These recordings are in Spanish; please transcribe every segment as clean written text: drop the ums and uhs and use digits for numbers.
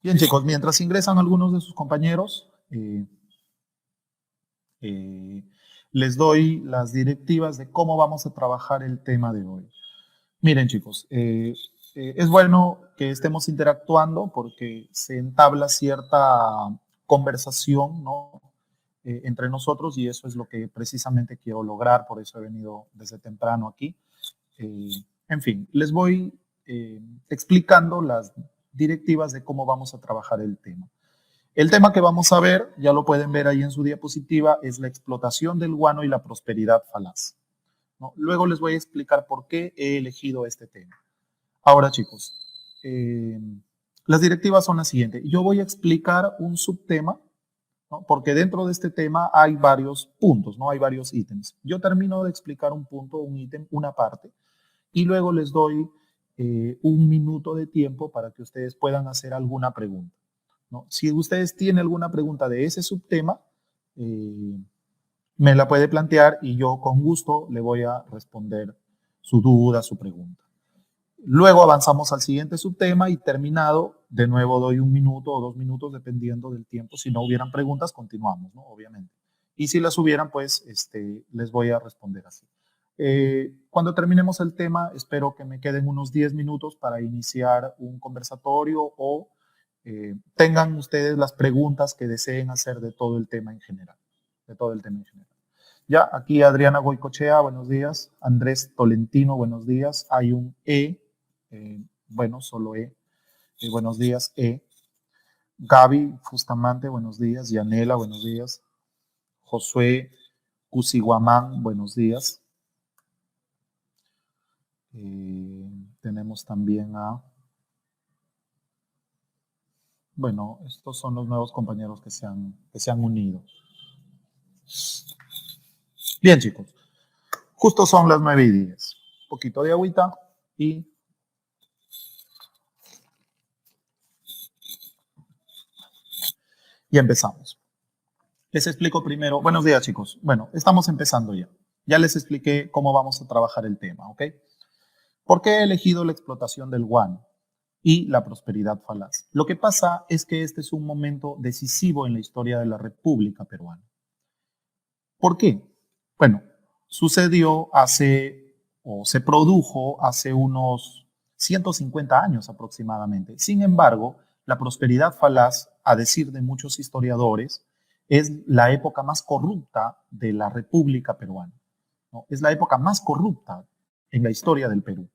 Bien, chicos, mientras ingresan algunos de sus compañeros, les doy las directivas de cómo vamos a trabajar el tema de hoy. Miren, chicos, es bueno que estemos interactuando porque se entabla cierta conversación, ¿no? Entre nosotros y eso es lo que precisamente quiero lograr, por eso he venido desde temprano aquí. Eh, en fin, les voy explicando las directivas de cómo vamos a trabajar el tema. El tema que vamos a ver, ya lo pueden ver ahí en su diapositiva, es la explotación del guano y la prosperidad falaz, ¿no? Luego les voy a explicar por qué he elegido este tema. Ahora, chicos, eh, las directivas son las siguientes. Yo voy a explicar un subtema, ¿no? Porque dentro de este tema hay varios puntos, ¿no? Hay varios ítems. Yo termino de explicar un punto, un ítem, una parte, y luego les doy un minuto de tiempo para que ustedes puedan hacer alguna pregunta, ¿no? Si ustedes tienen alguna pregunta de ese subtema, eh, me la puede plantear y yo con gusto le voy a responder su duda, su pregunta. Luego avanzamos al siguiente subtema y terminado, de nuevo doy un minuto o 2 minutos dependiendo del tiempo. Si no hubieran preguntas, continuamos, ¿no? Obviamente. Y si las hubieran, pues les voy a responder así. Cuando terminemos el tema, espero que me queden unos 10 minutos para iniciar un conversatorio o tengan ustedes las preguntas que deseen hacer de todo el tema en general. De todo el tema en general. Ya, aquí Adriana Goicochea, buenos días. Andrés Tolentino, buenos días. Hay un bueno, solo buenos días, Gaby Fustamante, buenos días. Yanela, buenos días. Josué Cusiguamán, buenos días. Tenemos también bueno, estos son los nuevos compañeros que se han unido. Bien, chicos, justo son las 9:10. Un poquito de agüita y empezamos. Les explico primero. Buenos días, chicos. Bueno, estamos empezando ya. Ya les expliqué cómo vamos a trabajar el tema, ¿ok? ¿Por qué he elegido la explotación del guano y la prosperidad falaz? Lo que pasa es que este es un momento decisivo en la historia de la República Peruana. ¿Por qué? Bueno, sucedió o se produjo hace unos 150 años aproximadamente. Sin embargo, la prosperidad falaz, a decir de muchos historiadores, es la época más corrupta de la República Peruana, ¿no? Es la época más corrupta en la historia del Perú.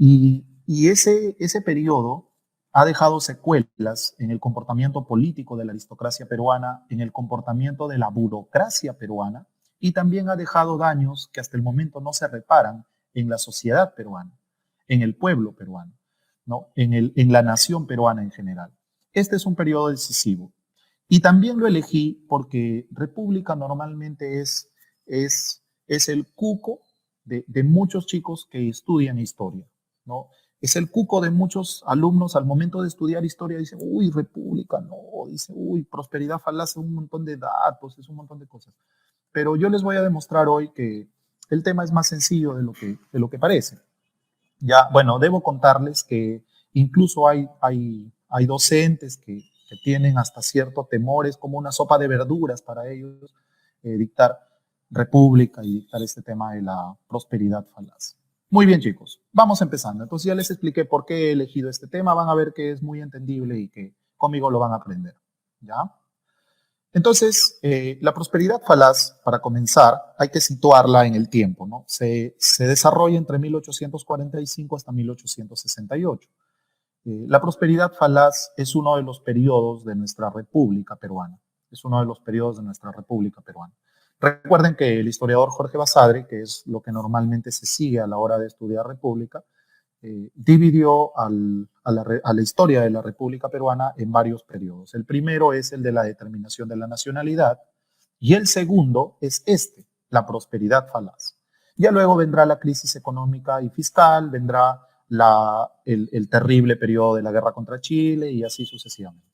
Y ese periodo ha dejado secuelas en el comportamiento político de la aristocracia peruana, en el comportamiento de la burocracia peruana, y también ha dejado daños que hasta el momento no se reparan en la sociedad peruana, en el pueblo peruano, ¿no? En la nación peruana en general. Este es un periodo decisivo. Y también lo elegí porque República normalmente es el cuco de muchos chicos que estudian historia, ¿no? Es el cuco de muchos alumnos al momento de estudiar historia, dicen, uy, República, no, dice, uy, prosperidad falaz, un montón de datos, es un montón de cosas. Pero yo les voy a demostrar hoy que el tema es más sencillo de lo que parece. Ya, bueno, debo contarles que incluso hay docentes que tienen hasta cierto temor, es como una sopa de verduras para ellos dictar república y dictar este tema de la prosperidad falaz. Muy bien, chicos, vamos empezando. Entonces ya les expliqué por qué he elegido este tema, van a ver que es muy entendible y que conmigo lo van a aprender. ¿Ya? Entonces, la prosperidad falaz, para comenzar, hay que situarla en el tiempo, ¿no? Se desarrolla entre 1845 hasta 1868. La prosperidad falaz es uno de los periodos de nuestra República Peruana. Es uno de los periodos de nuestra República Peruana. Recuerden que el historiador Jorge Basadre, que es lo que normalmente se sigue a la hora de estudiar República, dividió a la historia de la República Peruana en varios periodos. El primero es el de la determinación de la nacionalidad y el segundo es la prosperidad falaz. Ya luego vendrá la crisis económica y fiscal, vendrá el terrible periodo de la guerra contra Chile y así sucesivamente.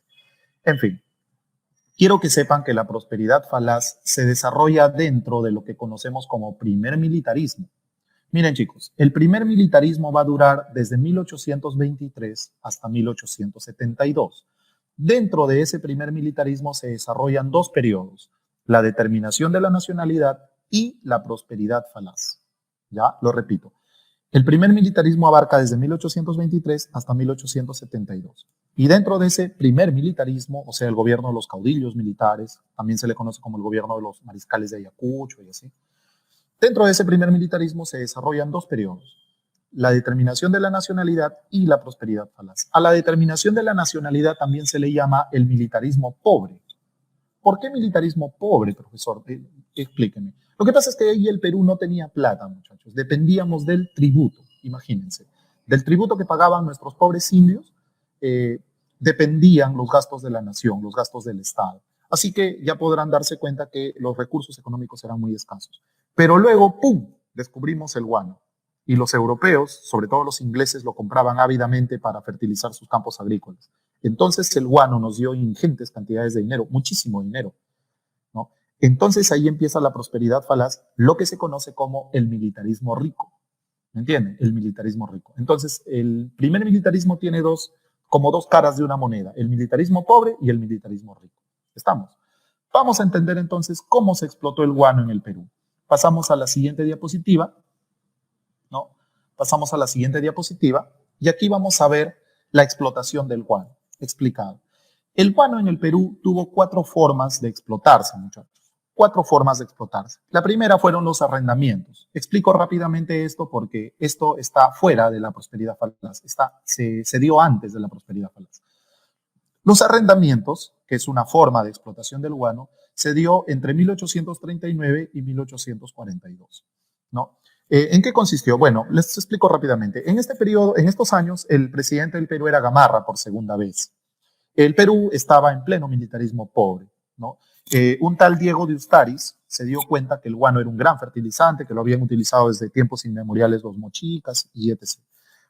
En fin, quiero que sepan que la prosperidad falaz se desarrolla dentro de lo que conocemos como primer militarismo. Miren, chicos, el primer militarismo va a durar desde 1823 hasta 1872. Dentro de ese primer militarismo se desarrollan dos periodos, la determinación de la nacionalidad y la prosperidad falaz. Ya, lo repito. El primer militarismo abarca desde 1823 hasta 1872. Y dentro de ese primer militarismo, o sea, el gobierno de los caudillos militares, también se le conoce como el gobierno de los mariscales de Ayacucho y así. Dentro de ese primer militarismo se desarrollan dos periodos, la determinación de la nacionalidad y la prosperidad falaz. A la determinación de la nacionalidad también se le llama el militarismo pobre. ¿Por qué militarismo pobre, profesor? Explíqueme. Lo que pasa es que ahí el Perú no tenía plata, muchachos. Dependíamos del tributo, imagínense. Del tributo que pagaban nuestros pobres indios, dependían los gastos de la nación, los gastos del Estado. Así que ya podrán darse cuenta que los recursos económicos eran muy escasos. Pero luego, ¡pum!, descubrimos el guano. Y los europeos, sobre todo los ingleses, lo compraban ávidamente para fertilizar sus campos agrícolas. Entonces el guano nos dio ingentes cantidades de dinero, muchísimo dinero, ¿no? Entonces ahí empieza la prosperidad falaz, lo que se conoce como el militarismo rico. ¿Me entienden? El militarismo rico. Entonces el primer militarismo tiene como dos caras de una moneda, el militarismo pobre y el militarismo rico. ¿Estamos? Vamos a entender entonces cómo se explotó el guano en el Perú. Pasamos a la siguiente diapositiva, ¿no? Pasamos a la siguiente diapositiva y aquí vamos a ver la explotación del guano. Explicado. El guano en el Perú tuvo cuatro formas de explotarse, muchachos. Cuatro formas de explotarse. La primera fueron los arrendamientos. Explico rápidamente esto porque esto está fuera de la prosperidad falaz. Se dio antes de la prosperidad falaz. Los arrendamientos, que es una forma de explotación del guano, se dio entre 1839 y 1842, ¿no? ¿En qué consistió? Bueno, les explico rápidamente. En este periodo, en estos años, el presidente del Perú era Gamarra por segunda vez. El Perú estaba en pleno militarismo pobre, ¿no? Un tal Diego de Ustaris se dio cuenta que el guano era un gran fertilizante, que lo habían utilizado desde tiempos inmemoriales los mochicas y etc.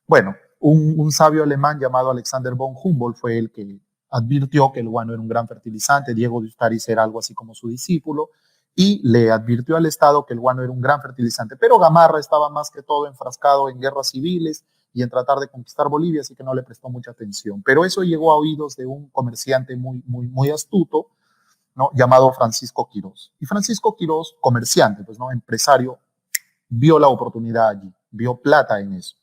Bueno, un sabio alemán llamado Alexander von Humboldt fue el que advirtió que el guano era un gran fertilizante. Diego de Ustaris era algo así como su discípulo y le advirtió al Estado que el guano era un gran fertilizante. Pero Gamarra estaba más que todo enfrascado en guerras civiles y en tratar de conquistar Bolivia, así que no le prestó mucha atención. Pero eso llegó a oídos de un comerciante muy astuto, ¿no?, llamado Francisco Quirós. Y Francisco Quirós, comerciante, pues, ¿no?, empresario, vio la oportunidad allí, vio plata en eso.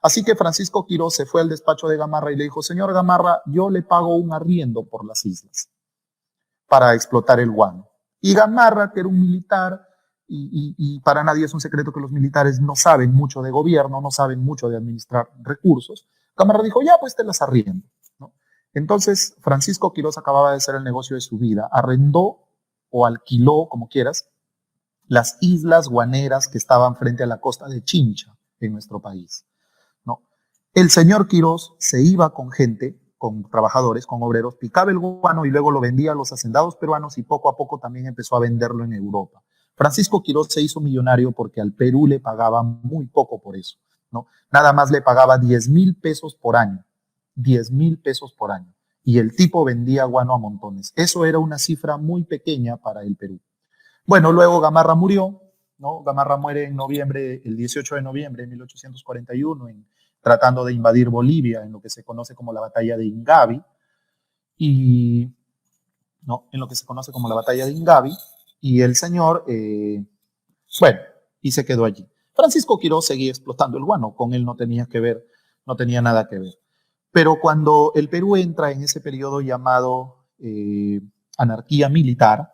Así que Francisco Quirós se fue al despacho de Gamarra y le dijo: señor Gamarra, yo le pago un arriendo por las islas para explotar el guano. Y Gamarra, que era un militar, y para nadie es un secreto que los militares no saben mucho de gobierno, no saben mucho de administrar recursos, Gamarra dijo: ya, pues te las arriendo, ¿no? Entonces, Francisco Quirós acababa de hacer el negocio de su vida, arrendó o alquiló, como quieras, las islas guaneras que estaban frente a la costa de Chincha, en nuestro país, ¿no? El señor Quirós se iba con gente, con trabajadores, con obreros, picaba el guano y luego lo vendía a los hacendados peruanos y poco a poco también empezó a venderlo en Europa. Francisco Quirós se hizo millonario porque al Perú le pagaba muy poco por eso, ¿no? Nada más le pagaba 10,000 pesos por año, 10,000 pesos por año. Y el tipo vendía guano a montones. Eso era una cifra muy pequeña para el Perú. Bueno, luego Gamarra murió, ¿no? Gamarra muere en noviembre, el 18 de noviembre de 1841, tratando de invadir Bolivia en lo que se conoce como la batalla de Ingavi, y el señor, bueno, y se quedó allí. Francisco Quirós seguía explotando el guano, con él no tenía nada que ver. Pero cuando el Perú entra en ese periodo llamado anarquía militar,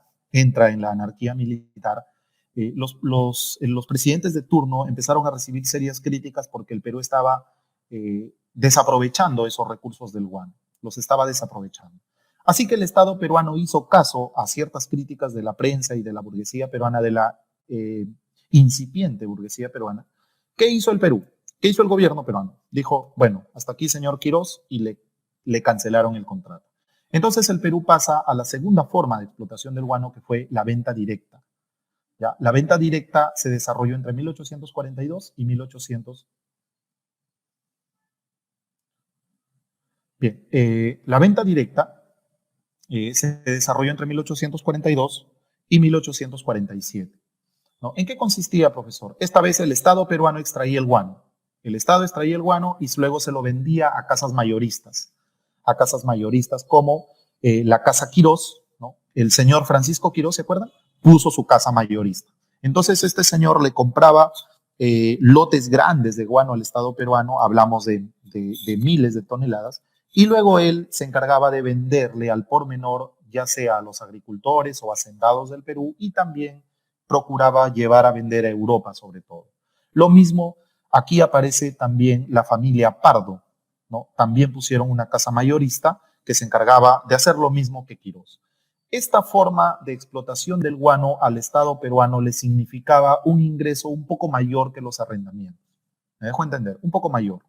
los presidentes de turno empezaron a recibir serias críticas porque el Perú estaba desaprovechando esos recursos del guano, los estaba desaprovechando. Así que el Estado peruano hizo caso a ciertas críticas de la prensa y de la burguesía peruana, de la incipiente burguesía peruana. ¿Qué hizo el Perú? ¿Qué hizo el gobierno peruano? Dijo: bueno, hasta aquí, señor Quirós, y le cancelaron el contrato. Entonces el Perú pasa a la segunda forma de explotación del guano, que fue la venta directa. ¿Ya? La venta directa se desarrolló entre 1842 y 1800. Bien, la venta directa se desarrolló entre 1842 y 1847. ¿No? ¿En qué consistía, profesor? Esta vez el Estado peruano extraía el guano. El Estado extraía el guano y luego se lo vendía a casas mayoristas como la casa Quirós, ¿no? El señor Francisco Quirós, ¿se acuerdan? Puso su casa mayorista. Entonces este señor le compraba lotes grandes de guano al Estado peruano, hablamos de miles de toneladas, y luego él se encargaba de venderle al por menor, ya sea a los agricultores o hacendados del Perú, y también procuraba llevar a vender a Europa sobre todo. Lo mismo, aquí aparece también la familia Pardo, ¿no? También pusieron una casa mayorista que se encargaba de hacer lo mismo que Quirós. Esta forma de explotación del guano al Estado peruano le significaba un ingreso un poco mayor que los arrendamientos. Me dejo entender, un poco mayor,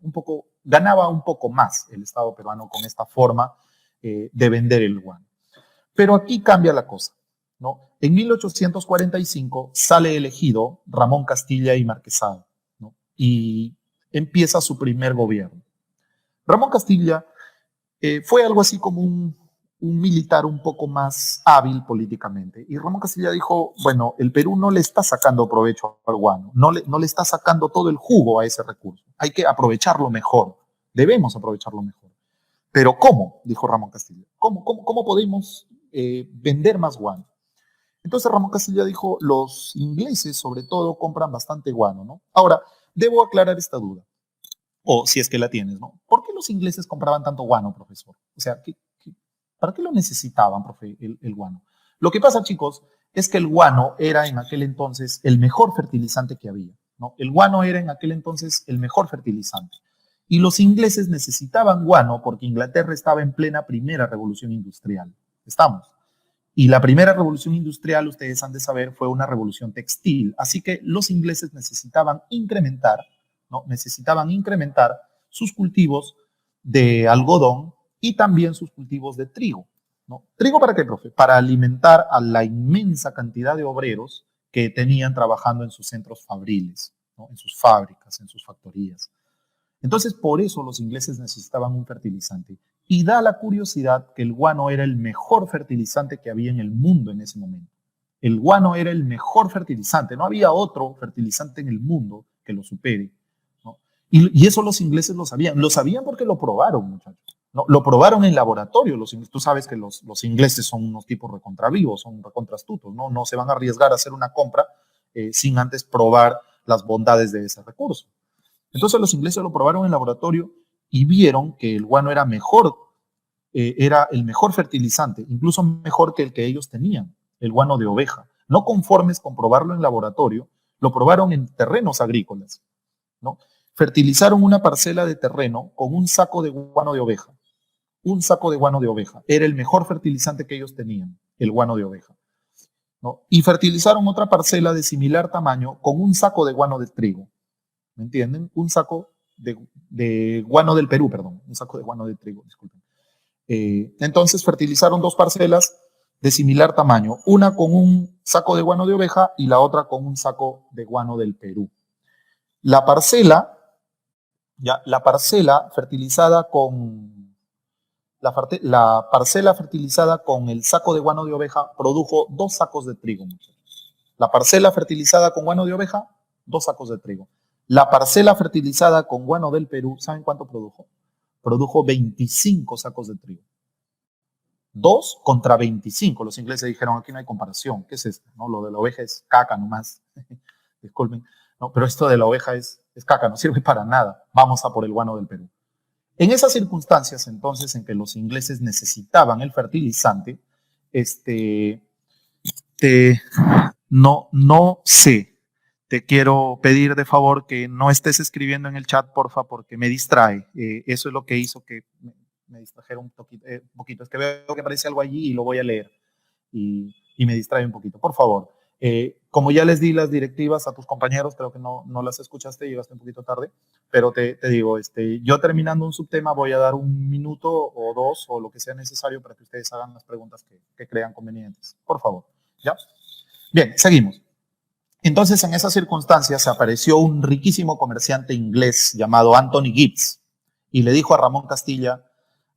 ganaba un poco más el Estado peruano con esta forma de vender el guano. Pero aquí cambia la cosa, ¿no? En 1845 sale elegido Ramón Castilla y Marquesado, ¿no? Y empieza su primer gobierno. Ramón Castilla fue algo así como un militar un poco más hábil políticamente. Y Ramón Castilla dijo, bueno, el Perú no le está sacando provecho al guano, no le está sacando todo el jugo a ese recurso. Hay que aprovecharlo mejor, debemos aprovecharlo mejor. Pero ¿cómo? Dijo Ramón Castilla. ¿Cómo podemos vender más guano? Entonces Ramón Castilla dijo, los ingleses sobre todo compran bastante guano, ¿no? Ahora, debo aclarar esta duda, o si es que la tienes, ¿no? ¿Por qué los ingleses compraban tanto guano, profesor? O sea, ¿para qué lo necesitaban, profe, el guano? Lo que pasa, chicos, es que el guano era en aquel entonces el mejor fertilizante que había, ¿no? El guano era en aquel entonces el mejor fertilizante. Y los ingleses necesitaban guano porque Inglaterra estaba en plena primera revolución industrial. Estamos. Y la primera revolución industrial, ustedes han de saber, fue una revolución textil. Así que los ingleses necesitaban incrementar, ¿no? Necesitaban incrementar sus cultivos de algodón y también sus cultivos de trigo, ¿no? ¿Trigo para qué, profe? Para alimentar a la inmensa cantidad de obreros que tenían trabajando en sus centros fabriles, ¿no? En sus fábricas, en sus factorías. Entonces, por eso los ingleses necesitaban un fertilizante. Y da la curiosidad que el guano era el mejor fertilizante que había en el mundo en ese momento. El guano era el mejor fertilizante. No había otro fertilizante en el mundo que lo supere, ¿no? Y eso los ingleses lo sabían. Lo sabían porque lo probaron, muchachos, ¿no? Lo probaron en laboratorio. Tú sabes que los ingleses son unos tipos recontravivos, son recontrastutos, ¿no? No se van a arriesgar a hacer una compra sin antes probar las bondades de ese recurso. Entonces los ingleses lo probaron en laboratorio y vieron que el guano era era el mejor fertilizante, incluso mejor que el que ellos tenían, el guano de oveja. No conformes con probarlo en laboratorio, lo probaron en terrenos agrícolas, ¿no? Fertilizaron una parcela de terreno con un saco de guano de oveja. Un saco de guano de oveja. Era el mejor fertilizante que ellos tenían, el guano de oveja, ¿no? Y fertilizaron otra parcela de similar tamaño con un saco de guano de trigo. ¿Me entienden? Un saco de guano del Perú, perdón. Un saco de guano de trigo, disculpen. Entonces fertilizaron dos parcelas de similar tamaño, una con un saco de guano de oveja y la otra con un saco de guano del Perú. La parcela fertilizada con la parcela fertilizada con el saco de guano de oveja produjo 2 sacos de trigo. La parcela fertilizada con guano de oveja, 2 sacos de trigo. La parcela fertilizada con guano del Perú, ¿saben cuánto produjo? Produjo 25 sacos de trigo. 2 contra 25. Los ingleses dijeron, aquí no hay comparación. ¿Qué es esto? ¿No? Lo de la oveja es caca nomás. Disculpen. No, pero esto de la oveja es caca, no sirve para nada. Vamos a por el guano del Perú. En esas circunstancias, entonces, en que los ingleses necesitaban el fertilizante, no sé. Te quiero pedir de favor que no estés escribiendo en el chat, porfa, porque me distrae. Eso es lo que hizo que me distrajera un poquito. Es que veo que aparece algo allí y lo voy a leer. Y me distrae un poquito. Por favor, como ya les di las directivas a tus compañeros, creo que no las escuchaste, llegaste un poquito tarde, pero te digo, yo terminando un subtema voy a dar 1 minuto o 2 o lo que sea necesario para que ustedes hagan las preguntas que crean convenientes. Por favor, ¿ya? Bien, seguimos. Entonces, en esas circunstancias se apareció un riquísimo comerciante inglés llamado Anthony Gibbs y le dijo a Ramón Castilla,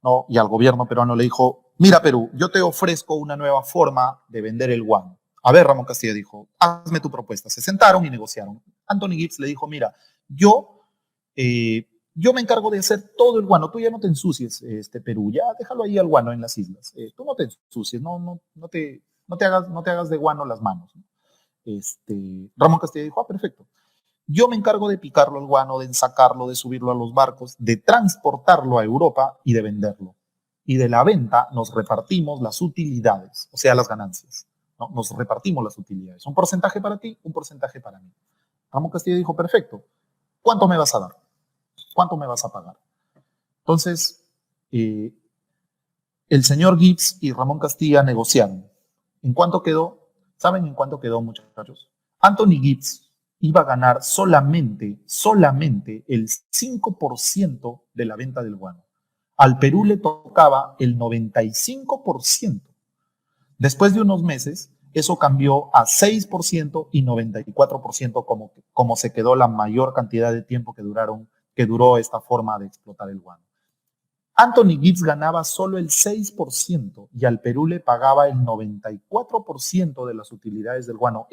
¿no? Y al gobierno peruano le dijo, mira Perú, yo te ofrezco una nueva forma de vender el guano. A ver, Ramón Castilla dijo, hazme tu propuesta. Se sentaron y negociaron. Anthony Gibbs le dijo, mira, yo yo me encargo de hacer todo el guano. Tú ya no te ensucies, Perú, ya déjalo ahí al guano en las islas. Tú no te ensucies, no te hagas de guano las manos. ¿No? Ramón Castilla dijo, perfecto. Yo me encargo de picarlo al guano, de ensacarlo, de subirlo a los barcos, de transportarlo a Europa y de venderlo. Y de la venta nos repartimos las utilidades, o sea, las ganancias. ¿No? Nos repartimos las utilidades. Un porcentaje para ti, un porcentaje para mí. Ramón Castilla dijo, perfecto. ¿Cuánto me vas a dar? ¿Cuánto me vas a pagar? Entonces, el señor Gibbs y Ramón Castilla negociaron. ¿En cuánto quedó? ¿Saben en cuánto quedó, muchachos? Anthony Gibbs iba a ganar solamente el 5% de la venta del guano. Al Perú le tocaba el 95%. Después de unos meses, eso cambió a 6% y 94% como se quedó la mayor cantidad de tiempo que duró esta forma de explotar el guano. Anthony Gibbs ganaba solo el 6% y al Perú le pagaba el 94% de las utilidades del guano.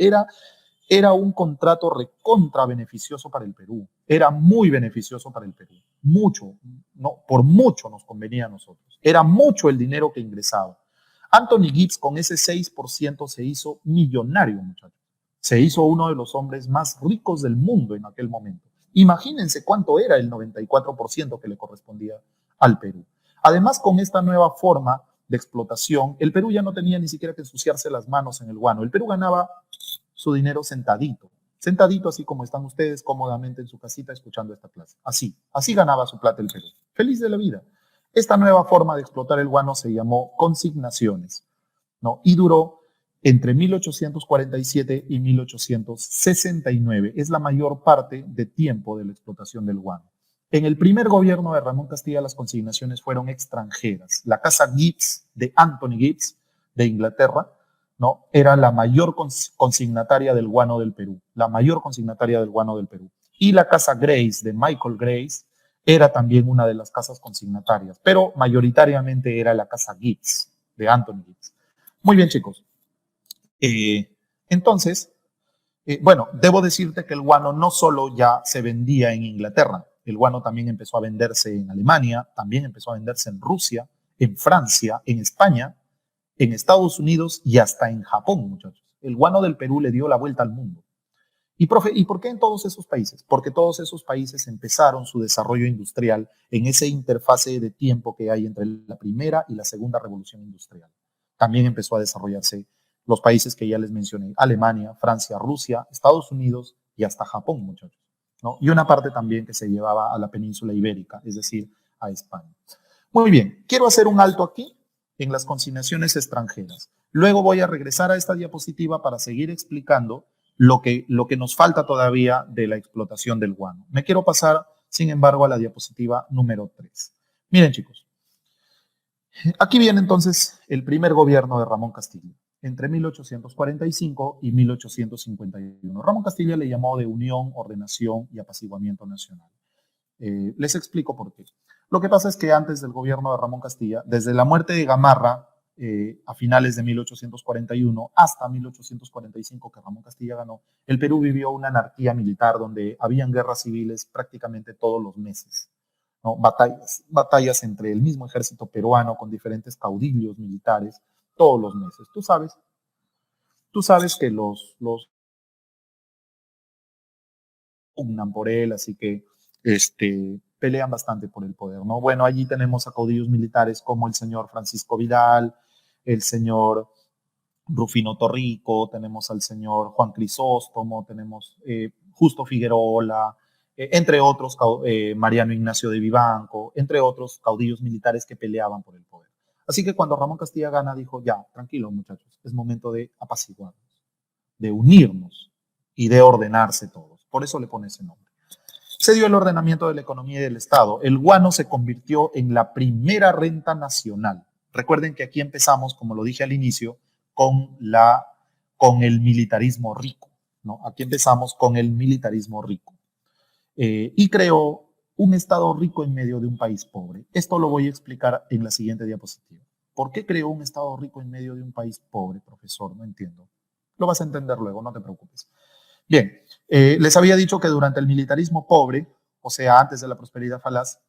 Era un contrato recontra beneficioso para el Perú. Era muy beneficioso para el Perú. Mucho, no, por mucho nos convenía a nosotros. Era mucho el dinero que ingresaba. Anthony Gibbs con ese 6% se hizo millonario, muchachos. Se hizo uno de los hombres más ricos del mundo en aquel momento. Imagínense cuánto era el 94% que le correspondía al Perú. Además, con esta nueva forma de explotación, el Perú ya no tenía ni siquiera que ensuciarse las manos en el guano. El Perú ganaba su dinero sentadito, así como están ustedes cómodamente en su casita escuchando esta clase. Así ganaba su plata el Perú. Feliz de la vida. Esta nueva forma de explotar el guano se llamó consignaciones, ¿no? Y duró entre 1847 y 1869. Es la mayor parte de tiempo de la explotación del guano. En el primer gobierno de Ramón Castilla las consignaciones fueron extranjeras. La casa Gibbs de Anthony Gibbs de Inglaterra, ¿no? Era la mayor consignataria del guano del Perú, la mayor consignataria del guano del Perú. Y la casa Grace de Michael Grace era también una de las casas consignatarias, pero mayoritariamente era la casa Gibbs de Anthony Gibbs. Muy bien, chicos. Entonces, bueno, debo decirte que el guano no solo ya se vendía en Inglaterra, el guano también empezó a venderse en Alemania, también empezó a venderse en Rusia, en Francia, en España, en Estados Unidos y hasta en Japón, muchachos. El guano del Perú le dio la vuelta al mundo. ¿Y, profe, ¿y por qué en todos esos países? Porque todos esos países empezaron su desarrollo industrial en ese interfase de tiempo que hay entre la primera y la segunda revolución industrial. También empezó a desarrollarse los países que ya les mencioné, Alemania, Francia, Rusia, Estados Unidos y hasta Japón, muchachos, ¿no? Y una parte también que se llevaba a la península ibérica, es decir, a España. Muy bien, quiero hacer un alto aquí en las consignaciones extranjeras. Luego voy a regresar a esta diapositiva para seguir explicando lo que nos falta todavía de la explotación del guano. Me quiero pasar, sin embargo, a la diapositiva número 3. Miren, chicos, aquí viene entonces el primer gobierno de Ramón Castilla, entre 1845 y 1851. Ramón Castilla le llamó de unión, ordenación y apaciguamiento nacional. Les explico por qué. Lo que pasa es que antes del gobierno de Ramón Castilla, desde la muerte de Gamarra a finales de 1841 hasta 1845 que Ramón Castilla ganó, el Perú vivió una anarquía militar donde habían guerras civiles prácticamente todos los meses, ¿no? Batallas entre el mismo ejército peruano con diferentes caudillos militares todos los meses. Tú sabes que los pugnan por él, así que pelean bastante por el poder, ¿no? Bueno, allí tenemos a caudillos militares como el señor Francisco Vidal, el señor Rufino Torrico, tenemos al señor Juan Crisóstomo, tenemos Justo Figueroa, entre otros, Mariano Ignacio de Vivanco, entre otros caudillos militares que peleaban por el poder. Así que cuando Ramón Castilla gana, dijo, ya, tranquilo muchachos, es momento de apaciguarnos, de unirnos y de ordenarse todos. Por eso le pone ese nombre. Se dio el ordenamiento de la economía y del Estado. El guano se convirtió en la primera renta nacional. Recuerden que aquí empezamos, como lo dije al inicio, con el militarismo rico, ¿no? Aquí empezamos con el militarismo rico. Y creó un Estado rico en medio de un país pobre. Esto lo voy a explicar en la siguiente diapositiva. ¿Por qué creó un Estado rico en medio de un país pobre, profesor? No entiendo. Lo vas a entender luego, no te preocupes. Bien, les había dicho que durante el militarismo pobre, o sea, antes de la prosperidad falaz,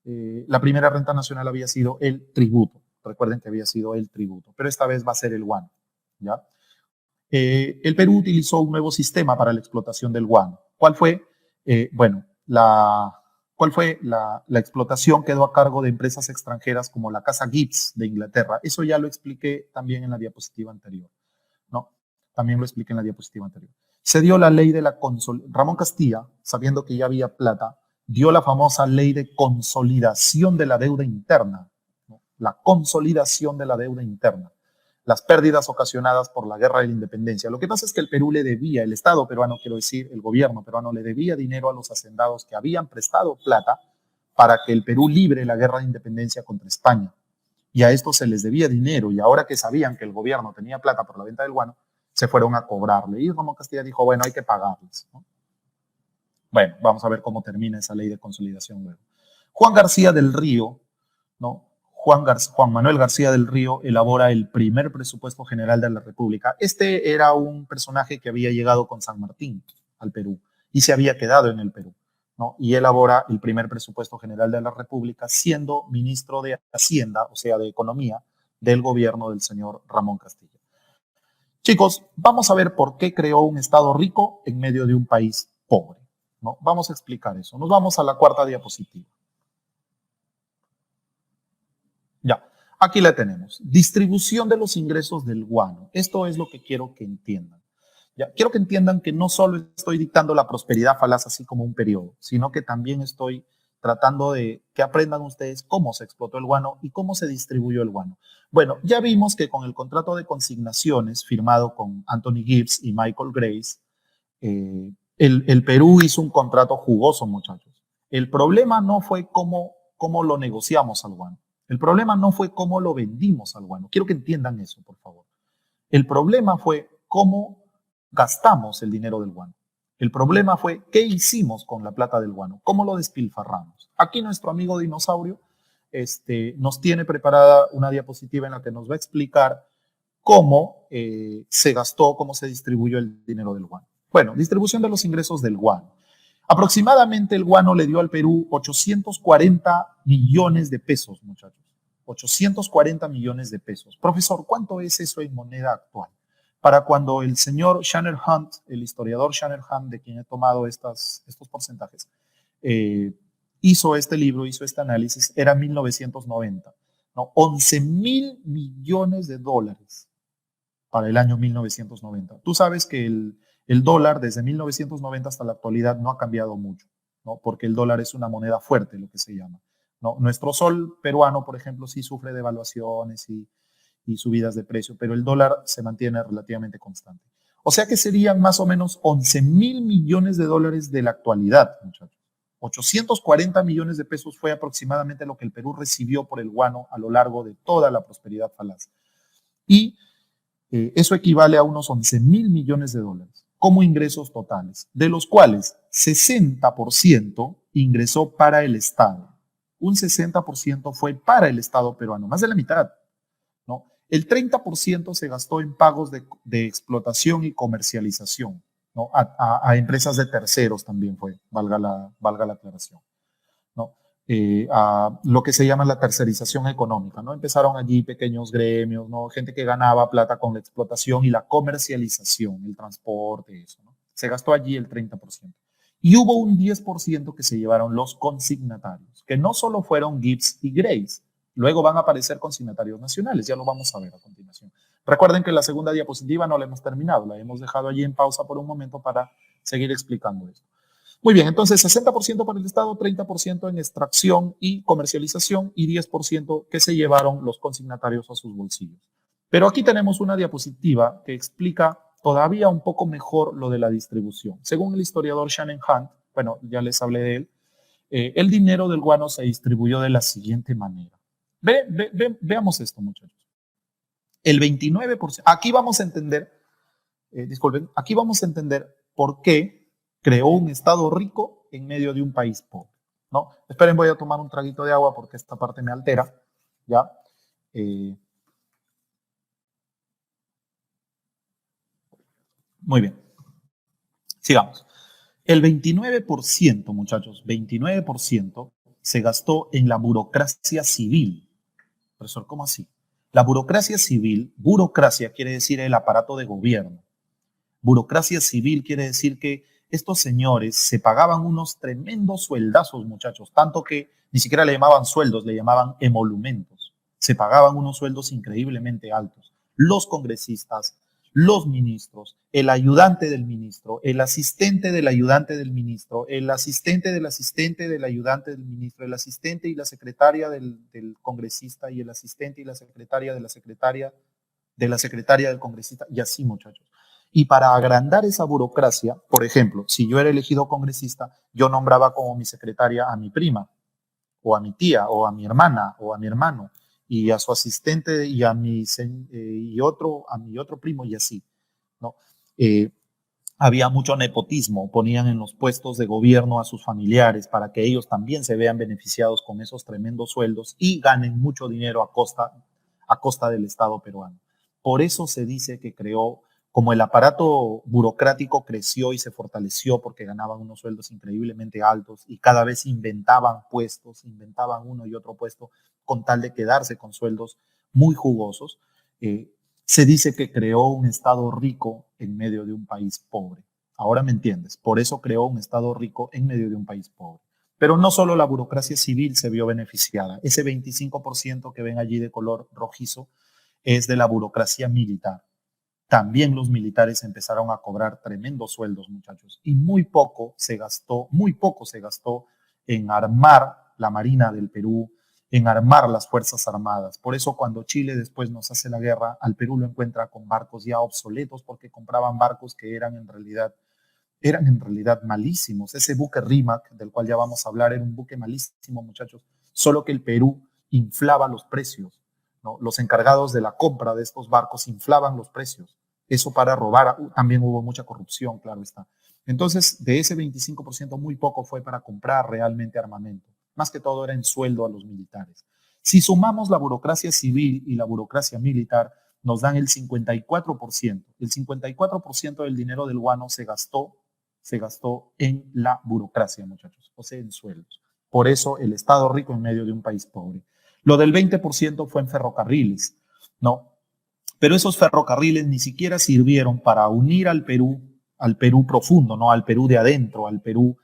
la primera renta nacional había sido el tributo. Recuerden que había sido el tributo, pero esta vez va a ser el guano, ¿ya? El Perú utilizó un nuevo sistema para la explotación del guano. ¿Cuál fue? Bueno, ¿cuál fue la explotación? Quedó a cargo de empresas extranjeras como la Casa Gibbs de Inglaterra. Eso ya lo expliqué también en la diapositiva anterior, ¿no? También lo expliqué en la diapositiva anterior. Se dio la ley de la consolidación. Ramón Castilla, sabiendo que ya había plata, dio la famosa ley de consolidación de la deuda interna, ¿no? La consolidación de la deuda interna, las pérdidas ocasionadas por la guerra de la independencia. Lo que pasa es que el Perú le debía, el Estado peruano, quiero decir, el gobierno peruano le debía dinero a los hacendados que habían prestado plata para que el Perú libre la guerra de independencia contra España. Y a estos se les debía dinero, y ahora que sabían que el gobierno tenía plata por la venta del guano, se fueron a cobrarle. Y Ramón Castilla dijo, bueno, hay que pagarles, ¿no? Bueno, vamos a ver cómo termina esa ley de consolidación luego. Juan García del Río, ¿no? Juan Manuel García del Río elabora el primer presupuesto general de la República. Este era un personaje que había llegado con San Martín al Perú y se había quedado en el Perú, ¿no? Y elabora el primer presupuesto general de la República siendo ministro de Hacienda, o sea, de Economía, del gobierno del señor Ramón Castilla. Chicos, vamos a ver por qué creó un Estado rico en medio de un país pobre, ¿no? Vamos a explicar eso. Nos vamos a la cuarta diapositiva. Ya, aquí la tenemos. Distribución de los ingresos del guano. Esto es lo que quiero que entiendan. Ya, quiero que entiendan que no solo estoy dictando la prosperidad falaz así como un periodo, sino que también estoy tratando de que aprendan ustedes cómo se explotó el guano y cómo se distribuyó el guano. Bueno, ya vimos que con el contrato de consignaciones firmado con Anthony Gibbs y Michael Grace, el Perú hizo un contrato jugoso, muchachos. El problema no fue cómo lo negociamos al guano. El problema no fue cómo lo vendimos al guano. Quiero que entiendan eso, por favor. El problema fue cómo gastamos el dinero del guano. El problema fue qué hicimos con la plata del guano, cómo lo despilfarramos. Aquí nuestro amigo dinosaurio nos tiene preparada una diapositiva en la que nos va a explicar cómo se gastó, cómo se distribuyó el dinero del guano. Bueno, distribución de los ingresos del guano. Aproximadamente el guano le dio al Perú 840 millones de pesos, muchachos. 840 millones de pesos. Profesor, ¿cuánto es eso en moneda actual? Para cuando el señor Shanner Hunt, el historiador Shanner Hunt, de quien he tomado estos porcentajes, hizo este libro, hizo este análisis, era 1990, ¿no? 11.000 millones de dólares para el año 1990. Tú sabes que el dólar desde 1990 hasta la actualidad no ha cambiado mucho, ¿no? Porque el dólar es una moneda fuerte, lo que se llama, ¿no? Nuestro sol peruano, por ejemplo, sí sufre devaluaciones y subidas de precio, pero el dólar se mantiene relativamente constante. O sea que serían más o menos 11.000 millones de dólares de la actualidad, muchachos. 840 millones de pesos fue aproximadamente lo que el Perú recibió por el guano a lo largo de toda la prosperidad falaz. Y eso equivale a unos 11.000 millones de dólares como ingresos totales, de los cuales 60% ingresó para el Estado. Un 60% fue para el Estado peruano, más de la mitad, ¿no? El 30% se gastó en pagos de explotación y comercialización, ¿no? A empresas de terceros también fue, valga la aclaración, ¿no? A lo que se llama la tercerización económica, ¿no? Empezaron allí pequeños gremios, ¿no? Gente que ganaba plata con la explotación y la comercialización, el transporte, eso, ¿no? Se gastó allí el 30%. Y hubo un 10% que se llevaron los consignatarios, que no solo fueron Gibbs y Grace, luego van a aparecer consignatarios nacionales, ya lo vamos a ver a continuación. Recuerden que la segunda diapositiva no la hemos terminado, la hemos dejado allí en pausa por un momento para seguir explicando esto. Muy bien, entonces 60% para el Estado, 30% en extracción y comercialización y 10% que se llevaron los consignatarios a sus bolsillos. Pero aquí tenemos una diapositiva que explica todavía un poco mejor lo de la distribución. Según el historiador Shannon Hunt, bueno, ya les hablé de él, el dinero del guano se distribuyó de la siguiente manera. Veamos esto, muchachos. El 29%, aquí vamos a entender, disculpen, aquí vamos a entender por qué creó un Estado rico en medio de un país pobre, ¿no? Esperen, voy a tomar un traguito de agua porque esta parte me altera, ¿ya? Muy bien. Sigamos. El 29%, muchachos, 29% se gastó en la burocracia civil. Profesor, ¿cómo así? La burocracia civil, burocracia quiere decir el aparato de gobierno. Burocracia civil quiere decir que estos señores se pagaban unos tremendos sueldazos, muchachos, tanto que ni siquiera le llamaban sueldos, le llamaban emolumentos. Se pagaban unos sueldos increíblemente altos. Los congresistas, los ministros, el ayudante del ministro, el asistente del ayudante del ministro, el asistente del asistente del ayudante del ministro, el asistente y la secretaria del congresista y el asistente y la secretaria de la secretaria del congresista y así, muchachos. Y para agrandar esa burocracia, por ejemplo, si yo era elegido congresista, yo nombraba como mi secretaria a mi prima, o a mi tía, o a mi hermana, o a mi hermano, y a su asistente y a mi otro primo y así, ¿no? Había mucho nepotismo, ponían en los puestos de gobierno a sus familiares para que ellos también se vean beneficiados con esos tremendos sueldos y ganen mucho dinero a costa del Estado peruano. Por eso se dice que creó, como el aparato burocrático creció y se fortaleció porque ganaban unos sueldos increíblemente altos y cada vez inventaban puestos, inventaban uno y otro puesto con tal de quedarse con sueldos muy jugosos, se dice que creó un Estado rico en medio de un país pobre. Ahora me entiendes. Por eso creó un Estado rico en medio de un país pobre. Pero no solo la burocracia civil se vio beneficiada. Ese 25% que ven allí de color rojizo es de la burocracia militar. También los militares empezaron a cobrar tremendos sueldos, muchachos. Y muy poco se gastó en armar la Marina del Perú, en armar las Fuerzas Armadas. Por eso cuando Chile después nos hace la guerra, al Perú lo encuentra con barcos ya obsoletos porque compraban barcos que eran en realidad malísimos. Ese buque Rímac, del cual ya vamos a hablar, era un buque malísimo, muchachos, solo que el Perú inflaba los precios, ¿no? Los encargados de la compra de estos barcos inflaban los precios. Eso para robar, también hubo mucha corrupción, claro está. Entonces, de ese 25%, muy poco fue para comprar realmente armamento. Más que todo era en sueldo a los militares. Si sumamos la burocracia civil y la burocracia militar, nos dan el 54%. El 54% del dinero del guano se gastó en la burocracia, muchachos, o sea, en sueldos. Por eso el Estado rico en medio de un país pobre. Lo del 20% fue en ferrocarriles, ¿no? Pero esos ferrocarriles ni siquiera sirvieron para unir al Perú profundo, ¿no? Al Perú de adentro, al Perú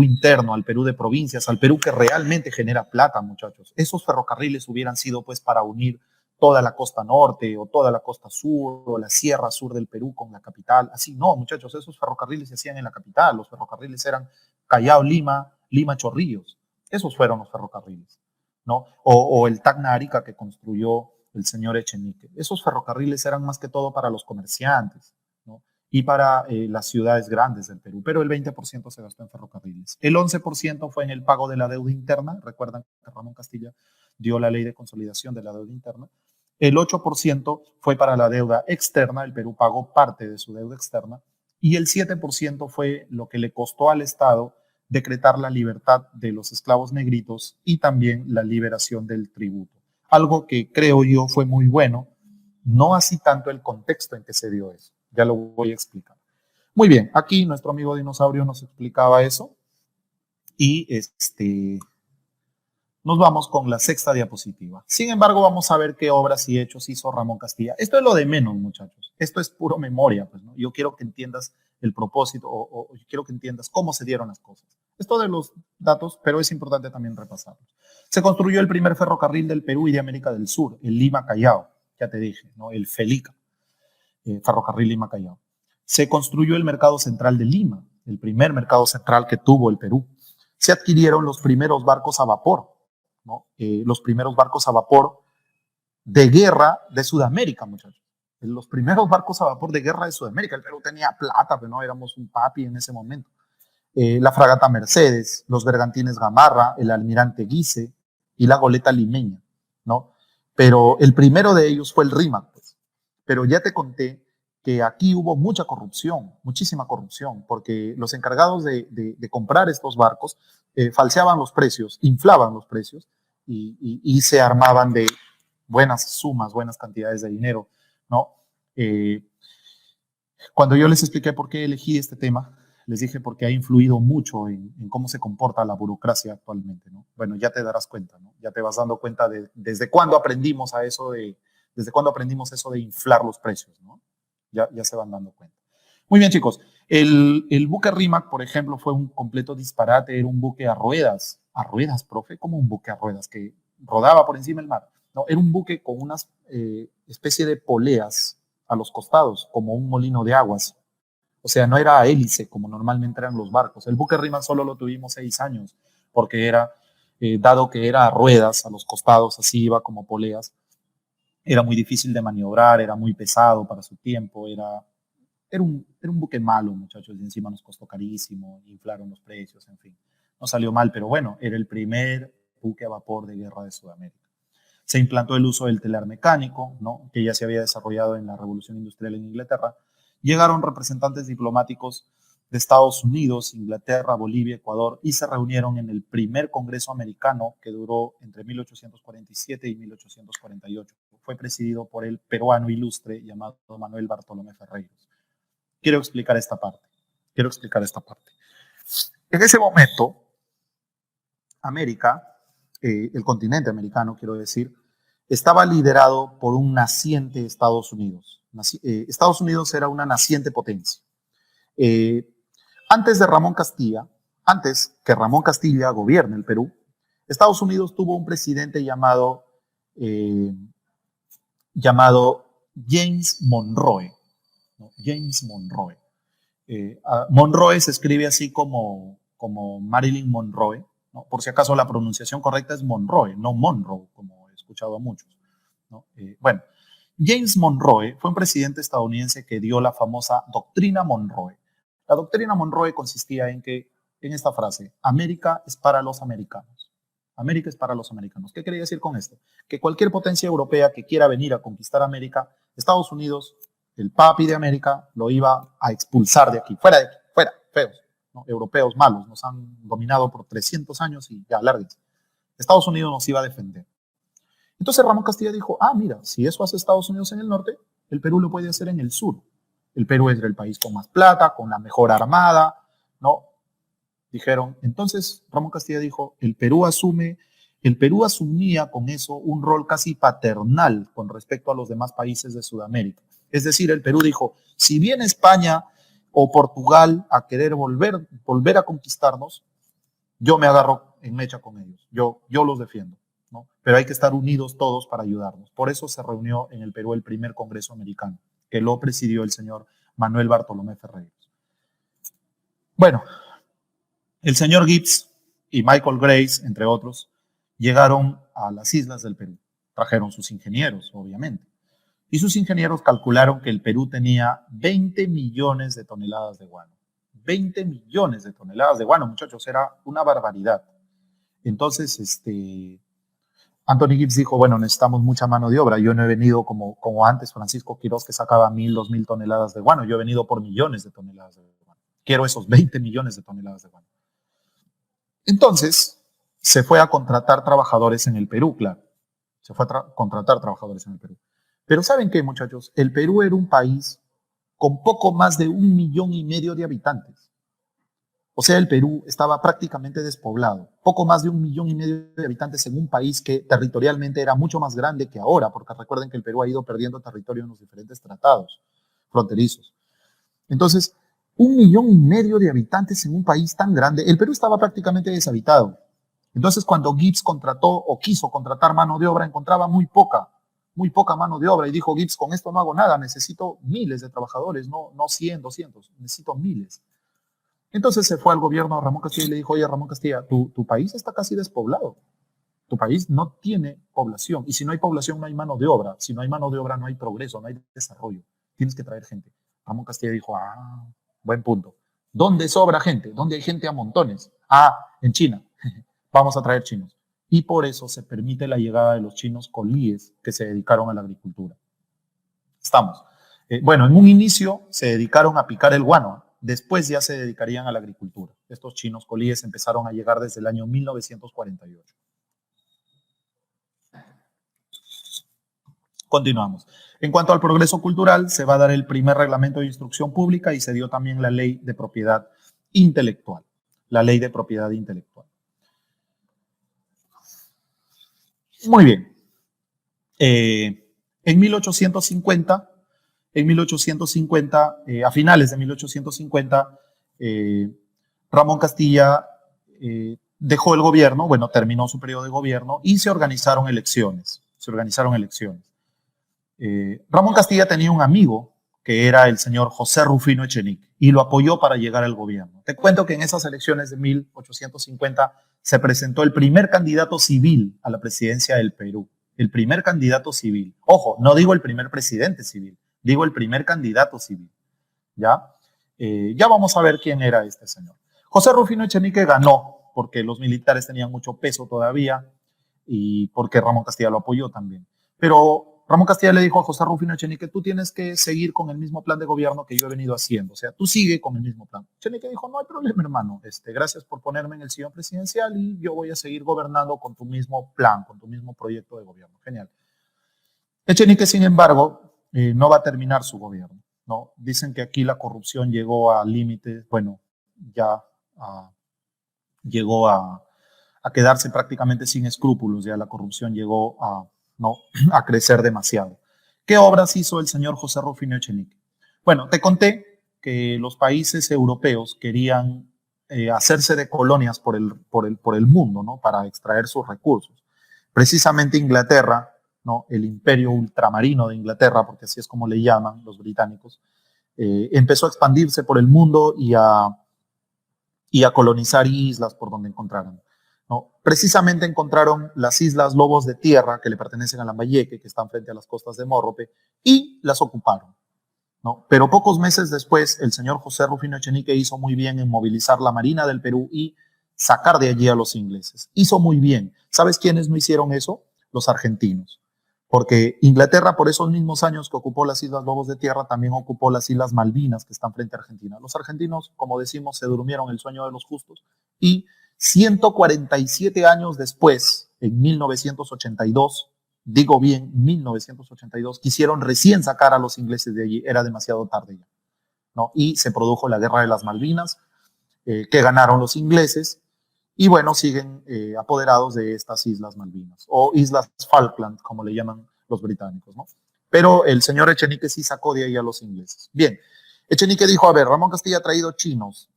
interno, al Perú de provincias, al Perú que realmente genera plata, muchachos. Esos ferrocarriles hubieran sido pues para unir toda la costa norte o toda la costa sur o la sierra sur del Perú con la capital. Así no, muchachos, esos ferrocarriles se hacían en la capital. Los ferrocarriles eran Callao-Lima, Lima-Chorrillos. Esos fueron los ferrocarriles, ¿no? O el Tacna-Arica que construyó el señor Echenique. Esos ferrocarriles eran más que todo para los comerciantes, ¿no? Y para las ciudades grandes del Perú, pero el 20% se gastó en ferrocarriles. El 11% fue en el pago de la deuda interna. Recuerdan que Ramón Castilla dio la ley de consolidación de la deuda interna. El 8% fue para la deuda externa. El Perú pagó parte de su deuda externa. Y el 7% fue lo que le costó al Estado decretar la libertad de los esclavos negritos y también la liberación del tributo. Algo que creo yo fue muy bueno, no así tanto el contexto en que se dio eso. Ya lo voy a explicar. Muy bien, aquí nuestro amigo Dinosaurio nos explicaba eso y nos vamos con la sexta diapositiva. Sin embargo, vamos a ver qué obras y hechos hizo Ramón Castilla. Esto es lo de menos, muchachos. Esto es puro memoria, pues, ¿no? Yo quiero que entiendas el propósito o quiero que entiendas cómo se dieron las cosas. Esto de los datos, pero es importante también repasarlos. Se construyó el primer ferrocarril del Perú y de América del Sur, el Lima-Callao, ya te dije, ¿no? El FELICA, Ferrocarril Lima-Callao. Se construyó el mercado central de Lima, el primer mercado central que tuvo el Perú. Se adquirieron los primeros barcos a vapor, ¿no? Los primeros barcos a vapor de guerra de Sudamérica, muchachos. Los primeros barcos a vapor de guerra de Sudamérica. El Perú tenía plata, pero no éramos un papi en ese momento. La fragata Mercedes, los bergantines Gamarra, el almirante Guise y la goleta limeña, ¿no? Pero el primero de ellos fue el Rímac, pues. Pero ya te conté que aquí hubo mucha corrupción, muchísima corrupción, porque los encargados de comprar estos barcos falseaban los precios, inflaban los precios y se armaban de buenas sumas, buenas cantidades de dinero, ¿no? Cuando yo les expliqué por qué elegí este tema, Les dije porque ha influido mucho en cómo se comporta la burocracia actualmente, ¿no? Bueno, ya te darás cuenta, ¿no? Ya te vas dando cuenta de desde cuándo aprendimos desde cuándo aprendimos eso de inflar los precios, ¿no? Ya se van dando cuenta. Muy bien, chicos. El buque Rimac, por ejemplo, fue un completo disparate. Era un buque a ruedas. ¿A ruedas, profe? ¿Cómo un buque a ruedas? Que rodaba por encima del mar. No, era un buque con una especie de poleas a los costados, como un molino de aguas. O sea, no era a hélice como normalmente eran los barcos. El buque Rimac solo lo tuvimos 6 años, porque dado que era a ruedas a los costados, así iba como poleas, era muy difícil de maniobrar, era muy pesado para su tiempo, era un buque malo, muchachos, y encima nos costó carísimo, inflaron los precios, en fin. No salió mal, pero bueno, era el primer buque a vapor de guerra de Sudamérica. Se implantó el uso del telar mecánico, ¿no? Que ya se había desarrollado en la Revolución Industrial en Inglaterra. Llegaron representantes diplomáticos de Estados Unidos, Inglaterra, Bolivia, Ecuador, y se reunieron en el primer Congreso americano que duró entre 1847 y 1848. Fue presidido por el peruano ilustre llamado Manuel Bartolomé Ferreyros. Quiero explicar esta parte. En ese momento, América, el continente americano, quiero decir, estaba liderado por un naciente Estados Unidos. Estados Unidos era una naciente potencia. Eh, antes que Ramón Castilla gobierne el Perú, Estados Unidos tuvo un presidente eh, llamado James Monroe, ¿no? James Monroe. Monroe se escribe así como Marilyn Monroe, ¿no? Por si acaso la pronunciación correcta es Monroe, no Monroe, como he escuchado a muchos, ¿no? Bueno, James Monroe fue un presidente estadounidense que dio la famosa doctrina Monroe. La doctrina Monroe consistía en esta frase: América es para los americanos. América es para los americanos. ¿Qué quería decir con esto? Que cualquier potencia europea que quiera venir a conquistar América, Estados Unidos, el papi de América, lo iba a expulsar de aquí. Fuera de aquí, fuera, feos, ¿no? Europeos malos, nos han dominado por 300 años y ya, lárguense. Estados Unidos nos iba a defender. Entonces Ramón Castilla dijo, mira, si eso hace Estados Unidos en el norte, el Perú lo puede hacer en el sur. El Perú es el país con más plata, con la mejor armada, ¿no? Dijeron, entonces Ramón Castilla dijo, el Perú asumía con eso un rol casi paternal con respecto a los demás países de Sudamérica. Es decir, el Perú dijo, si viene España o Portugal a querer volver a conquistarnos, yo me agarro en mecha con ellos, yo los defiendo, ¿no? Pero hay que estar unidos todos para ayudarnos. Por eso se reunió en el Perú el primer Congreso americano, que lo presidió el señor Manuel Bartolomé Ferreyros. Bueno, el señor Gibbs y Michael Grace, entre otros, llegaron a las islas del Perú. Trajeron sus ingenieros, obviamente. Y sus ingenieros calcularon que el Perú tenía 20 millones de toneladas de guano. 20 millones de toneladas de guano, muchachos, era una barbaridad. Entonces, Anthony Gibbs dijo, bueno, necesitamos mucha mano de obra. Yo no he venido como antes Francisco Quirós, que sacaba 1,000, 2,000 toneladas de guano. Yo he venido por millones de toneladas de guano. Quiero esos 20 millones de toneladas de guano. Entonces, se fue a contratar trabajadores en el Perú, claro. Se fue a contratar trabajadores en el Perú. Pero ¿saben qué, muchachos? El Perú era un país con poco más de 1,5 millones de habitantes. O sea, el Perú estaba prácticamente despoblado. Poco más de 1,5 millones de habitantes en un país que territorialmente era mucho más grande que ahora, porque recuerden que el Perú ha ido perdiendo territorio en los diferentes tratados fronterizos. Entonces, 1,5 millones de habitantes en un país tan grande, el Perú estaba prácticamente deshabitado. Entonces, cuando Gibbs contrató o quiso contratar mano de obra, encontraba muy poca mano de obra y dijo Gibbs, con esto no hago nada, necesito miles de trabajadores, no 100, 200, necesito miles. Entonces se fue al gobierno de Ramón Castilla y le dijo, oye Ramón Castilla, tu país está casi despoblado, tu país no tiene población y si no hay población no hay mano de obra, si no hay mano de obra no hay progreso, no hay desarrollo, tienes que traer gente. Ramón Castilla dijo, buen punto. ¿Dónde sobra gente? ¿Dónde hay gente a montones? En China. Vamos a traer chinos. Y por eso se permite la llegada de los chinos colíes que se dedicaron a la agricultura. Estamos. Bueno, en un inicio se dedicaron a picar el guano, después ya se dedicarían a la agricultura. Estos chinos colíes empezaron a llegar desde el año 1948. Continuamos. En cuanto al progreso cultural, se va a dar el primer reglamento de instrucción pública y se dio también la ley de propiedad intelectual, la ley de propiedad intelectual. Muy bien. En 1850, a finales de 1850, Ramón Castilla dejó el gobierno, bueno, terminó su periodo de gobierno y se organizaron elecciones. Ramón Castilla tenía un amigo que era el señor José Rufino Echenique y lo apoyó para llegar al gobierno. Te cuento que en esas elecciones de 1850 se presentó el primer candidato civil a la presidencia del Perú. El primer candidato civil. Ojo, no digo el primer presidente civil, digo el primer candidato civil. ¿Ya? Ya vamos a ver quién era este señor. José Rufino Echenique ganó porque los militares tenían mucho peso todavía y porque Ramón Castilla lo apoyó también. Pero Ramón Castilla le dijo a José Rufino Echenique, tú tienes que seguir con el mismo plan de gobierno que yo he venido haciendo. O sea, tú sigue con el mismo plan. Echenique dijo, no hay problema, hermano. Gracias por ponerme en el sillón presidencial y yo voy a seguir gobernando con tu mismo plan, con tu mismo proyecto de gobierno. Genial. Echenique, sin embargo, no va a terminar su gobierno, ¿no? Dicen que aquí la corrupción llegó a límites, bueno, ya llegó a quedarse prácticamente sin escrúpulos, ya la corrupción llegó ¿no? a crecer demasiado. ¿Qué obras hizo el señor José Rufino Echenique? Bueno, te conté que los países europeos querían hacerse de colonias por el mundo, ¿no? Para extraer sus recursos. Precisamente Inglaterra, ¿no? El imperio ultramarino de Inglaterra, porque así es como le llaman los británicos, empezó a expandirse por el mundo y a colonizar islas por donde encontraran, ¿no? Precisamente encontraron las islas Lobos de Tierra, que le pertenecen a Lambayeque, que están frente a las costas de Mórrope, y las ocuparon, ¿no? Pero pocos meses después, el señor José Rufino Echenique hizo muy bien en movilizar la Marina del Perú y sacar de allí a los ingleses. Hizo muy bien. ¿Sabes quiénes no hicieron eso? Los argentinos. Porque Inglaterra, por esos mismos años que ocupó las Islas Lobos de Tierra, también ocupó las Islas Malvinas, que están frente a Argentina. Los argentinos, como decimos, se durmieron el sueño de los justos y 147 años después, en 1982, digo bien, 1982, quisieron recién sacar a los ingleses de allí, era demasiado tarde ya, ¿no? Y se produjo la Guerra de las Malvinas, que ganaron los ingleses, y bueno, siguen apoderados de estas Islas Malvinas, o Islas Falkland, como le llaman los británicos, ¿no? Pero el señor Echenique sí sacó de ahí a los ingleses. Bien, Echenique dijo, a ver, Ramón Castilla ha traído chinos.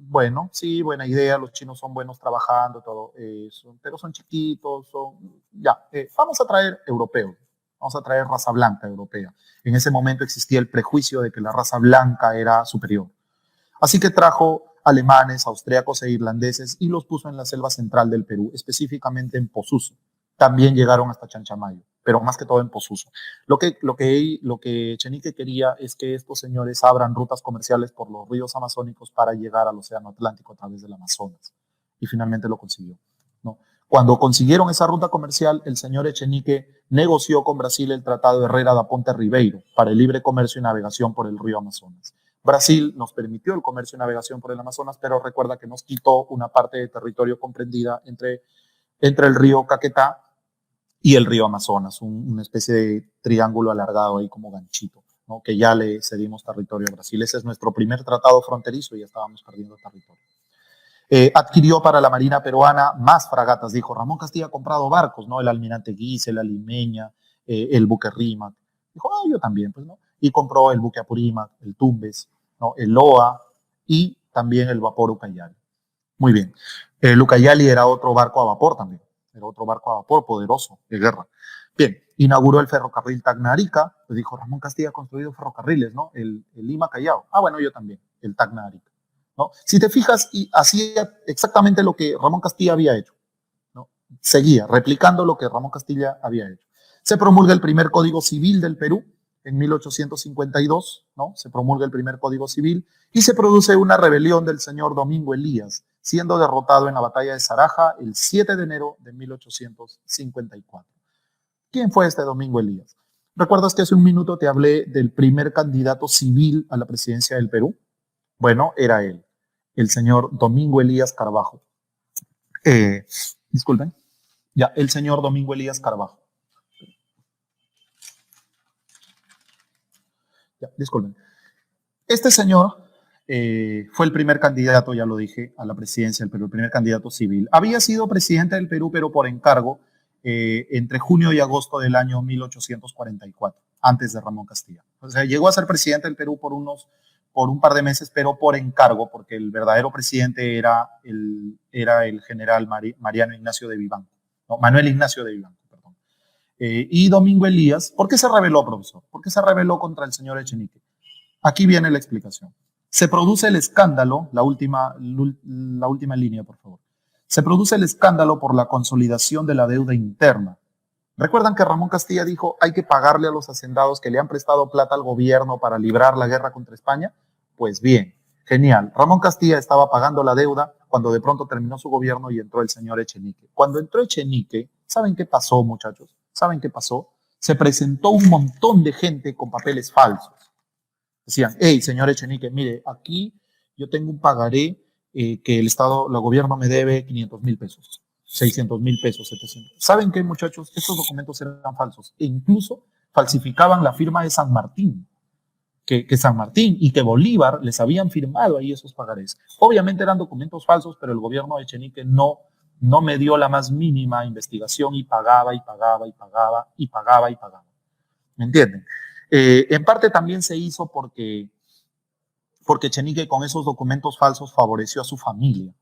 Bueno, sí, buena idea, los chinos son buenos trabajando, todo eso, pero son chiquitos, vamos a traer europeos, vamos a traer raza blanca europea. En ese momento existía el prejuicio de que la raza blanca era superior. Así que trajo alemanes, austriacos e irlandeses y los puso en la selva central del Perú, específicamente en Posuso. También llegaron hasta Chanchamayo, pero más que todo en Posuso. Lo que Echenique quería es que estos señores abran rutas comerciales por los ríos amazónicos para llegar al Océano Atlántico a través del Amazonas. Y finalmente lo consiguió, ¿no? Cuando consiguieron esa ruta comercial, el señor Echenique negoció con Brasil el Tratado Herrera da Ponte Ribeiro para el libre comercio y navegación por el río Amazonas. Brasil nos permitió el comercio y navegación por el Amazonas, pero recuerda que nos quitó una parte de territorio comprendida entre el río Caquetá y el río Amazonas, una especie de triángulo alargado ahí como ganchito, ¿no? Que ya le cedimos territorio a Brasil. Ese es nuestro primer tratado fronterizo y ya estábamos perdiendo territorio. Adquirió para la Marina peruana más fragatas, dijo. Ramón Castilla ha comprado barcos, ¿no? El Almirante Guise, el Alimeña, el buque Rímac. Dijo, yo también, pues, ¿no? Y compró el buque Apurímac, el Tumbes, ¿no? El Loa y también el vapor Ucayali. Muy bien. El Ucayali era otro barco a vapor también. Era otro barco a vapor poderoso de guerra. Bien, inauguró el ferrocarril Tacna-Arica. Pues dijo, Ramón Castilla ha construido ferrocarriles, ¿no? El Lima-Callao. Bueno, yo también, el Tacna-Arica, ¿no? Si te fijas, y hacía exactamente lo que Ramón Castilla había hecho, ¿no? Seguía replicando lo que Ramón Castilla había hecho. Se promulga el primer Código Civil del Perú en 1852, ¿no? Se promulga el primer Código Civil y se produce una rebelión del señor Domingo Elías, siendo derrotado en la batalla de Zaraja el 7 de enero de 1854. ¿Quién fue este Domingo Elías? ¿Recuerdas que hace un minuto te hablé del primer candidato civil a la presidencia del Perú? Bueno, era él, el señor Domingo Elías Carbajo. Disculpen. Ya, el señor Domingo Elías Carbajo. Ya, disculpen. Este señor fue el primer candidato, ya lo dije, a la presidencia del Perú, el primer candidato civil. Había sido presidente del Perú, pero por encargo, entre junio y agosto del año 1844, antes de Ramón Castilla. O sea, llegó a ser presidente del Perú por un par de meses, pero por encargo, porque el verdadero presidente era el general Mariano Ignacio de Vivanco, no, Manuel Ignacio de Vivanco, perdón. Y Domingo Elías, ¿por qué se rebeló, profesor? ¿Por qué se rebeló contra el señor Echenique? Aquí viene la explicación. Se produce el escándalo, la última línea, por favor. Se produce el escándalo por la consolidación de la deuda interna. ¿Recuerdan que Ramón Castilla dijo hay que pagarle a los hacendados que le han prestado plata al gobierno para librar la guerra contra España? Pues bien, genial. Ramón Castilla estaba pagando la deuda cuando de pronto terminó su gobierno y entró el señor Echenique. Cuando entró Echenique, ¿saben qué pasó, muchachos? ¿Saben qué pasó? Se presentó un montón de gente con papeles falsos. Decían, hey, señor Echenique, mire, aquí yo tengo un pagaré que el gobierno me debe 500,000 pesos, 600,000 pesos, 700. ¿Saben qué, muchachos? Estos documentos eran falsos. E incluso falsificaban la firma de San Martín, que San Martín y que Bolívar les habían firmado ahí esos pagarés. Obviamente eran documentos falsos, pero el gobierno de Echenique no me dio la más mínima investigación y pagaba y pagaba y pagaba y pagaba y pagaba. ¿Me entienden? En parte también se hizo porque Echenique con esos documentos falsos favoreció a su familia.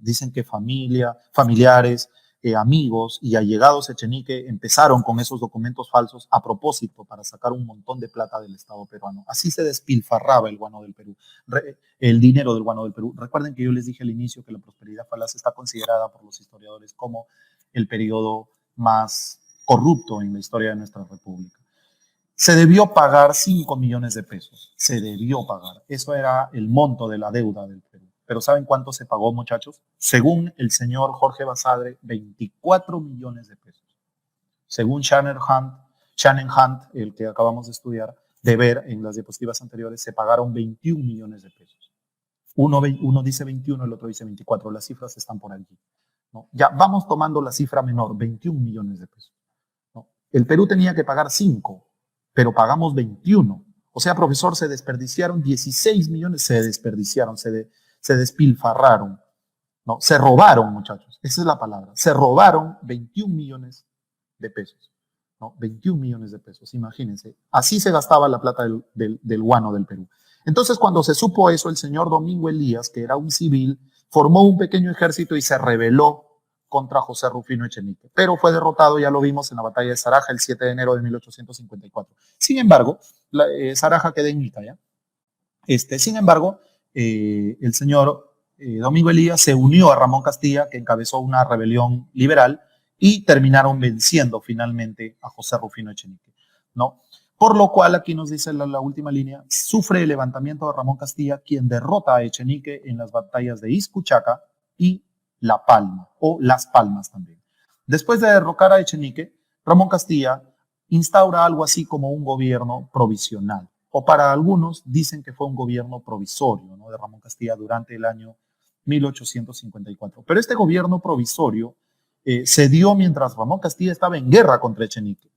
Dicen que familiares, amigos y allegados de Echenique empezaron con esos documentos falsos a propósito para sacar un montón de plata del Estado peruano. Así se despilfarraba el guano del Perú, el dinero del guano del Perú. Recuerden que yo les dije al inicio que la prosperidad falaz está considerada por los historiadores como el periodo más corrupto en la historia de nuestra república. Se debió pagar 5 millones de pesos. Se debió pagar. Eso era el monto de la deuda del Perú. Pero ¿saben cuánto se pagó, muchachos? Según el señor Jorge Basadre, 24 millones de pesos. Según Shannon Hunt, el que acabamos de ver en las diapositivas anteriores, se pagaron 21 millones de pesos. Uno dice 21, el otro dice 24. Las cifras están por allí, ¿no? Ya vamos tomando la cifra menor, 21 millones de pesos, ¿no? El Perú tenía que pagar 5, pero pagamos 21. O sea, profesor, se desperdiciaron 16 millones, se despilfarraron, ¿no? Se robaron, muchachos, esa es la palabra. Se robaron 21 millones de pesos, ¿no? 21 millones de pesos, imagínense. Así se gastaba la plata del guano del Perú. Entonces, cuando se supo eso, el señor Domingo Elías, que era un civil, formó un pequeño ejército y se rebeló contra José Rufino Echenique, pero fue derrotado, ya lo vimos en la batalla de Zaraja el 7 de enero de 1854. Sin embargo, Zaraja queda en Ica, ¿ya? Sin embargo, el señor Domingo Elías se unió a Ramón Castilla, que encabezó una rebelión liberal, y terminaron venciendo finalmente a José Rufino Echenique, ¿no? Por lo cual, aquí nos dice la última línea, sufre el levantamiento de Ramón Castilla, quien derrota a Echenique en las batallas de Iscuchaca y La Palma, o Las Palmas también. Después de derrocar a Echenique, Ramón Castilla instaura algo así como un gobierno provisional, o para algunos dicen que fue un gobierno provisorio, ¿no?, de Ramón Castilla durante el año 1854. Pero este gobierno provisorio se dio mientras Ramón Castilla estaba en guerra contra Echenique.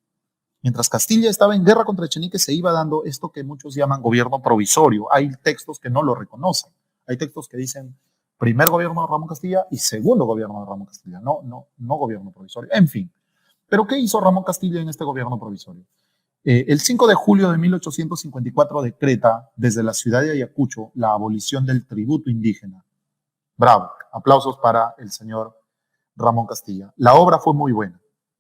Mientras Castilla estaba en guerra contra Echenique, se iba dando esto que muchos llaman gobierno provisorio. Hay textos que no lo reconocen. Hay textos que dicen primer gobierno de Ramón Castilla y segundo gobierno de Ramón Castilla. No gobierno provisorio. En fin. ¿Pero qué hizo Ramón Castilla en este gobierno provisorio? El 5 de julio de 1854 decreta desde la ciudad de Ayacucho la abolición del tributo indígena. Bravo. Aplausos para el señor Ramón Castilla. La obra fue muy buena.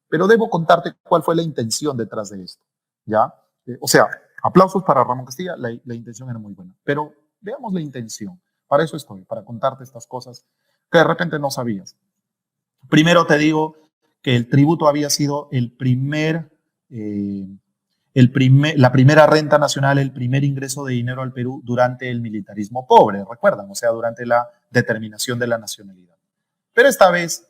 Pero debo contarte cuál fue la intención detrás de esto, ¿ya? O sea, aplausos para Ramón Castilla, la intención era muy buena. Pero veamos la intención. Para eso estoy, para contarte estas cosas que de repente no sabías. Primero te digo que el tributo había sido la primera renta nacional, el primer ingreso de dinero al Perú durante el militarismo pobre, ¿recuerdan? O sea, durante la determinación de la nacionalidad. Pero esta vez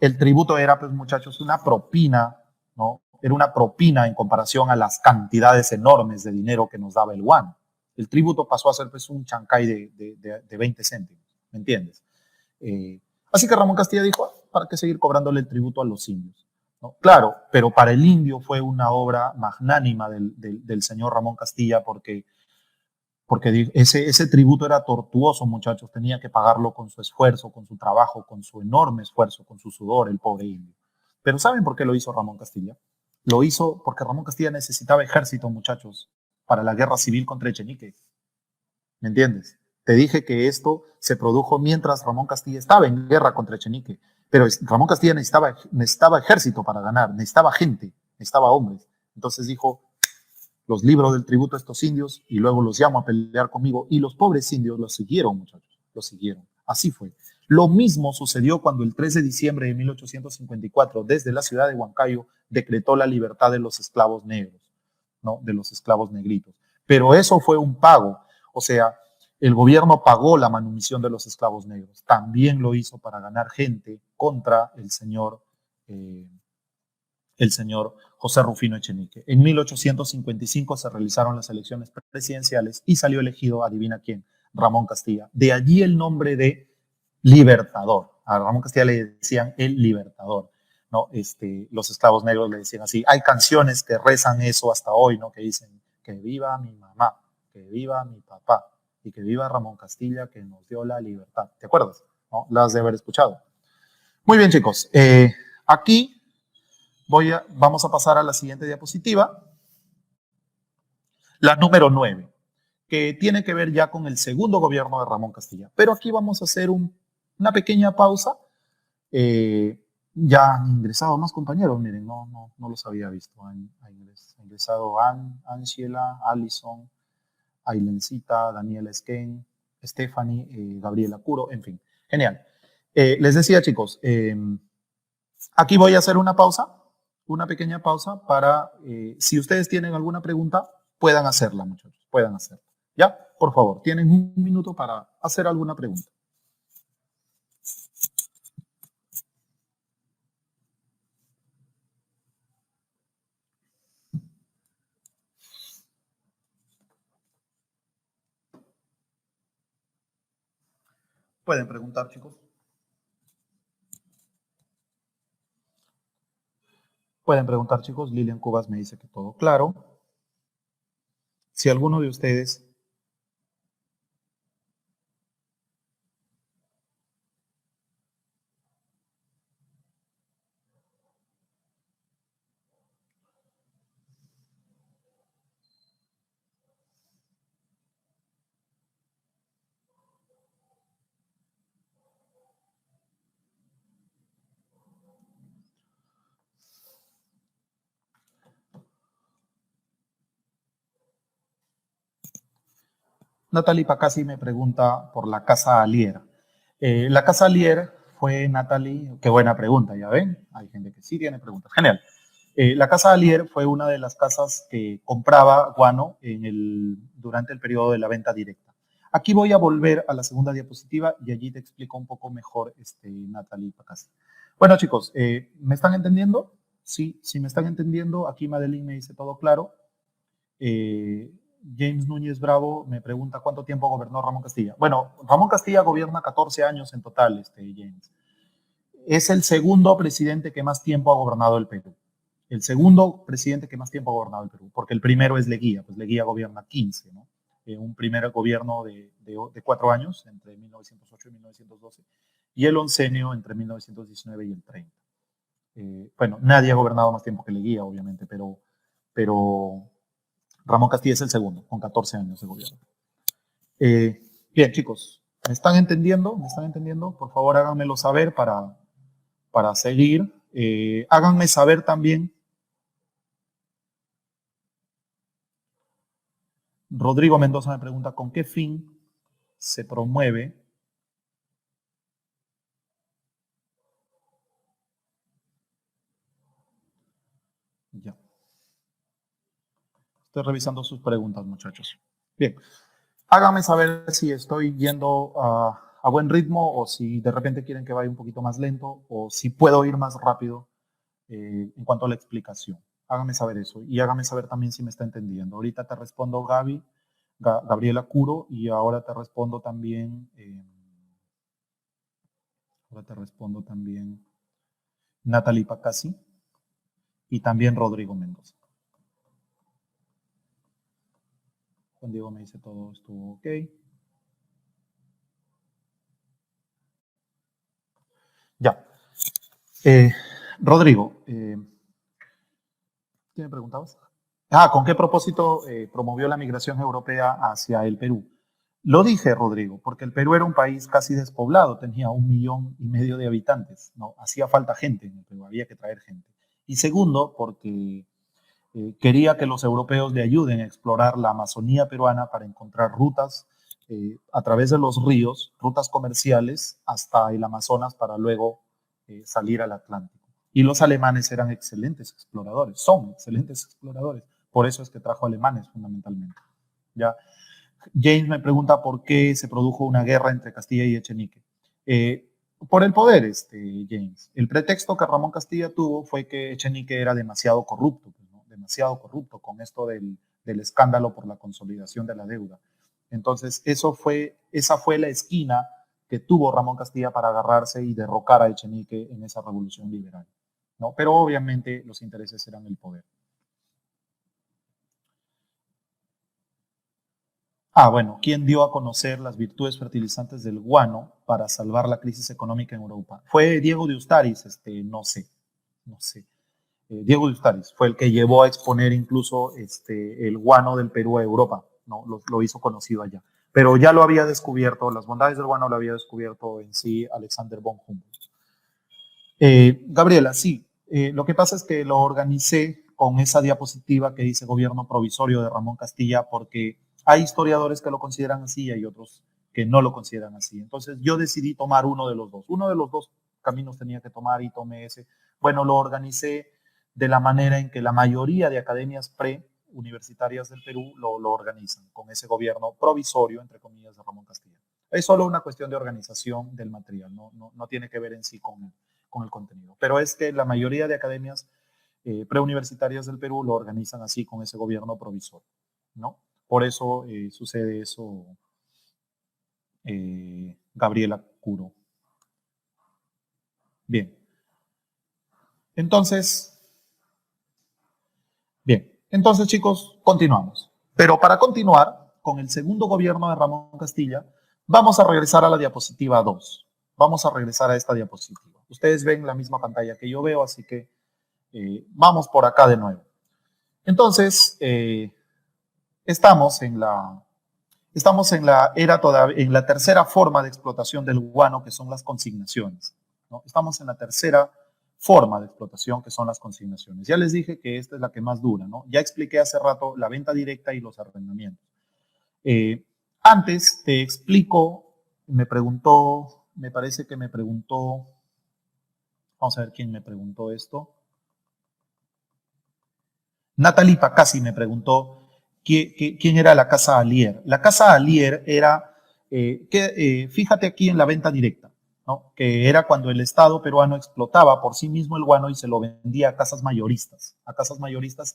el tributo era, pues, muchachos, una propina, ¿no? Era una propina en comparación a las cantidades enormes de dinero que nos daba el guano. El tributo pasó a ser, pues, un chancay de 20 céntimos, ¿me entiendes? Así que Ramón Castilla dijo, ¿para qué seguir cobrándole el tributo a los indios?, ¿no? Claro, pero para el indio fue una obra magnánima del señor Ramón Castilla, porque porque ese tributo era tortuoso, muchachos, tenía que pagarlo con su esfuerzo, con su trabajo, con su enorme esfuerzo, con su sudor, el pobre indio. Pero ¿saben por qué lo hizo Ramón Castilla? Lo hizo porque Ramón Castilla necesitaba ejército, muchachos, para la guerra civil contra Echenique. ¿Me entiendes? Te dije que esto se produjo mientras Ramón Castilla estaba en guerra contra Echenique, pero Ramón Castilla necesitaba ejército para ganar, necesitaba gente, necesitaba hombres. Entonces dijo, los libro del tributo a estos indios y luego los llamo a pelear conmigo. Y los pobres indios los siguieron, muchachos, los siguieron. Así fue. Lo mismo sucedió cuando el 3 de diciembre de 1854, desde la ciudad de Huancayo, decretó la libertad de los esclavos negros, ¿no? De los esclavos negritos. Pero eso fue un pago. O sea, el gobierno pagó la manumisión de los esclavos negros. También lo hizo para ganar gente contra el señor José Rufino Echenique. En 1855 se realizaron las elecciones presidenciales y salió elegido, adivina quién, Ramón Castilla. De allí el nombre de Libertador. A Ramón Castilla le decían el Libertador. ¿No? Los esclavos negros le decían así. Hay canciones que rezan eso hasta hoy, ¿no? Que dicen que viva mi mamá, que viva mi papá y que viva Ramón Castilla que nos dio la libertad. ¿Te acuerdas? ¿No? Las has de haber escuchado. Muy bien, chicos. Aquí vamos a pasar a la siguiente diapositiva, la número 9, que tiene que ver ya con el segundo gobierno de Ramón Castilla. Pero aquí vamos a hacer una pequeña pausa. Ya han ingresado más compañeros, miren, no los había visto. Ha ingresado Ángela, Alison, Ailencita, Daniela Esquén, Stephanie, Gabriela Curo, en fin. Genial. Les decía, chicos, aquí voy a hacer una pequeña pausa para, si ustedes tienen alguna pregunta, puedan hacerla, muchachos, puedan hacerla. ¿Ya? Por favor, tienen un minuto para hacer alguna pregunta. Pueden preguntar, chicos. Pueden preguntar, chicos. Lilian Cubas me dice que todo claro. Si alguno de ustedes Natalie Pacasi me pregunta por la Casa Alier. La Casa Alier fue, Natalie, qué buena pregunta, ya ven, hay gente que sí tiene preguntas. Genial. La Casa Alier fue una de las casas que compraba guano durante el periodo de la venta directa. Aquí voy a volver a la segunda diapositiva y allí te explico un poco mejor, Natalie Pacasi. Bueno, chicos, ¿me están entendiendo? Sí, sí me están entendiendo. Aquí Madeline me dice todo claro. James Núñez Bravo me pregunta cuánto tiempo gobernó Ramón Castilla. Bueno, Ramón Castilla gobierna 14 años en total, James. Es el segundo presidente que más tiempo ha gobernado el Perú. El segundo presidente que más tiempo ha gobernado el Perú, porque el primero es Leguía, pues Leguía gobierna 15, ¿no? Un primer gobierno de 4 años, entre 1908 y 1912, y el oncenio entre 1919 y el 30. Bueno, nadie ha gobernado más tiempo que Leguía, obviamente, pero Ramón Castilla es el segundo, con 14 años de gobierno. Bien, chicos, ¿me están entendiendo? ¿Me están entendiendo? Por favor, háganmelo saber para seguir. Háganme saber también. Rodrigo Mendoza me pregunta, ¿con qué fin se promueve ya? Estoy revisando sus preguntas, muchachos. Bien, háganme saber si estoy yendo a buen ritmo o si de repente quieren que vaya un poquito más lento o si puedo ir más rápido en cuanto a la explicación. Háganme saber eso y háganme saber también si me está entendiendo. Ahorita te respondo Gabriela Curo y ahora te respondo también, Natalie Pacasi y también Rodrigo Mendoza. Juan Diego me dice todo estuvo ok. Ya. Rodrigo, ¿qué me preguntabas? ¿Con qué propósito promovió la migración europea hacia el Perú? Lo dije, Rodrigo, porque el Perú era un país casi despoblado, tenía 1,5 millones de habitantes, ¿no? Hacía falta gente en el Perú, había que traer gente. Y segundo, porque quería que los europeos le ayuden a explorar la Amazonía peruana para encontrar rutas a través de los ríos, rutas comerciales hasta el Amazonas para luego salir al Atlántico. Y los alemanes eran excelentes exploradores, son excelentes exploradores. Por eso es que trajo alemanes fundamentalmente. ¿Ya? James me pregunta por qué se produjo una guerra entre Castilla y Echenique. Por el poder, James. El pretexto que Ramón Castilla tuvo fue que Echenique era demasiado corrupto, ¿no? Demasiado corrupto con esto del escándalo por la consolidación de la deuda. Entonces, esa fue la esquina que tuvo Ramón Castilla para agarrarse y derrocar a Echenique en esa revolución liberal, ¿no? Pero obviamente los intereses eran el poder. Bueno, ¿quién dio a conocer las virtudes fertilizantes del guano para salvar la crisis económica en Europa? Fue Diego de Ustaris, no sé. Diego de Ustaris fue el que llevó a exponer incluso el guano del Perú a Europa, ¿no? Lo hizo conocido allá. Pero ya lo había descubierto, las bondades del guano lo había descubierto en sí Alexander von Humboldt. Gabriela, sí, lo que pasa es que lo organicé con esa diapositiva que dice gobierno provisorio de Ramón Castilla porque hay historiadores que lo consideran así y hay otros que no lo consideran así. Entonces yo decidí tomar uno de los dos. Uno de los dos caminos tenía que tomar y tomé ese. Bueno, lo organicé de la manera en que la mayoría de academias pre-universitarias del Perú lo organizan, con ese gobierno provisorio, entre comillas, de Ramón Castilla. Es solo una cuestión de organización del material, no tiene que ver en sí con el contenido. Pero es que la mayoría de academias preuniversitarias del Perú lo organizan así con ese gobierno provisorio, ¿no? Por eso sucede eso, Gabriela Curo. Bien. Entonces, chicos, continuamos. Pero para continuar con el segundo gobierno de Ramón Castilla, vamos a regresar a la diapositiva 2. Vamos a regresar a esta diapositiva. Ustedes ven la misma pantalla que yo veo, así que vamos por acá de nuevo. Entonces, estamos en la en la tercera forma de explotación del guano, que son las consignaciones, ¿no? Estamos en la tercera forma de explotación, que son las consignaciones. Ya les dije que esta es la que más dura, ¿no? Ya expliqué hace rato la venta directa y los arrendamientos. Antes te explico, me parece que me preguntó, vamos a ver quién me preguntó esto. Natalie Pacassi me preguntó quién era la Casa Alier. La Casa Alier era, fíjate aquí en la venta directa, ¿no? Que era cuando el Estado peruano explotaba por sí mismo el guano y se lo vendía a casas mayoristas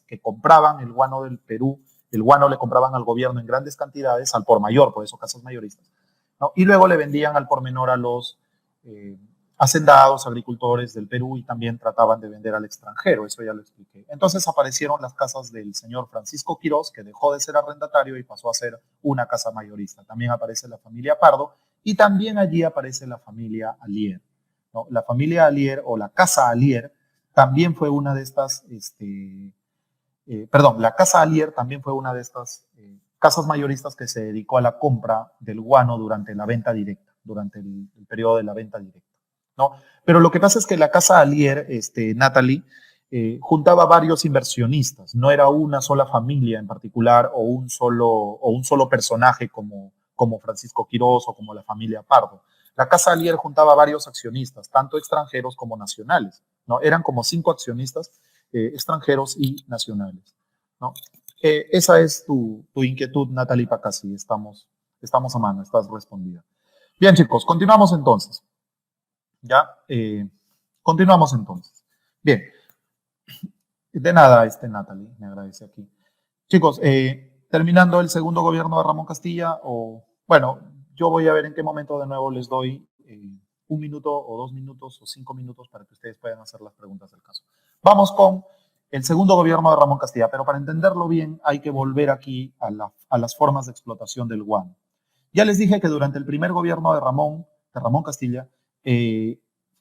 que compraban el guano del Perú, el guano le compraban al gobierno en grandes cantidades, al por mayor, por eso casas mayoristas, ¿no? Y luego le vendían al por menor a los hacendados, agricultores del Perú y también trataban de vender al extranjero, eso ya lo expliqué. Entonces aparecieron las casas del señor Francisco Quirós, que dejó de ser arrendatario y pasó a ser una casa mayorista. También aparece la familia Pardo y también allí aparece la familia Alier, ¿no? La familia Alier o la casa Alier también fue una de estas, la casa Alier también fue una de estas casas mayoristas que se dedicó a la compra del guano durante la venta directa, durante el periodo de la venta directa, ¿no? Pero lo que pasa es que la casa Alier, Natalie, juntaba varios inversionistas, no era una sola familia en particular o un solo personaje como Francisco Quirós o como la familia Pardo. La casa Alier juntaba varios accionistas, tanto extranjeros como nacionales, ¿no? Eran como 5 accionistas extranjeros y nacionales, ¿no? Esa es tu inquietud, Natalie Pacassi. Estamos a mano, estás respondida. Bien, chicos, continuamos entonces. Ya, continuamos entonces. Bien, de nada, Natalie, me agradece aquí. Chicos, terminando el segundo gobierno de Ramón Castilla, bueno, yo voy a ver en qué momento de nuevo les doy 1 minuto o 2 minutos o 5 minutos para que ustedes puedan hacer las preguntas del caso. Vamos con el segundo gobierno de Ramón Castilla, pero para entenderlo bien hay que volver aquí a las formas de explotación del guano. Ya les dije que durante el primer gobierno de Ramón Castilla,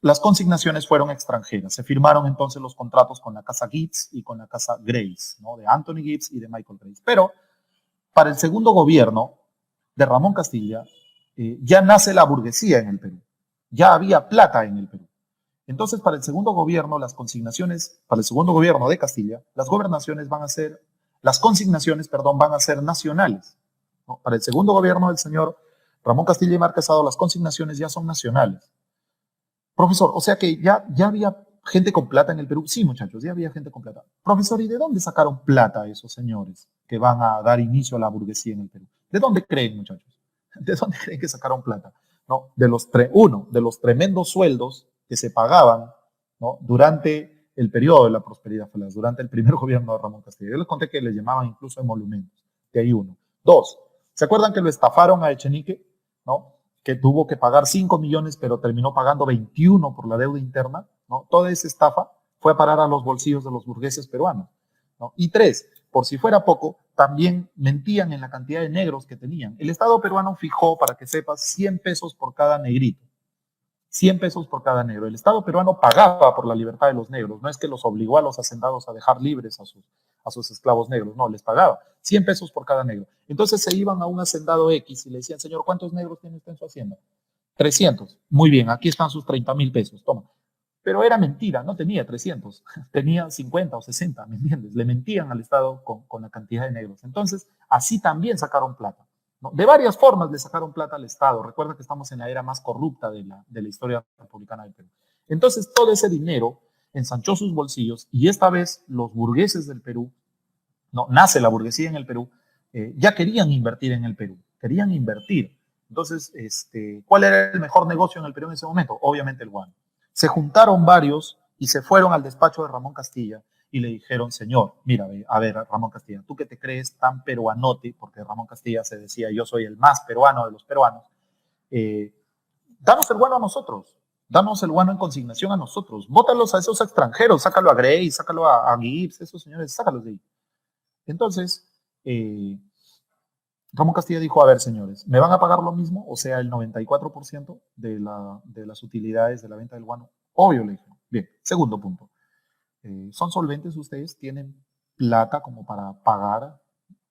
las consignaciones fueron extranjeras. Se firmaron entonces los contratos con la casa Gibbs y con la casa Grace, ¿no? De Anthony Gibbs y de Michael Grace. Pero para el segundo gobierno de Ramón Castilla, ya nace la burguesía en el Perú. Ya había plata en el Perú. Entonces, para el segundo gobierno, las consignaciones, para el segundo gobierno de Castilla, las gobernaciones van a ser, las consignaciones, perdón, van a ser nacionales, ¿no? Para el segundo gobierno del señor Ramón Castilla y Marquesado, las consignaciones ya son nacionales. Profesor, o sea que ya había gente con plata en el Perú. Sí, muchachos, ya había gente con plata. Profesor, ¿y de dónde sacaron plata esos señores que van a dar inicio a la burguesía en el Perú? ¿De dónde creen, muchachos? ¿De dónde creen que sacaron plata? ¿No? De los tremendos sueldos que se pagaban, ¿no? Durante el periodo de la prosperidad falaz, durante el primer gobierno de Ramón Castilla. Yo les conté que les llamaban incluso emolumentos. De ahí uno. Dos, ¿se acuerdan que lo estafaron a Echenique? ¿No? Que tuvo que pagar 5 millones, pero terminó pagando 21 por la deuda interna, ¿no? Toda esa estafa fue a parar a los bolsillos de los burgueses peruanos, ¿no? Y tres, por si fuera poco, también mentían en la cantidad de negros que tenían. El Estado peruano fijó, para que sepas, 100 pesos por cada negrito. 100 pesos por cada negro. El Estado peruano pagaba por la libertad de los negros. No es que los obligó a los hacendados a dejar libres a sus esclavos negros. No, les pagaba 100 pesos por cada negro. Entonces se iban a un hacendado X y le decían, señor, ¿cuántos negros tiene usted en su hacienda? 300. Muy bien, aquí están sus 30,000 pesos. Toma. Pero era mentira, no tenía 300, tenía 50 o 60, ¿me entiendes? Le mentían al Estado con la cantidad de negros. Entonces, así también sacaron plata, ¿no? De varias formas le sacaron plata al Estado. Recuerda que estamos en la era más corrupta de la historia republicana del Perú. Entonces, todo ese dinero ensanchó sus bolsillos y esta vez los burgueses del Perú, no, nace la burguesía en el Perú, ya querían invertir en el Perú, querían invertir. Entonces, ¿cuál era el mejor negocio en el Perú en ese momento? Obviamente el guano. Se juntaron varios y se fueron al despacho de Ramón Castilla y le dijeron, señor, mira, a ver, Ramón Castilla, tú que te crees tan peruanote, porque Ramón Castilla se decía, yo soy el más peruano de los peruanos, eh, danos el guano a nosotros, danos el guano en consignación a nosotros, bótalos a esos extranjeros, sácalo a Grace, sácalo a Gibbs, esos señores, sácalos de ahí. Entonces, Ramón Castilla dijo, a ver, señores, ¿me van a pagar lo mismo? O sea, el 94% de las utilidades de la venta del guano. Obvio, le dijeron. Bien, segundo punto. ¿Son solventes ustedes? ¿Tienen plata como para pagar?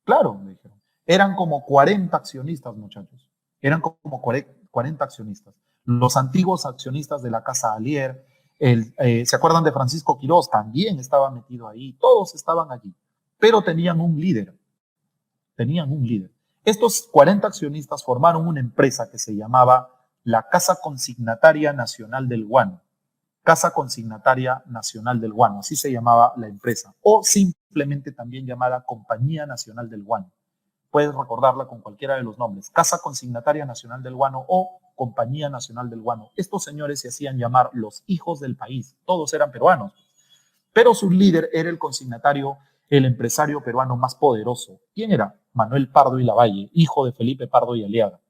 Claro, le dijeron. Eran como 40 accionistas, muchachos. Eran como 40 accionistas. Los antiguos accionistas de la Casa Alier, ¿se acuerdan de Francisco Quirós? También estaba metido ahí. Todos estaban allí. Pero tenían un líder. Tenían un líder. Estos 40 accionistas formaron una empresa que se llamaba la Casa Consignataria Nacional del Guano. Casa Consignataria Nacional del Guano, así se llamaba la empresa, o simplemente también llamada Compañía Nacional del Guano. Puedes recordarla con cualquiera de los nombres, Casa Consignataria Nacional del Guano o Compañía Nacional del Guano. Estos señores se hacían llamar los hijos del país, todos eran peruanos, pero su líder era el consignatario, el empresario peruano más poderoso. ¿Quién era? Manuel Pardo y Lavalle, hijo de Felipe Pardo y Aliaga.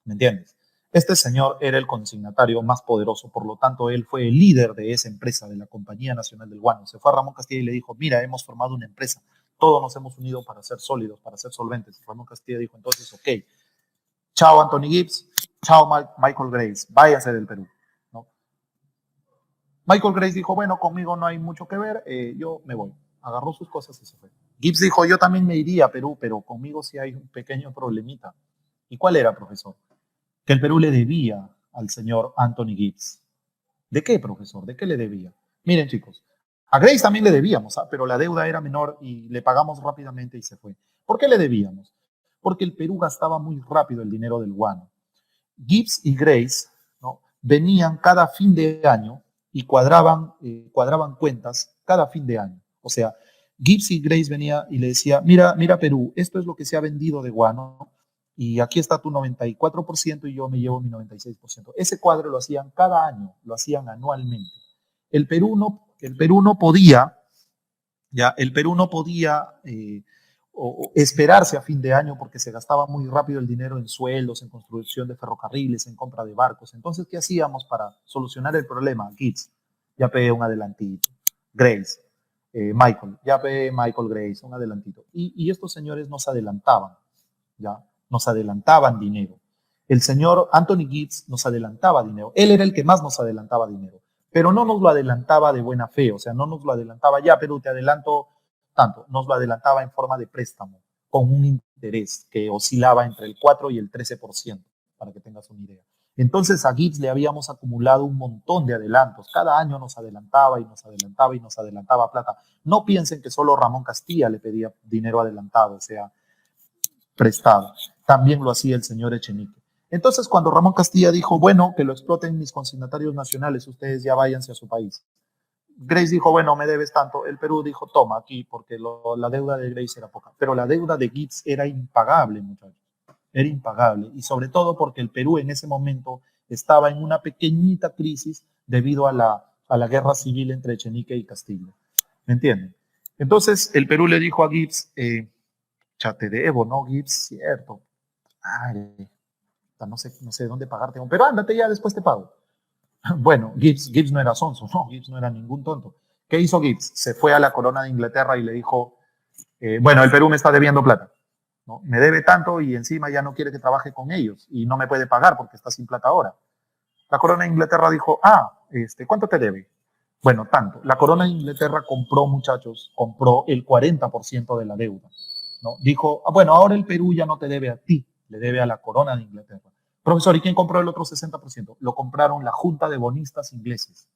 ¿Me entiendes? Este señor era el consignatario más poderoso, por lo tanto, él fue el líder de esa empresa, de la Compañía Nacional del Guano. Se fue a Ramón Castilla y le dijo, mira, hemos formado una empresa, todos nos hemos unido para ser sólidos, para ser solventes. Ramón Castilla dijo entonces, ok, chao Anthony Gibbs, chao Michael Grace, váyase del Perú, ¿no? Michael Grace dijo, bueno, conmigo no hay mucho que ver, yo me voy. Agarró sus cosas y se fue. Gibbs dijo, yo también me iría a Perú, pero conmigo sí hay un pequeño problemita. ¿Y cuál era, profesor? Que el Perú le debía al señor Anthony Gibbs. ¿De qué, profesor? ¿De qué le debía? Miren, chicos, a Grace también le debíamos, ¿ah? Pero la deuda era menor y le pagamos rápidamente y se fue. ¿Por qué le debíamos? Porque el Perú gastaba muy rápido el dinero del guano. Gibbs y Grace, ¿no?, venían cada fin de año y cuadraban cuentas cada fin de año. O sea, Gibbs y Grace venía y le decía, mira, mira Perú, esto es lo que se ha vendido de guano y aquí está tu 94% y yo me llevo mi 96%. Ese cuadro lo hacían cada año, lo hacían anualmente. El Perú no podía, ya, el Perú no podía o esperarse a fin de año porque se gastaba muy rápido el dinero en sueldos, en construcción de ferrocarriles, en compra de barcos. Entonces, ¿qué hacíamos para solucionar el problema? Gibbs, ya pegué un adelantito. Grace, Michael, ya ve Michael Grace, un adelantito. Y estos señores nos adelantaban, ya, nos adelantaban dinero. El señor Anthony Gibbs nos adelantaba dinero. Él era el que más nos adelantaba dinero, pero no nos lo adelantaba de buena fe, o sea, no nos lo adelantaba ya, pero te adelanto tanto, nos lo adelantaba en forma de préstamo, con un interés que oscilaba entre el 4 y el 13%, para que tengas una idea. Entonces a Gibbs le habíamos acumulado un montón de adelantos. Cada año nos adelantaba y nos adelantaba y nos adelantaba plata. No piensen que solo Ramón Castilla le pedía dinero adelantado, o sea, prestado. También lo hacía el señor Echenique. Entonces, cuando Ramón Castilla dijo, bueno, que lo exploten mis consignatarios nacionales, ustedes ya váyanse a su país. Grace dijo, bueno, me debes tanto. El Perú dijo, toma aquí, porque la deuda de Grace era poca. Pero la deuda de Gibbs era impagable, muchachos. Era impagable. Y sobre todo porque el Perú en ese momento estaba en una pequeñita crisis debido a la guerra civil entre Echenique y Castillo. ¿Me entienden? Entonces, el Perú le dijo a Gibbs, ya te debo, ¿no, Gibbs? Cierto. Ay, no sé dónde pagarte, pero ándate ya, después te pago. Bueno, Gibbs no era sonso, no, Gibbs no era ningún tonto. ¿Qué hizo Gibbs? Se fue a la corona de Inglaterra y le dijo, bueno, el Perú me está debiendo plata, ¿no? Me debe tanto y encima ya no quiere que trabaje con ellos y no me puede pagar porque está sin plata ahora. La corona de Inglaterra dijo, ¿cuánto te debe? Bueno, tanto. La corona de Inglaterra compró, muchachos, compró el 40% de la deuda, ¿no? Dijo, bueno, ahora el Perú ya no te debe a ti, le debe a la corona de Inglaterra. Profesor, ¿y quién compró el otro 60%? Lo compraron la Junta de Bonistas ingleses.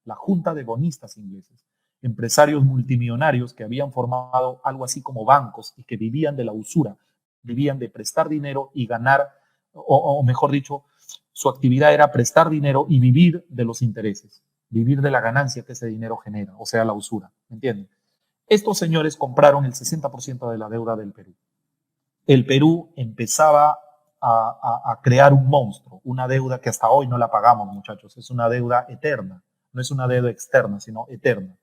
La Junta de Bonistas ingleses. Empresarios multimillonarios que habían formado algo así como bancos y que vivían de la usura, vivían de prestar dinero y ganar, o mejor dicho, su actividad era prestar dinero y vivir de los intereses, vivir de la ganancia que ese dinero genera, o sea, la usura, ¿me entienden? Estos señores compraron el 60% de la deuda del Perú. El Perú empezaba a crear un monstruo, una deuda que hasta hoy no la pagamos, muchachos, es una deuda eterna, no es una deuda externa, sino eterna,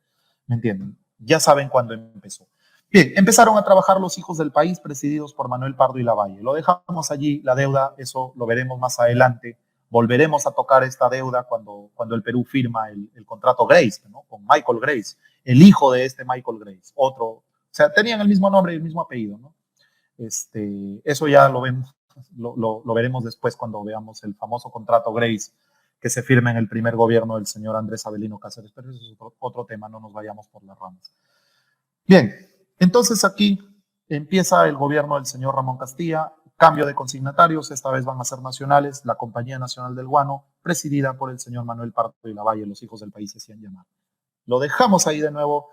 ¿me entienden? Ya saben cuándo empezó. Bien, empezaron a trabajar los hijos del país presididos por Manuel Pardo y Lavalle. Lo dejamos allí, la deuda, eso lo veremos más adelante. Volveremos a tocar esta deuda cuando el Perú firma el contrato Grace, ¿no? Con Michael Grace, el hijo de este Michael Grace, otro, o sea, tenían el mismo nombre y el mismo apellido, ¿no? Eso ya lo vemos, lo veremos después cuando veamos el famoso contrato Grace que se firma en el primer gobierno del señor Andrés Avelino Cáceres, pero eso es otro tema, no nos vayamos por las ramas. Bien, entonces aquí empieza el gobierno del señor Ramón Castilla, cambio de consignatarios, esta vez van a ser nacionales, la Compañía Nacional del Guano, presidida por el señor Manuel Pardo y Lavalle, los hijos del país se hacían llamar. Lo dejamos ahí de nuevo,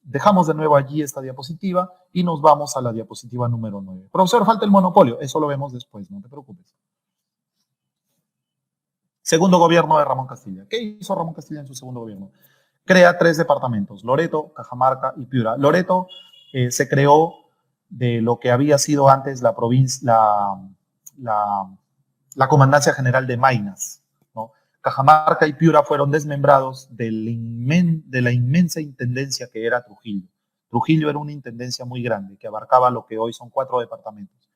dejamos de nuevo allí esta diapositiva y nos vamos a la diapositiva número 9. Profesor, falta el monopolio, eso lo vemos después, no te preocupes. Segundo gobierno de Ramón Castilla. ¿Qué hizo Ramón Castilla en su segundo gobierno? Crea 3 departamentos, Loreto, Cajamarca y Piura. Loreto se creó de lo que había sido antes la provincia, la Comandancia General de Maynas, ¿no? Cajamarca y Piura fueron desmembrados de la inmensa intendencia que era Trujillo. Trujillo era una intendencia muy grande que abarcaba lo que hoy son 4 departamentos: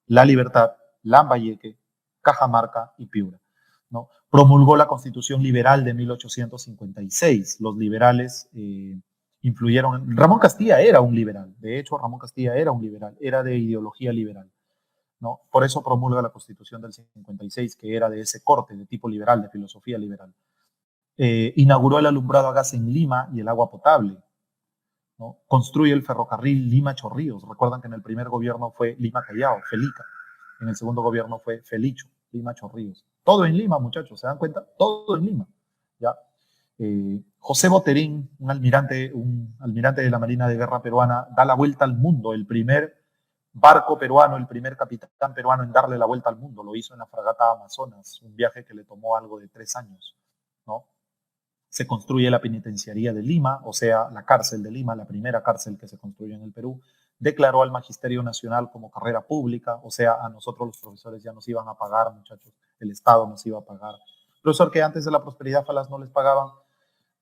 La Libertad, Lambayeque, Cajamarca y Piura, ¿no? Promulgó la Constitución Liberal de 1856. Los liberales influyeron. Ramón Castilla era un liberal, de hecho Ramón Castilla era un liberal, era de ideología liberal, ¿no? Por eso promulga la Constitución del 56, que era de ese corte, de tipo liberal, de filosofía liberal. Inauguró el alumbrado a gas en Lima y el agua potable, ¿no? Construye el ferrocarril Lima-Chorrillos. Recuerdan que en el primer gobierno fue Lima-Callao, Felica. En el segundo gobierno fue Felicho, Lima-Chorrillos. Todo en Lima, muchachos, ¿se dan cuenta? Todo en Lima. ¿Ya? José Boterín, un almirante de la Marina de Guerra peruana, da la vuelta al mundo, el primer barco peruano, el primer capitán peruano en darle la vuelta al mundo. Lo hizo en la fragata Amazonas, un viaje que le tomó algo de 3 años, ¿no? Se construye la penitenciaría de Lima, o sea, la cárcel de Lima, la primera cárcel que se construyó en el Perú. Declaró al Magisterio Nacional como carrera pública, o sea, a nosotros los profesores ya nos iban a pagar, muchachos, el Estado nos iba a pagar. Profesor, que antes de la prosperidad falas no les pagaban.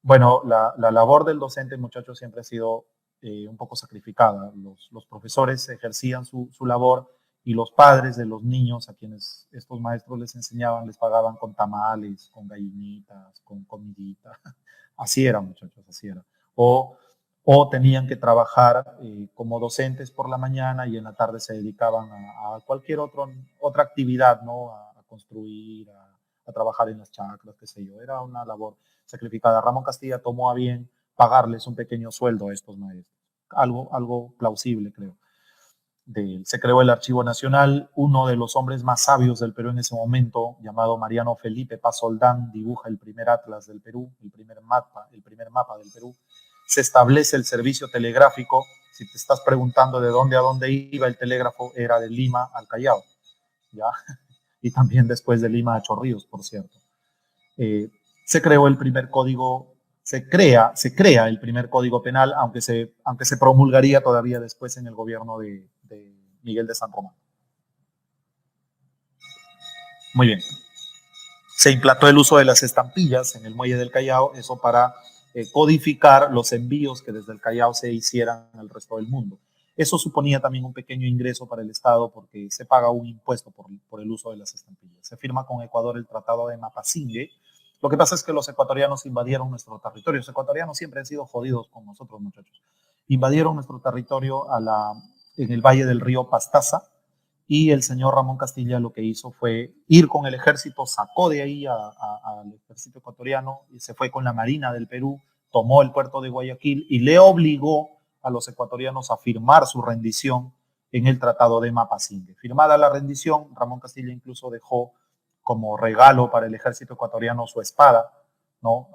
Bueno, la labor del docente, muchachos, siempre ha sido un poco sacrificada. Los profesores ejercían su labor y los padres de los niños a quienes estos maestros les enseñaban, les pagaban con tamales, con gallinitas, con comidita. Así era, muchachos, así era. o, o tenían que trabajar como docentes por la mañana y en la tarde se dedicaban a cualquier otra actividad, ¿no? A construir, a trabajar en las chacras, qué sé yo. Era una labor sacrificada. Ramón Castilla tomó a bien pagarles un pequeño sueldo a estos maestros. Algo plausible, creo. Se creó el Archivo Nacional. Uno de los hombres más sabios del Perú en ese momento, llamado Mariano Felipe Paz Soldán, dibuja el primer atlas del Perú, el primer mapa del Perú. Se establece el servicio telegráfico. Si te estás preguntando de dónde a dónde iba el telégrafo, era de Lima al Callao, ¿ya? Y también después de Lima a Chorrillos, por cierto. Se creó el primer código, se crea el primer código penal, aunque se promulgaría todavía después en el gobierno de Miguel de San Román. Muy bien. Se implantó el uso de las estampillas en el muelle del Callao, eso para codificar los envíos que desde el Callao se hicieran al resto del mundo. Eso suponía también un pequeño ingreso para el Estado porque se paga un impuesto por el uso de las estampillas. Se firma con Ecuador el Tratado de Mapasingue. Lo que pasa es que los ecuatorianos invadieron nuestro territorio. Los ecuatorianos siempre han sido jodidos con nosotros, muchachos. Invadieron nuestro territorio en el valle del río Pastaza, y el señor Ramón Castilla lo que hizo fue ir con el ejército, sacó de ahí al ejército ecuatoriano y se fue con la Marina del Perú, tomó el puerto de Guayaquil y le obligó a los ecuatorianos a firmar su rendición en el Tratado de Mapasingue. Firmada la rendición, Ramón Castilla incluso dejó como regalo para el ejército ecuatoriano su espada, ¿no?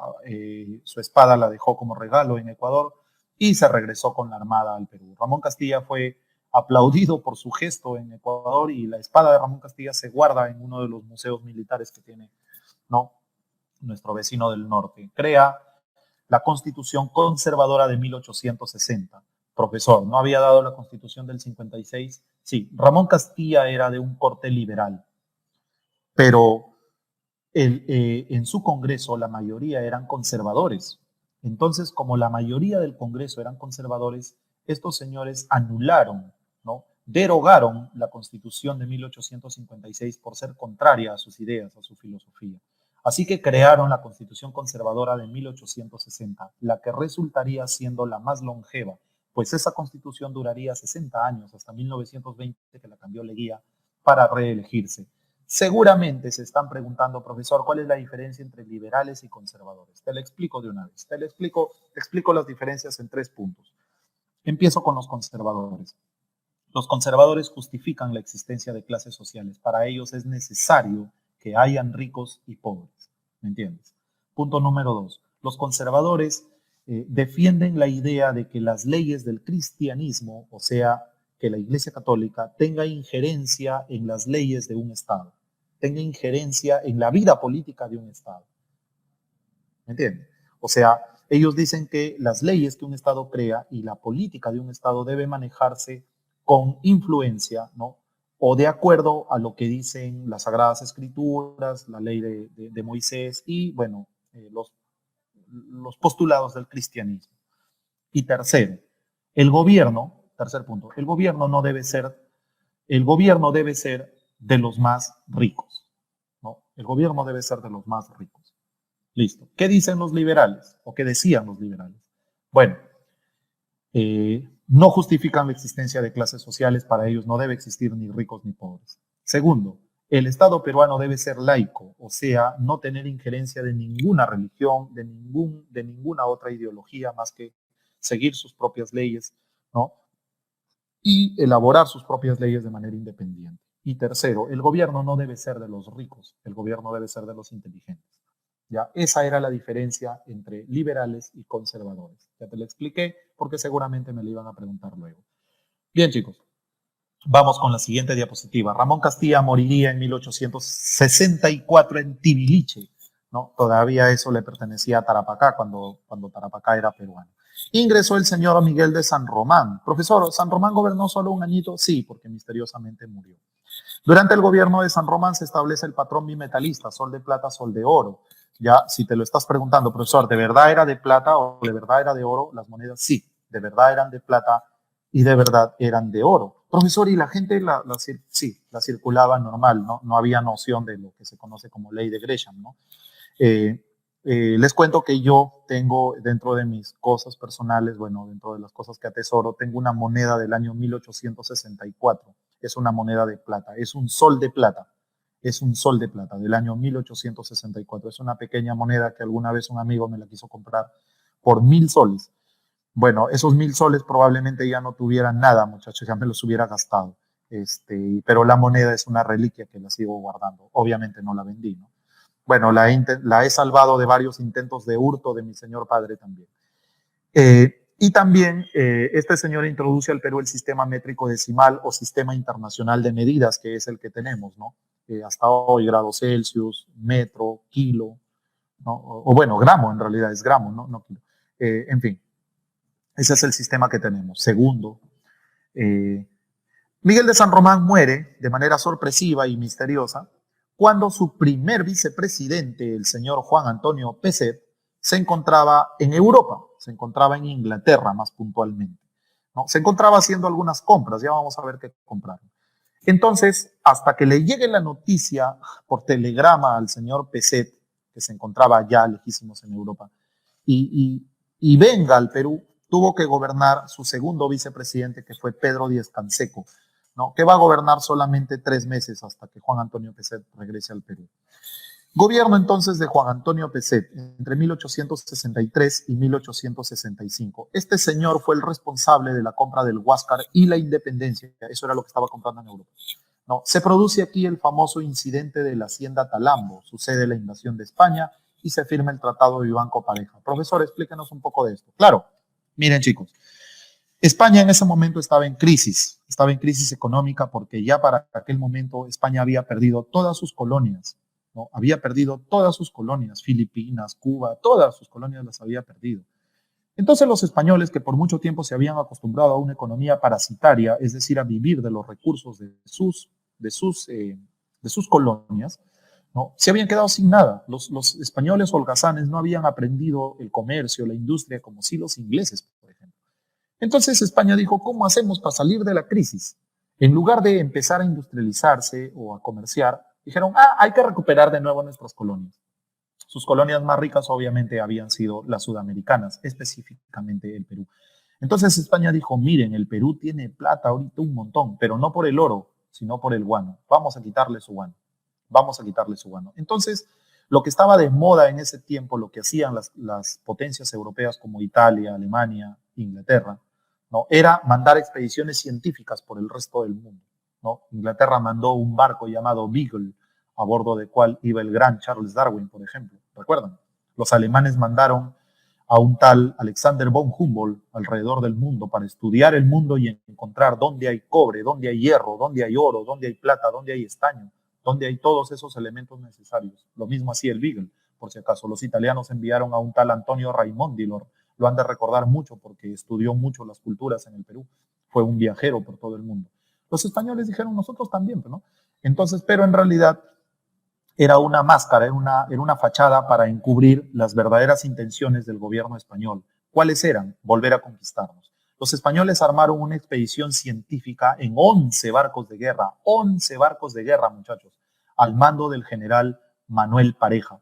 Su espada la dejó como regalo en Ecuador y se regresó con la armada al Perú. Ramón Castilla fue aplaudido por su gesto en Ecuador y la espada de Ramón Castilla se guarda en uno de los museos militares que tiene, ¿no?, nuestro vecino del norte. Crea la Constitución Conservadora de 1860. Profesor, ¿no había dado la Constitución del 56? Sí, Ramón Castilla era de un corte liberal, pero en su Congreso la mayoría eran conservadores. Entonces, como la mayoría del Congreso eran conservadores, estos señores anularon, ¿no?, derogaron la Constitución de 1856 por ser contraria a sus ideas, a su filosofía. Así que crearon la Constitución Conservadora de 1860, la que resultaría siendo la más longeva, pues esa Constitución duraría 60 años, hasta 1920, que la cambió Leguía para reelegirse. Seguramente se están preguntando, profesor, ¿cuál es la diferencia entre liberales y conservadores? Te lo explico de una vez. Te explico las diferencias en 3 puntos. Empiezo con los conservadores. Los conservadores justifican la existencia de clases sociales. Para ellos es necesario que hayan ricos y pobres. ¿Me entiendes? Punto número 2. Los conservadores defienden la idea de que las leyes del cristianismo, o sea, que la Iglesia Católica tenga injerencia en las leyes de un Estado, tenga injerencia en la vida política de un Estado. ¿Me entiendes? O sea, ellos dicen que las leyes que un Estado crea y la política de un Estado debe manejarse con influencia, ¿no?, o de acuerdo a lo que dicen las Sagradas Escrituras, la ley de Moisés y, bueno, los postulados del cristianismo. Y tercero, tercer punto, el gobierno debe ser de los más ricos, ¿no? El gobierno debe ser de los más ricos. Listo. ¿Qué dicen los liberales? ¿O qué decían los liberales? Bueno, no justifican la existencia de clases sociales, para ellos no debe existir ni ricos ni pobres. Segundo, el Estado peruano debe ser laico, o sea, no tener injerencia de ninguna religión, de ninguna otra ideología más que seguir sus propias leyes, ¿no?, y elaborar sus propias leyes de manera independiente. Y tercero, el gobierno no debe ser de los ricos, el gobierno debe ser de los inteligentes. Ya, esa era la diferencia entre liberales y conservadores. Ya te lo expliqué porque seguramente me lo iban a preguntar luego. Bien, chicos, vamos con la siguiente diapositiva. Ramón Castilla moriría en 1864 en Tibiliche, ¿no? Todavía eso le pertenecía a Tarapacá cuando Tarapacá era peruano. Ingresó el señor Miguel de San Román. Profesor, ¿San Román gobernó solo un añito? Sí, porque misteriosamente murió. Durante el gobierno de San Román se establece el patrón bimetalista, sol de plata, sol de oro. Ya, si te lo estás preguntando, profesor, ¿de verdad era de plata o de verdad era de oro las monedas? Sí, de verdad eran de plata y de verdad eran de oro. Profesor, y la gente sí, la circulaba normal, ¿no? No había noción de lo que se conoce como ley de Gresham, ¿no? Les cuento que yo tengo dentro de mis cosas personales, bueno, dentro de las cosas que atesoro, tengo una moneda del año 1864. Es una moneda de plata, es un sol de plata. Es un sol de plata del año 1864. Es una pequeña moneda que alguna vez un amigo me la quiso comprar por 1.000 soles. Bueno, esos 1.000 soles probablemente ya no tuvieran nada, muchachos, ya me los hubiera gastado. Pero la moneda es una reliquia que la sigo guardando. Obviamente no la vendí, ¿no? Bueno, la he salvado de varios intentos de hurto de mi señor padre también. Y también este señor introduce al Perú el sistema métrico decimal o sistema internacional de medidas, que es el que tenemos, ¿no? Hasta hoy, grados Celsius, metro, kilo, ¿no? O bueno, gramo en realidad, es gramo, ¿no? No kilo. En fin, ese es el sistema que tenemos. Segundo, Miguel de San Román muere de manera sorpresiva y misteriosa cuando su primer vicepresidente, el señor Juan Antonio Peset, se encontraba en Europa, se encontraba en Inglaterra más puntualmente, ¿no? Se encontraba haciendo algunas compras, ya vamos a ver qué compraron. Entonces, hasta que le llegue la noticia por telegrama al señor Peset, que se encontraba ya lejísimos en Europa, y venga al Perú, tuvo que gobernar su segundo vicepresidente, que fue Pedro Díez Canseco, ¿no? Que va a gobernar solamente 3 meses hasta que Juan Antonio Peset regrese al Perú. Gobierno entonces de Juan Antonio Peset entre 1863 y 1865. Este señor fue el responsable de la compra del Huáscar y la independencia. Eso era lo que estaba comprando en Europa. No, se produce aquí el famoso incidente de la hacienda Talambo. Sucede la invasión de España y se firma el Tratado de Vivanco Pareja. Profesor, explíquenos un poco de esto. Claro, miren chicos, España en ese momento estaba en crisis económica porque ya para aquel momento España había perdido todas sus colonias, ¿no? Había perdido todas sus colonias, Filipinas, Cuba, todas sus colonias las había perdido. Entonces los españoles, que por mucho tiempo se habían acostumbrado a una economía parasitaria, es decir, a vivir de los recursos de sus colonias, ¿no? Se habían quedado sin nada. Los españoles holgazanes no habían aprendido el comercio, la industria, como sí los ingleses, por ejemplo. Entonces España dijo, ¿cómo hacemos para salir de la crisis? En lugar de empezar a industrializarse o a comerciar, dijeron, hay que recuperar de nuevo nuestras colonias. Sus colonias más ricas obviamente habían sido las sudamericanas, específicamente el Perú. Entonces España dijo, miren, el Perú tiene plata ahorita un montón, pero no por el oro, sino por el guano. Vamos a quitarle su guano. Vamos a quitarle su guano. Entonces, lo que estaba de moda en ese tiempo, lo que hacían las potencias europeas como Italia, Alemania, Inglaterra, ¿no? Era mandar expediciones científicas por el resto del mundo, ¿no? Inglaterra mandó un barco llamado Beagle, a bordo del cual iba el gran Charles Darwin, por ejemplo. ¿Recuerdan? Los alemanes mandaron a un tal Alexander von Humboldt alrededor del mundo para estudiar el mundo y encontrar dónde hay cobre, dónde hay hierro, dónde hay oro, dónde hay plata, dónde hay estaño, dónde hay todos esos elementos necesarios. Lo mismo hacía el Beagle, por si acaso. Los italianos enviaron a un tal Antonio Raimondi, lo han de recordar mucho porque estudió mucho las culturas en el Perú. Fue un viajero por todo el mundo. Los españoles dijeron, nosotros también, ¿no? Entonces, pero en realidad era una máscara, era una fachada para encubrir las verdaderas intenciones del gobierno español. ¿Cuáles eran? Volver a conquistarnos. Los españoles armaron una expedición científica en 11 barcos de guerra, 11 barcos de guerra, muchachos, al mando del general Manuel Pareja.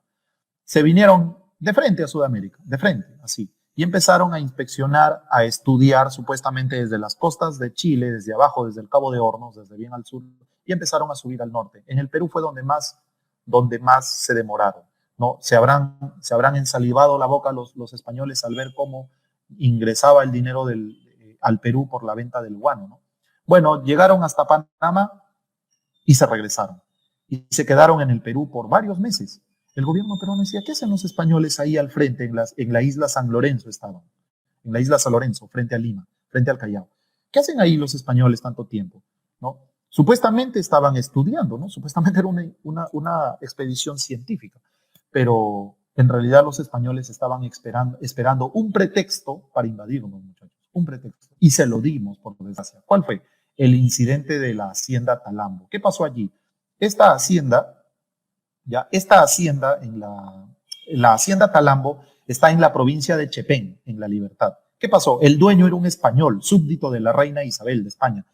Se vinieron de frente a Sudamérica, de frente, así, y empezaron a inspeccionar, a estudiar supuestamente desde las costas de Chile, desde abajo, desde el Cabo de Hornos, desde bien al sur, y empezaron a subir al norte. En el Perú fue donde más se demoraron, ¿no? Se habrán ensalivado la boca los españoles al ver cómo ingresaba el dinero al Perú por la venta del guano, ¿no? Bueno, llegaron hasta Panamá y se regresaron. Y se quedaron en el Perú por varios meses. El gobierno peruano decía, ¿qué hacen los españoles ahí al frente? En la isla San Lorenzo estaban. En la isla San Lorenzo, frente a Lima, frente al Callao. ¿Qué hacen ahí los españoles tanto tiempo? ¿No? Supuestamente estaban estudiando, ¿no? Supuestamente era una expedición científica, pero en realidad los españoles estaban esperando un pretexto para invadirnos, muchachos, un pretexto. Y se lo dimos, por desgracia. ¿Cuál fue? El incidente de la hacienda Talambo. ¿Qué pasó allí? Esta hacienda, la hacienda Talambo está en la provincia de Chepén, en La Libertad. ¿Qué pasó? El dueño era un español, súbdito de la reina Isabel de España.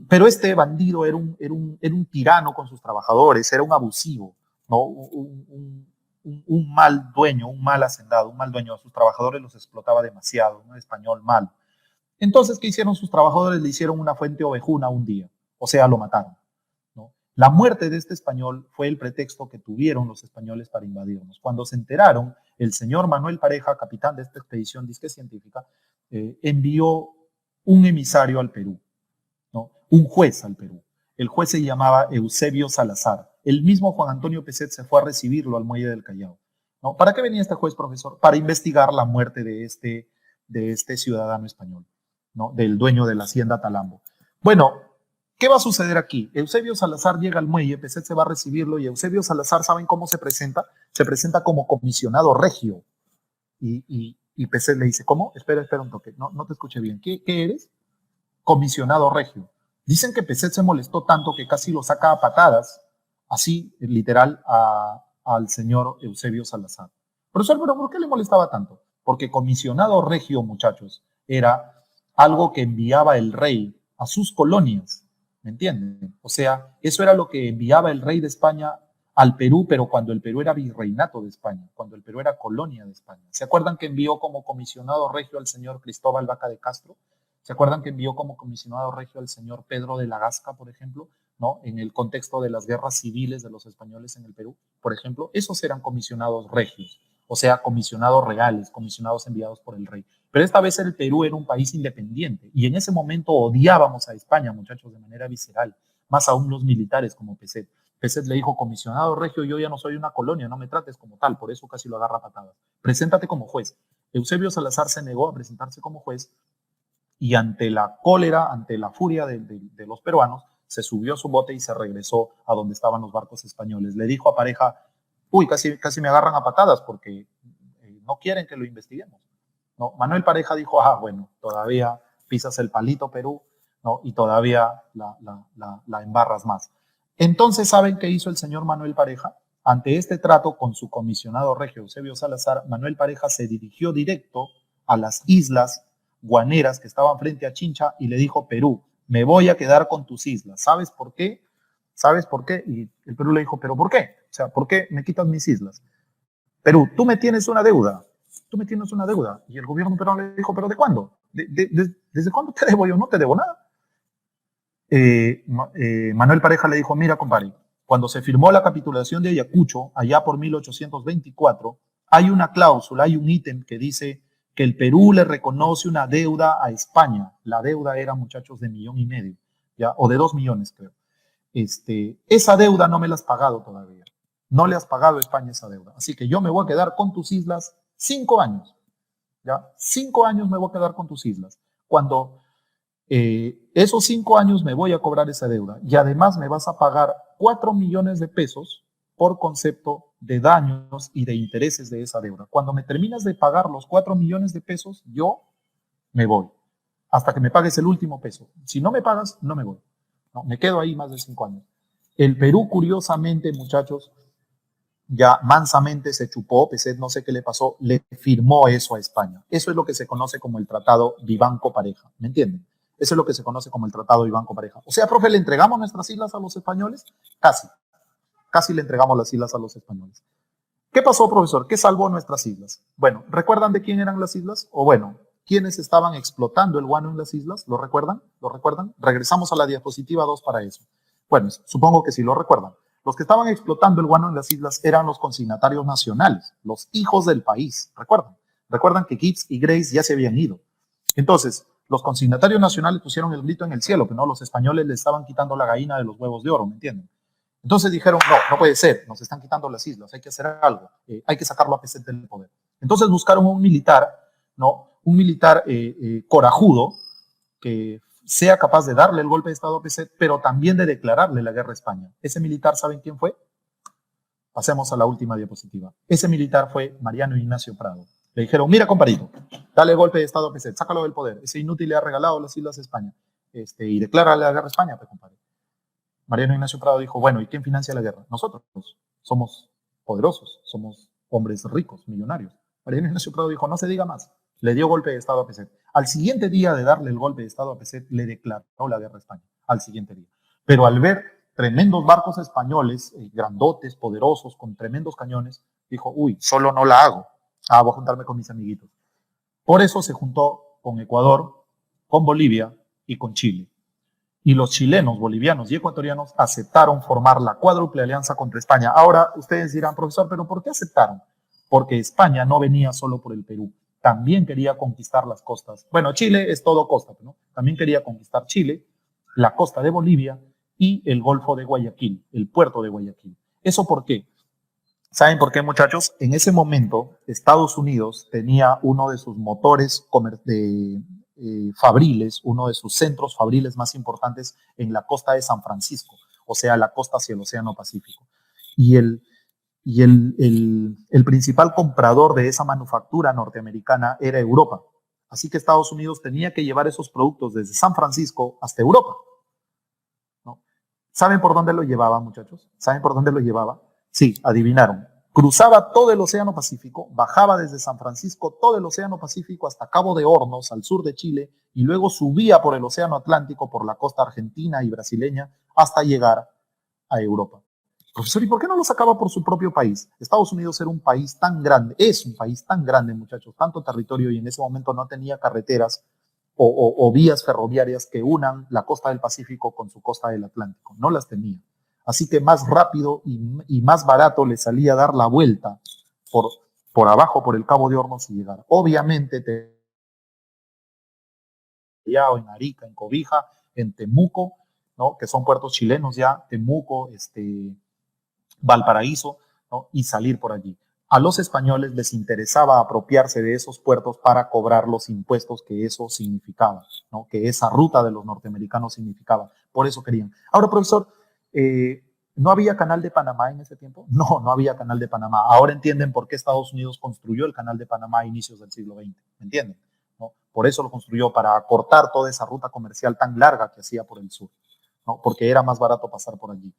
Pero este bandido era un tirano con sus trabajadores, era un abusivo, ¿no? un mal dueño, un mal hacendado, un mal dueño. A sus trabajadores los explotaba demasiado, un español mal. Entonces, ¿qué hicieron sus trabajadores? Le hicieron una fuente ovejuna un día, o sea, lo mataron, ¿no? La muerte de este español fue el pretexto que tuvieron los españoles para invadirnos. Cuando se enteraron, el señor Manuel Pareja, capitán de esta expedición disque científica, envió un emisario al Perú, ¿no? Un juez al Perú. El juez se llamaba Eusebio Salazar. El mismo Juan Antonio Peset se fue a recibirlo al muelle del Callao, ¿no? ¿Para qué venía este juez, profesor? Para investigar la muerte de este ciudadano español, ¿no? Del dueño de la hacienda Talambo. Bueno, ¿qué va a suceder aquí? Eusebio Salazar llega al muelle, Peset se va a recibirlo y Eusebio Salazar, ¿saben cómo se presenta? Se presenta como comisionado regio. Y Peset le dice, ¿cómo? Espera un toque, no te escuché bien. ¿Qué eres? Comisionado regio. Dicen que Peset se molestó tanto que casi lo saca a patadas, así literal, al señor Eusebio Salazar. Profesor, ¿pero por qué le molestaba tanto? Porque comisionado regio, muchachos, era algo que enviaba el rey a sus colonias, ¿me entienden? O sea, eso era lo que enviaba el rey de España al Perú, pero cuando el Perú era virreinato de España, cuando el Perú era colonia de España. ¿Se acuerdan que envió como comisionado regio al señor Cristóbal Vaca de Castro? ¿Se acuerdan que envió como comisionado regio al señor Pedro de la Gasca, por ejemplo, ¿no? En el contexto de las guerras civiles de los españoles en el Perú, por ejemplo? Esos eran comisionados regios, o sea, comisionados reales, comisionados enviados por el rey. Pero esta vez el Perú era un país independiente y en ese momento odiábamos a España, muchachos, de manera visceral, más aún los militares como Peset. Peset le dijo, comisionado regio, yo ya no soy una colonia, no me trates como tal, por eso casi lo agarra a patadas. Preséntate como juez. Eusebio Salazar se negó a presentarse como juez y ante la cólera, ante la furia de los peruanos, se subió a su bote y se regresó a donde estaban los barcos españoles. Le dijo a Pareja, uy, casi me agarran a patadas porque no quieren que lo investiguemos, ¿no? Manuel Pareja dijo, bueno, todavía pisas el palito Perú, ¿no? Y todavía la embarras más. Entonces, ¿saben qué hizo el señor Manuel Pareja? Ante este trato con su comisionado regio Eusebio Salazar, Manuel Pareja se dirigió directo a las islas guaneras que estaban frente a Chincha y le dijo, Perú, me voy a quedar con tus islas. ¿Sabes por qué? ¿Sabes por qué? Y el Perú le dijo, ¿pero por qué? O sea, ¿por qué me quitas mis islas? Perú, tú me tienes una deuda. Tú me tienes una deuda. Y el gobierno peruano le dijo, ¿pero de cuándo? ¿Desde cuándo te debo? Yo no te debo nada. Manuel Pareja le dijo, mira, compadre, cuando se firmó la capitulación de Ayacucho, allá por 1824, hay una cláusula, hay un ítem que dice que el Perú le reconoce una deuda a España. La deuda era, muchachos, de 1,5 millones, ¿ya? O de 2 millones, creo. Esa deuda no me la has pagado todavía. No le has pagado a España esa deuda. Así que yo me voy a quedar con tus islas 5 años. ¿Ya? 5 años me voy a quedar con tus islas. Cuando esos 5 años me voy a cobrar esa deuda y además me vas a pagar 4 millones de pesos por concepto de daños y de intereses de esa deuda. Cuando me terminas de pagar los 4 millones de pesos, yo me voy hasta que me pagues el último peso. Si no me pagas, no me voy. No, me quedo ahí más de 5 años. El Perú, curiosamente, muchachos, ya mansamente se chupó, Peset no sé qué le pasó, le firmó eso a España. Eso es lo que se conoce como el Tratado Vivanco-Pareja, ¿me entienden? Eso es lo que se conoce como el Tratado Vivanco-Pareja. O sea, profe, ¿le entregamos nuestras islas a los españoles? Casi le entregamos las islas a los españoles. ¿Qué pasó, profesor? ¿Qué salvó nuestras islas? Bueno, ¿recuerdan de quién eran las islas? O bueno, ¿quiénes estaban explotando el guano en las islas? ¿Lo recuerdan? ¿Lo recuerdan? Regresamos a la diapositiva 2 para eso. Bueno, supongo que sí lo recuerdan. Los que estaban explotando el guano en las islas eran los consignatarios nacionales, los hijos del país. ¿Recuerdan? Recuerdan que Gibbs y Grace ya se habían ido. Entonces, los consignatarios nacionales pusieron el grito en el cielo, que no, los españoles le estaban quitando la gallina de los huevos de oro, ¿me entienden? Entonces dijeron, no puede ser, nos están quitando las islas, hay que hacer algo, hay que sacarlo a Peset del poder. Entonces buscaron un militar, ¿no? Un militar corajudo que sea capaz de darle el golpe de Estado a Peset, pero también de declararle la guerra a España. Ese militar, ¿saben quién fue? Pasemos a la última diapositiva. Ese militar fue Mariano Ignacio Prado. Le dijeron, mira, compadrito, dale golpe de Estado a Peset, sácalo del poder. Ese inútil le ha regalado las islas a España. Y declárale la guerra a España, pues, compadre. Mariano Ignacio Prado dijo, bueno, ¿y quién financia la guerra? Nosotros. Somos poderosos, somos hombres ricos, millonarios. Mariano Ignacio Prado dijo, no se diga más. Le dio golpe de Estado a Peset. Al siguiente día de darle el golpe de Estado a Peset, le declaró la guerra a España. Al siguiente día. Pero al ver tremendos barcos españoles, grandotes, poderosos, con tremendos cañones, Dijo, uy, solo no la hago. Ah, voy a juntarme con mis amiguitos. Por eso se juntó con Ecuador, con Bolivia y con Chile. Y los chilenos, bolivianos y ecuatorianos aceptaron formar la cuádruple alianza contra España. Ahora ustedes dirán, profesor, ¿pero por qué aceptaron? Porque España no venía solo por el Perú, también quería conquistar las costas. Bueno, Chile es todo costa, ¿no? También quería conquistar Chile, la costa de Bolivia y el Golfo de Guayaquil, el puerto de Guayaquil. ¿Eso por qué? ¿Saben por qué, muchachos? En ese momento, Estados Unidos tenía uno de sus motores fabriles, uno de sus centros fabriles más importantes en la costa de San Francisco, o sea, la costa hacia el Océano Pacífico. Y el principal comprador de esa manufactura norteamericana era Europa. Así que Estados Unidos tenía que llevar esos productos desde San Francisco hasta Europa, ¿no? ¿Saben por dónde lo llevaba, muchachos? ¿Saben por dónde lo llevaba? Sí, adivinaron. Cruzaba todo el Océano Pacífico, bajaba desde San Francisco todo el Océano Pacífico hasta Cabo de Hornos, al sur de Chile, y luego subía por el Océano Atlántico, por la costa argentina y brasileña, hasta llegar a Europa. Profesor, ¿y por qué no lo sacaba por su propio país? Estados Unidos era un país tan grande, es un país tan grande, muchachos, tanto territorio, y en ese momento no tenía carreteras o vías ferroviarias que unan la costa del Pacífico con su costa del Atlántico. No las tenía. Así que más rápido y más barato le salía dar la vuelta por, por abajo, por el Cabo de Hornos y llegar. Obviamente, en Arica, en Cobija, en Temuco, ¿no? Que son puertos chilenos ya, Temuco, Valparaíso, ¿no? Y salir por allí. A los españoles les interesaba apropiarse de esos puertos para cobrar los impuestos que eso significaba, ¿no? Que esa ruta de los norteamericanos significaba. Por eso querían. Ahora, profesor, ¿no había canal de Panamá en ese tiempo? No, no había canal de Panamá. Ahora entienden por qué Estados Unidos construyó el canal de Panamá a inicios del siglo XX. ¿Me entienden? ¿No? Por eso lo construyó, para cortar toda esa ruta comercial tan larga que hacía por el sur, ¿no? Porque era más barato pasar por allí.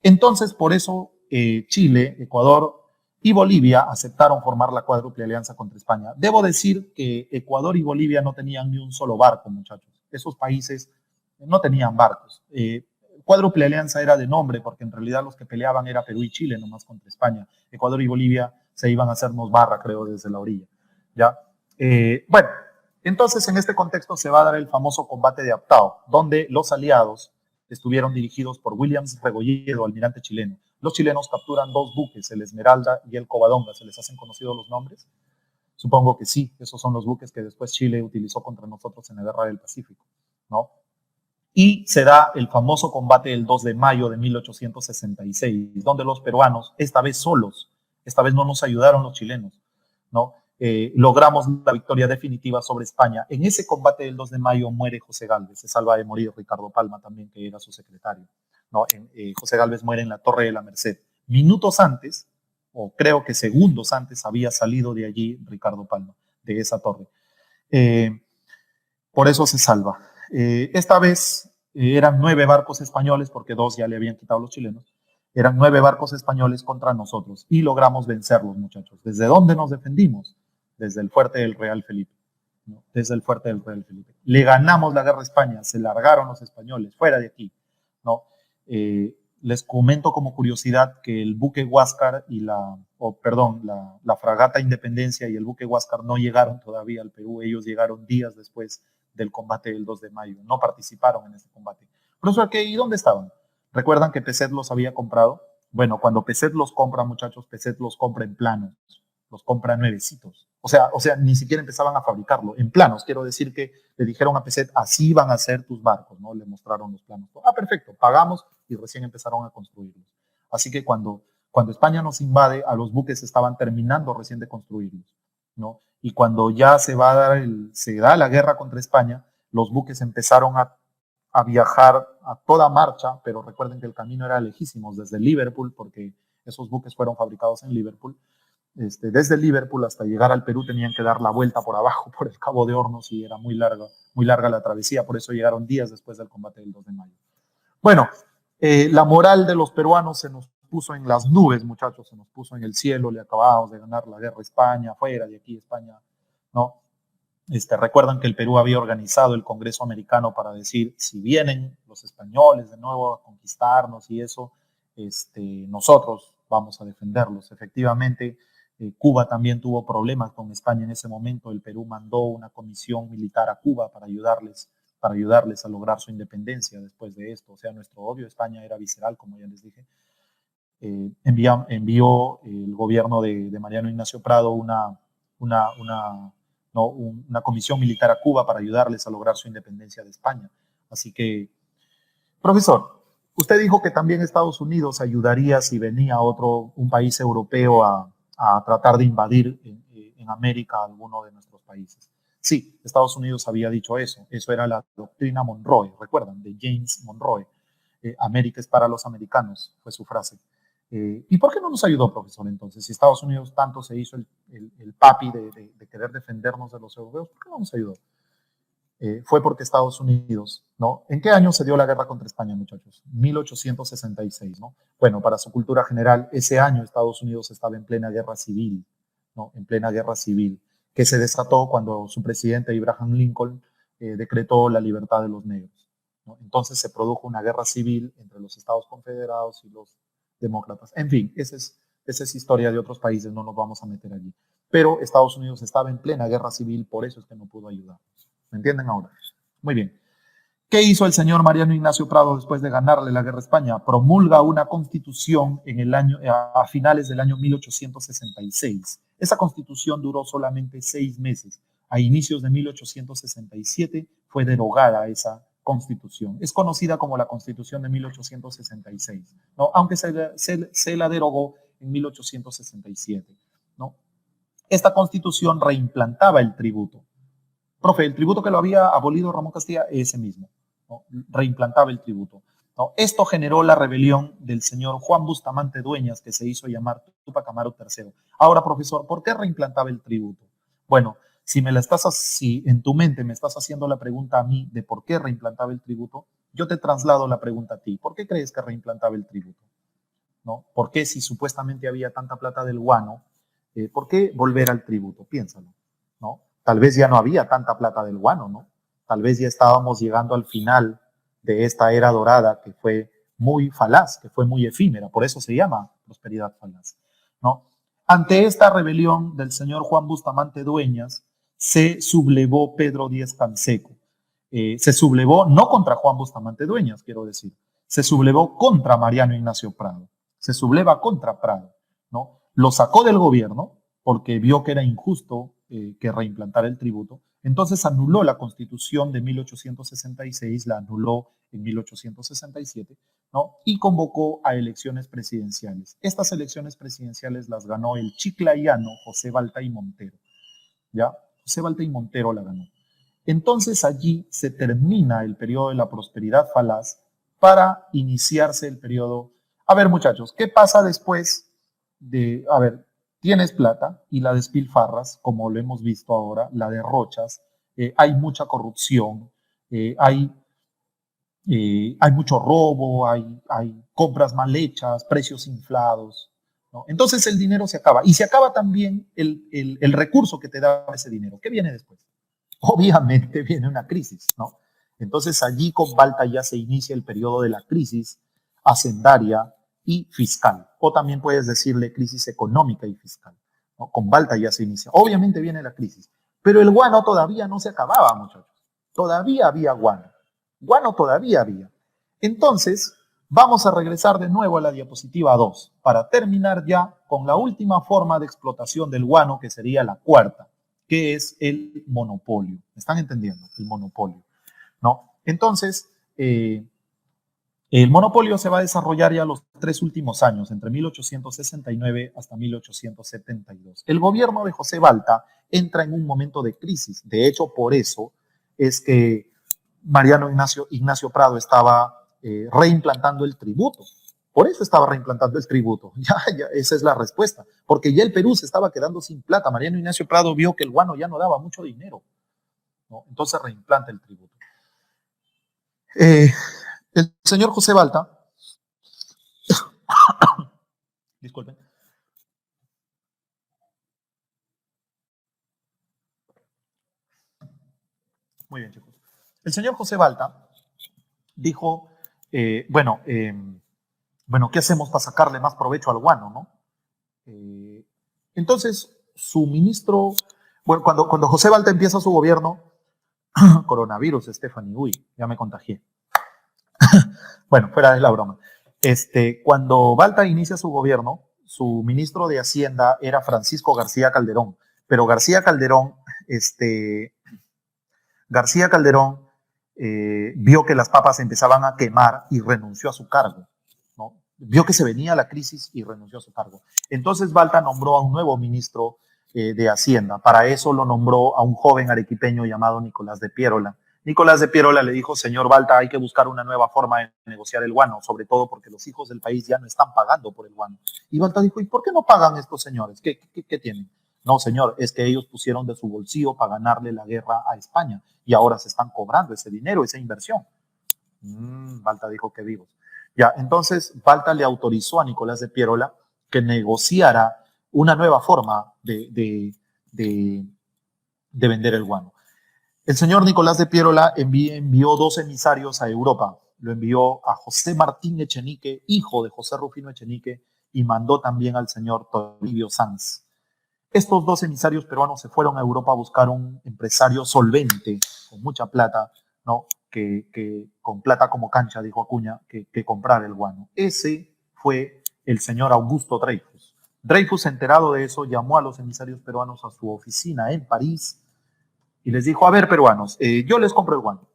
Entonces, por eso Chile, Ecuador y Bolivia aceptaron formar la cuádruple alianza contra España. Debo decir que Ecuador y Bolivia no tenían ni un solo barco, muchachos. Esos países no tenían barcos. Cuádruple alianza era de nombre, porque en realidad los que peleaban era Perú y Chile nomás contra España. Ecuador y Bolivia se iban a hacernos barra, creo, desde la orilla. ¿Ya? Bueno, entonces en este contexto se va a dar el famoso combate de Aptao, donde los aliados estuvieron dirigidos por Williams Rebolledo, almirante chileno. Los chilenos capturan dos buques, el Esmeralda y el Covadonga. ¿Se les hacen conocidos los nombres? Supongo que sí, esos son los buques que después Chile utilizó contra nosotros en la Guerra del Pacífico, ¿no? Y se da el famoso combate del 2 de mayo de 1866, donde los peruanos, esta vez solos, esta vez no nos ayudaron los chilenos, ¿no? Logramos la victoria definitiva sobre España. En ese combate del 2 de mayo muere José Gálvez, se salva de morir Ricardo Palma también, que era su secretario, ¿no? José Gálvez muere en la Torre de la Merced. Minutos antes, o creo que segundos antes, había salido de allí Ricardo Palma, de esa torre. Por eso se salva. Esta vez eran 9 barcos españoles, porque 2 ya le habían quitado los chilenos. Eran 9 barcos españoles contra nosotros y logramos vencerlos, muchachos. ¿Desde dónde nos defendimos? Desde el fuerte del Real Felipe, ¿no? Desde el fuerte del Real Felipe. Le ganamos la guerra a España, se largaron los españoles, fuera de aquí, ¿no? Les comento como curiosidad que el buque Huáscar y la fragata Independencia y el buque Huáscar no llegaron todavía al Perú. Ellos llegaron días después del combate del 2 de mayo. No participaron en ese combate. Profesor, ¿y dónde estaban? ¿Recuerdan que Peset los había comprado? Bueno, cuando Peset los compra, muchachos, Peset los compra en planos, los compra nuevecitos. O sea, ni siquiera empezaban a fabricarlo. En planos, quiero decir que le dijeron a Peset, así van a ser tus barcos, ¿no? Le mostraron los planos. Ah, perfecto, pagamos y recién empezaron a construirlos. Así que cuando España nos invade, a los buques estaban terminando recién de construirlos, ¿no? Y cuando ya se da la guerra contra España, los buques empezaron a viajar a toda marcha, pero recuerden que el camino era lejísimos desde Liverpool, porque esos buques fueron fabricados en Liverpool. Desde Liverpool hasta llegar al Perú tenían que dar la vuelta por abajo, por el Cabo de Hornos, y era muy larga la travesía, por eso llegaron días después del combate del 2 de mayo. Bueno, la moral de los peruanos se nos puso en las nubes, muchachos, se nos puso en el cielo, le acabábamos de ganar la guerra a España, fuera de aquí España, ¿no? Recuerdan que el Perú había organizado el Congreso Americano para decir, si vienen los españoles de nuevo a conquistarnos y eso, nosotros vamos a defenderlos. Efectivamente, Cuba también tuvo problemas con España en ese momento. El Perú mandó una comisión militar a Cuba para ayudarles a lograr su independencia después de esto. O sea, nuestro odio a España era visceral, como ya les dije. Envió el gobierno de Mariano Ignacio Prado una comisión militar a Cuba para ayudarles a lograr su independencia de España. Así que, profesor, usted dijo que también Estados Unidos ayudaría si venía un país europeo a tratar de invadir en América alguno de nuestros países. Sí, Estados Unidos había dicho eso. Eso era la doctrina Monroe, ¿recuerdan? De James Monroe. América es para los americanos, fue su frase. ¿Y por qué no nos ayudó, profesor, entonces? Si Estados Unidos tanto se hizo el papi de querer defendernos de los europeos, ¿por qué no nos ayudó? Fue porque Estados Unidos, ¿no? ¿En qué año se dio la guerra contra España, muchachos? 1866, ¿no? Bueno, para su cultura general, ese año Estados Unidos estaba en plena guerra civil, ¿no? En plena guerra civil, que se desató cuando su presidente Abraham Lincoln decretó la libertad de los negros, ¿no? Entonces se produjo una guerra civil entre los Estados Confederados y los demócratas. En fin, esa es historia de otros países, no nos vamos a meter allí. Pero Estados Unidos estaba en plena guerra civil, por eso es que no pudo ayudarnos. ¿Me entienden ahora? Muy bien. ¿Qué hizo el señor Mariano Ignacio Prado después de ganarle la guerra a España? Promulga una constitución a finales del año 1866. Esa constitución duró solamente 6 meses. A inicios de 1867 fue derogada esa constitución. Es conocida como la constitución de 1866, ¿no? Aunque se la derogó en 1867, ¿no? Esta constitución reimplantaba el tributo. Profe, el tributo que lo había abolido Ramón Castilla, ese mismo, ¿no? Reimplantaba el tributo, ¿no? Esto generó la rebelión del señor Juan Bustamante Dueñas, que se hizo llamar Túpac Amaru III. Ahora, profesor, ¿por qué reimplantaba el tributo? Bueno, si en tu mente me estás haciendo la pregunta a mí de por qué reimplantaba el tributo, yo te traslado la pregunta a ti. ¿Por qué crees que reimplantaba el tributo? ¿No? ¿Por qué si supuestamente había tanta plata del guano, por qué volver al tributo? Piénsalo, ¿no? Tal vez ya no había tanta plata del guano, ¿no? Tal vez ya estábamos llegando al final de esta era dorada que fue muy falaz, que fue muy efímera, por eso se llama prosperidad falaz, ¿no? Ante esta rebelión del señor Juan Bustamante Dueñas, se sublevó Pedro Díez Canseco. Se sublevó no contra Juan Bustamante Dueñas, quiero decir, se sublevó contra Mariano Ignacio Prado, se subleva contra Prado, ¿no? Lo sacó del gobierno porque vio que era injusto que reimplantar el tributo. Entonces anuló la Constitución de 1866, la anuló en 1867, ¿no? Y convocó a elecciones presidenciales. Estas elecciones presidenciales las ganó el chiclayano José Balta y Montero, ¿ya? José Balta y Montero la ganó. Entonces allí se termina el periodo de la prosperidad falaz para iniciarse el periodo. A ver, muchachos, ¿qué pasa después a ver, tienes plata y la despilfarras, como lo hemos visto ahora, la derrochas, hay mucha corrupción, hay mucho robo, hay compras mal hechas, precios inflados, ¿no? Entonces el dinero se acaba y se acaba también el recurso que te da ese dinero. ¿Qué viene después? Obviamente viene una crisis, ¿no? Entonces allí con Balta ya se inicia el periodo de la crisis hacendaria y fiscal, o también puedes decirle crisis económica y fiscal, ¿no? Con Balta ya se inicia. Obviamente viene la crisis, pero el guano todavía no se acababa, muchachos. Todavía había guano. Guano todavía había. Entonces, vamos a regresar de nuevo a la diapositiva 2 para terminar ya con la última forma de explotación del guano, que sería la cuarta, que es el monopolio. ¿Me están entendiendo? El monopolio, ¿no? Entonces, el monopolio se va a desarrollar ya los 3 últimos años, entre 1869 hasta 1872. El gobierno de José Balta entra en un momento de crisis. De hecho, por eso es que Mariano Ignacio Prado estaba reimplantando el tributo. Por eso estaba reimplantando el tributo. Ya, esa es la respuesta. Porque ya el Perú se estaba quedando sin plata. Mariano Ignacio Prado vio que el guano ya no daba mucho dinero, ¿no? Entonces reimplanta el tributo. El señor José Balta, disculpen. Muy bien, chicos. El señor José Balta dijo, bueno, ¿qué hacemos para sacarle más provecho al guano, no? Entonces, su ministro, bueno, cuando José Balta empieza su gobierno, coronavirus, Stephanie, uy, ya me contagié. Bueno, fuera de la broma. Cuando Balta inicia su gobierno, su ministro de Hacienda era Francisco García Calderón, pero García Calderón vio que las papas empezaban a quemar y renunció a su cargo, ¿no? Vio que se venía la crisis y renunció a su cargo. Entonces Balta nombró a un nuevo ministro de Hacienda. Para eso lo nombró a un joven arequipeño llamado Nicolás de Piérola. Nicolás de Piérola le dijo, señor Balta, hay que buscar una nueva forma de negociar el guano, sobre todo porque los hijos del país ya no están pagando por el guano. Y Balta dijo, ¿y por qué no pagan estos señores? ¿Qué tienen? No, señor, es que ellos pusieron de su bolsillo para ganarle la guerra a España y ahora se están cobrando ese dinero, esa inversión. Balta dijo que vivos. Ya, entonces Balta le autorizó a Nicolás de Piérola que negociara una nueva forma de vender el guano. El señor Nicolás de Piérola envió 2 emisarios a Europa. Lo envió a José Martín Echenique, hijo de José Rufino Echenique, y mandó también al señor Toribio Sanz. Estos 2 emisarios peruanos se fueron a Europa a buscar un empresario solvente, con mucha plata, ¿no? Que con plata como cancha, dijo Acuña, que comprar el guano. Ese fue el señor Augusto Dreyfus. Dreyfus, enterado de eso, llamó a los emisarios peruanos a su oficina en París y les dijo, a ver, peruanos, yo les compro el guano.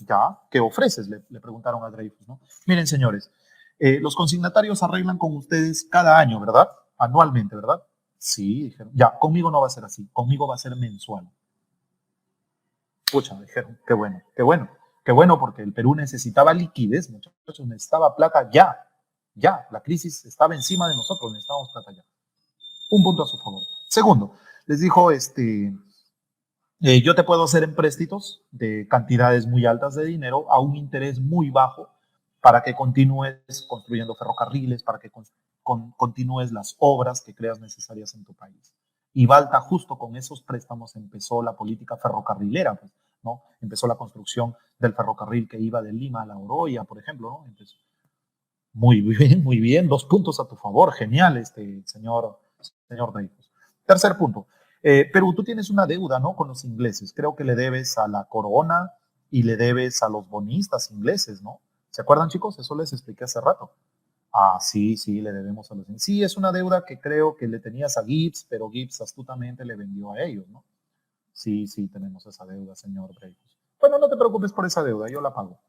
¿Ya? ¿Qué ofreces? Le preguntaron a Dreyfus, ¿no? Miren, señores, los consignatarios arreglan con ustedes cada año, ¿verdad? Anualmente, ¿verdad? Sí, dijeron. Ya, conmigo no va a ser así, conmigo va a ser mensual. Pucha, dijeron, qué bueno, qué bueno, qué bueno, porque el Perú necesitaba liquidez, muchachos, necesitaba plata ya, ya, la crisis estaba encima de nosotros, necesitábamos plata ya. Un punto a su favor. Segundo, les dijo, yo te puedo hacer empréstitos de cantidades muy altas de dinero a un interés muy bajo para que continúes construyendo ferrocarriles, para que continúes las obras que creas necesarias en tu país. Y Balta, justo con esos préstamos, empezó la política ferrocarrilera, pues, ¿no? Empezó la construcción del ferrocarril que iba de Lima a La Oroya, por ejemplo, ¿no? Entonces, muy bien, 2 puntos a tu favor, genial, señor Dreyfus. Tercer punto, Perú, tú tienes una deuda, ¿no? Con los ingleses, creo que le debes a la corona y le debes a los bonistas ingleses, ¿no? ¿Se acuerdan, chicos? Eso les expliqué hace rato. Ah, sí, le debemos a los ingleses. Sí, es una deuda que creo que le tenías a Gibbs, pero Gibbs astutamente le vendió a ellos, ¿no? Sí, tenemos esa deuda, señor Dreyfus. Bueno, no te preocupes por esa deuda, yo la pago.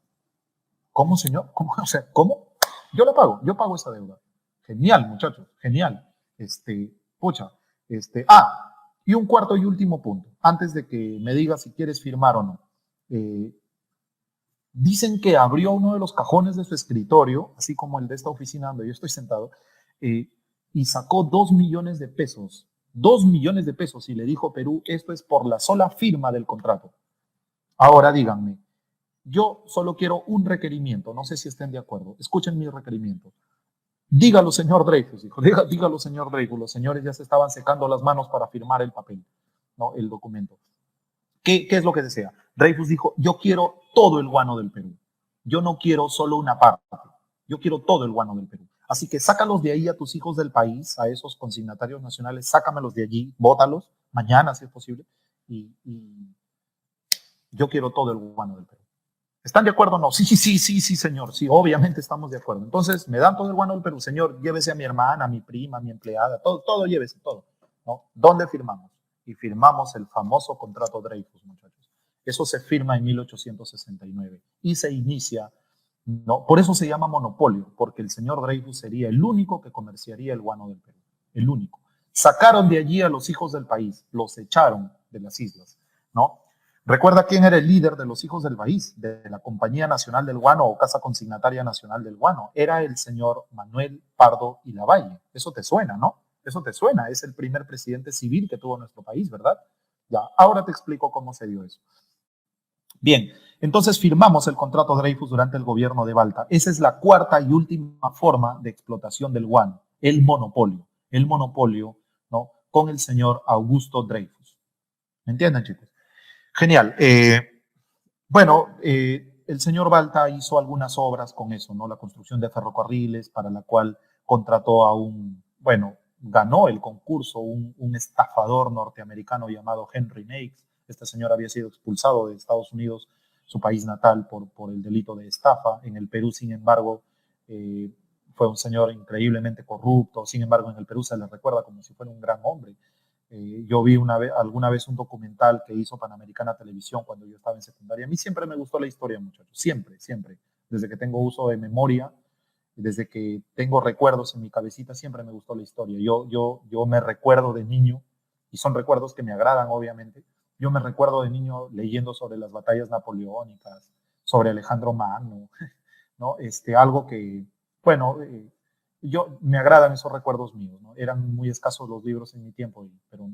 ¿Cómo, señor? ¿Cómo? O sea, ¿cómo? Yo pago esa deuda. Genial, muchachos, genial. Pucha, y un cuarto y último punto, antes de que me digas si quieres firmar o no. Dicen que abrió uno de los cajones de su escritorio, así como el de esta oficina donde yo estoy sentado, y sacó 2 millones de pesos. 2 millones de pesos, y le dijo Perú, esto es por la sola firma del contrato. Ahora díganme, yo solo quiero un requerimiento, no sé si estén de acuerdo. Escuchen mi requerimiento. Dígalo, señor Dreyfus, dijo, dígalo, señor Dreyfus. Los señores ya se estaban secando las manos para firmar el papel, ¿no? El documento. ¿Qué es lo que desea? Dreyfus dijo, yo quiero todo el guano del Perú. Yo no quiero solo una parte. Yo quiero todo el guano del Perú. Así que sácalos de ahí a tus hijos del país, a esos consignatarios nacionales, sácamelos de allí, bótalos, mañana si es posible, y yo quiero todo el guano del Perú. ¿Están de acuerdo o no? Sí, señor. Sí, obviamente estamos de acuerdo. Entonces, me dan todo el guano del Perú. Señor, llévese a mi hermana, a mi prima, a mi empleada, todo llévese, todo. ¿No? ¿Dónde firmamos? Y firmamos el famoso contrato Dreyfus, muchachos. Eso se firma en 1869 y se inicia, ¿no? Por eso se llama monopolio, porque el señor Dreyfus sería el único que comerciaría el guano del Perú. El único. Sacaron de allí a los hijos del país, los echaron de las islas, ¿no? ¿Recuerda quién era el líder de los hijos del país, de la Compañía Nacional del Guano o Casa Consignataria Nacional del Guano? Era el señor Manuel Pardo y Lavalle. Eso te suena, ¿no? Eso te suena. Es el primer presidente civil que tuvo nuestro país, ¿verdad? Ya, ahora te explico cómo se dio eso. Bien, entonces firmamos el contrato Dreyfus durante el gobierno de Balta. Esa es la cuarta y última forma de explotación del guano, el monopolio, ¿no? Con el señor Augusto Dreyfus. ¿Me entienden, chicos? Genial. El señor Balta hizo algunas obras con eso, ¿no? La construcción de ferrocarriles, para la cual contrató a ganó el concurso un estafador norteamericano llamado Henry Meigs. Este señor había sido expulsado de Estados Unidos, su país natal, por el delito de estafa. En el Perú, sin embargo, fue un señor increíblemente corrupto. Sin embargo, en el Perú se le recuerda como si fuera un gran hombre. Yo vi alguna vez un documental que hizo Panamericana Televisión cuando yo estaba en secundaria. A mí siempre me gustó la historia, muchachos. Siempre, siempre. Desde que tengo uso de memoria, desde que tengo recuerdos en mi cabecita, siempre me gustó la historia. Yo me recuerdo de niño, y son recuerdos que me agradan, obviamente. Yo me recuerdo de niño leyendo sobre las batallas napoleónicas, sobre Alejandro Magno, ¿no? Algo que, bueno, me agradan esos recuerdos míos, ¿no? Eran muy escasos los libros en mi tiempo, pero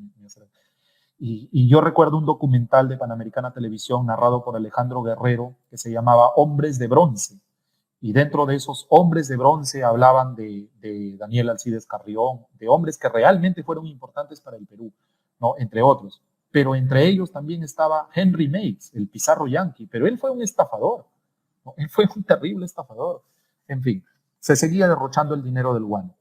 y yo recuerdo un documental de Panamericana Televisión narrado por Alejandro Guerrero que se llamaba Hombres de Bronce. Y dentro de esos hombres de bronce hablaban de Daniel Alcides Carrión, de hombres que realmente fueron importantes para el Perú, ¿no? Entre otros. Pero entre ellos también estaba Henry Meigs, el Pizarro Yanqui, pero él fue un estafador, ¿no? Él fue un terrible estafador. En fin, se seguía derrochando el dinero del guano.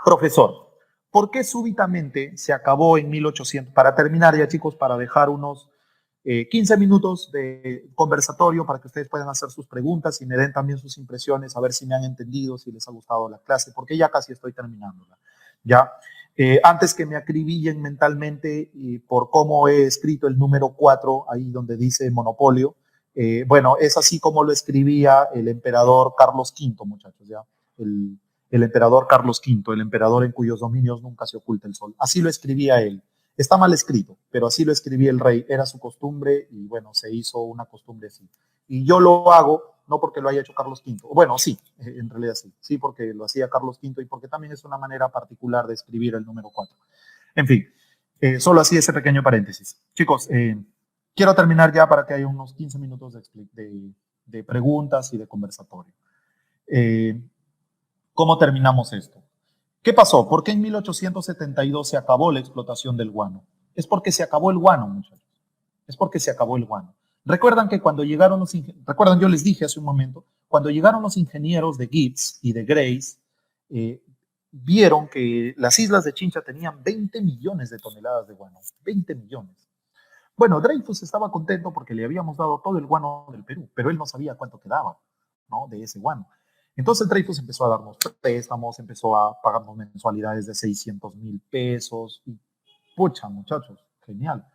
Profesor, ¿por qué súbitamente se acabó en 1800? Para terminar ya, chicos, para dejar unos 15 minutos de conversatorio para que ustedes puedan hacer sus preguntas y me den también sus impresiones, a ver si me han entendido, si les ha gustado la clase, porque ya casi estoy terminándola. Ya, antes que me acribillen mentalmente y por cómo he escrito el número 4, ahí donde dice monopolio, bueno, es así como lo escribía el emperador Carlos V, muchachos, ya, el emperador Carlos V, el emperador en cuyos dominios nunca se oculta el sol. Así lo escribía él. Está mal escrito, pero así lo escribía el rey, era su costumbre y bueno, se hizo una costumbre así. Y yo lo hago no porque lo haya hecho Carlos V, bueno, sí, en realidad sí, sí porque lo hacía Carlos V y porque también es una manera particular de escribir el número 4. En fin, solo así ese pequeño paréntesis. Chicos, quiero terminar ya para que haya unos 15 minutos de preguntas y de conversatorio. ¿Cómo terminamos esto? ¿Qué pasó? ¿Por qué en 1872 se acabó la explotación del guano? Es porque se acabó el guano, muchachos. Es porque se acabó el guano. Recuerdan que cuando llegaron recuerdan, yo les dije hace un momento, cuando llegaron los ingenieros de Gibbs y de Grace, vieron que las islas de Chincha tenían 20 millones de toneladas de guano. 20 millones. Bueno, Dreyfus estaba contento porque le habíamos dado todo el guano del Perú, pero él no sabía cuánto quedaba, ¿no? De ese guano. Entonces Dreyfus empezó a darnos préstamos, empezó a pagarnos mensualidades de 600,000 pesos. Y pucha, muchachos, genial.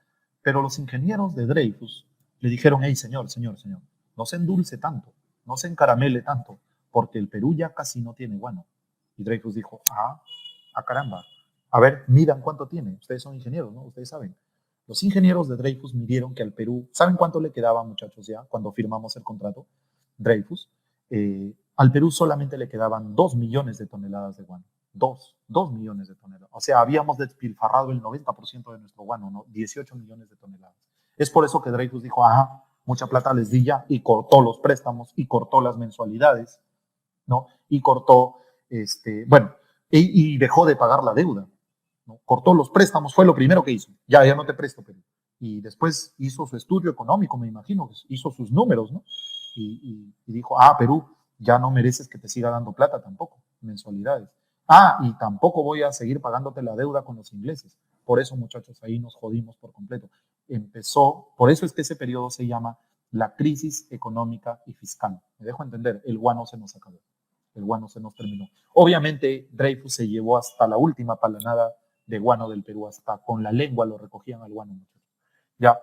Pero los ingenieros de Dreyfus le dijeron, hey, señor, no se endulce tanto, no se encaramele tanto, porque el Perú ya casi no tiene guano. Y Dreyfus dijo, caramba, a ver, midan cuánto tiene. Ustedes son ingenieros, ¿no? Ustedes saben. Los ingenieros de Dreyfus midieron que al Perú, ¿saben cuánto le quedaba, muchachos, ya cuando firmamos el contrato? Dreyfus, al Perú solamente le quedaban 2 millones de toneladas de guano. 2 millones de toneladas. O sea, habíamos despilfarrado el 90% de nuestro guano, ¿no? 18 millones de toneladas. Es por eso que Dreyfus dijo, mucha plata les di ya, y cortó los préstamos, y cortó las mensualidades, ¿no? Y cortó, bueno, y dejó de pagar la deuda, ¿no? Cortó los préstamos, fue lo primero que hizo. Ya no te presto, Perú. Y después hizo su estudio económico, me imagino, hizo sus números, ¿no? Y dijo, Perú, ya no mereces que te siga dando plata tampoco, mensualidades. Y tampoco voy a seguir pagándote la deuda con los ingleses. Por eso, muchachos, ahí nos jodimos por completo. Por eso es que ese periodo se llama la crisis económica y fiscal. Me dejo entender, el guano se nos acabó. El guano se nos terminó. Obviamente, Dreyfus se llevó hasta la última palanada de guano del Perú, hasta con la lengua lo recogían al guano, muchachos. Ya.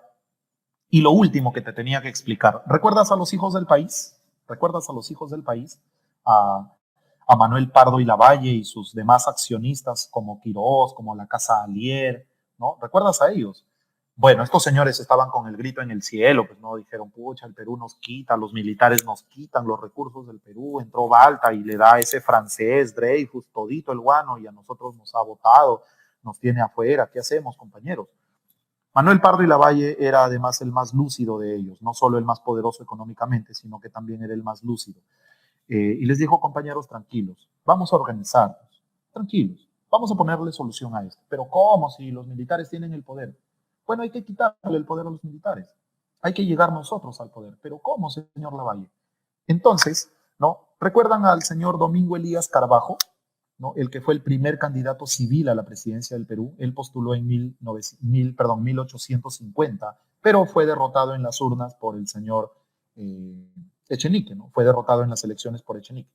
Y lo último que te tenía que explicar, ¿recuerdas a los hijos del país? ¿Recuerdas a los hijos del país? A Manuel Pardo y Lavalle y sus demás accionistas como Quirós, como la Casa Alier, ¿no? ¿Recuerdas a ellos? Bueno, estos señores estaban con el grito en el cielo, pues no dijeron, pucha, el Perú nos quita, los militares nos quitan los recursos del Perú, entró Balta y le da a ese francés, Dreyfus, todito el guano y a nosotros nos ha votado, nos tiene afuera, ¿qué hacemos, compañeros? Manuel Pardo y Lavalle era además el más lúcido de ellos, no solo el más poderoso económicamente, sino que también era el más lúcido. Y les dijo, compañeros, tranquilos, vamos a organizarnos, tranquilos, vamos a ponerle solución a esto. Pero ¿cómo si los militares tienen el poder? Bueno, hay que quitarle el poder a los militares, hay que llegar nosotros al poder. Pero ¿cómo, señor Lavalle? Entonces, ¿no? ¿Recuerdan al señor Domingo Elías Carbajo? ¿no? El que fue el primer candidato civil a la presidencia del Perú. Él postuló en 1850, pero fue derrotado en las urnas por el señor Echenique, ¿no? Fue derrotado en las elecciones por Echenique.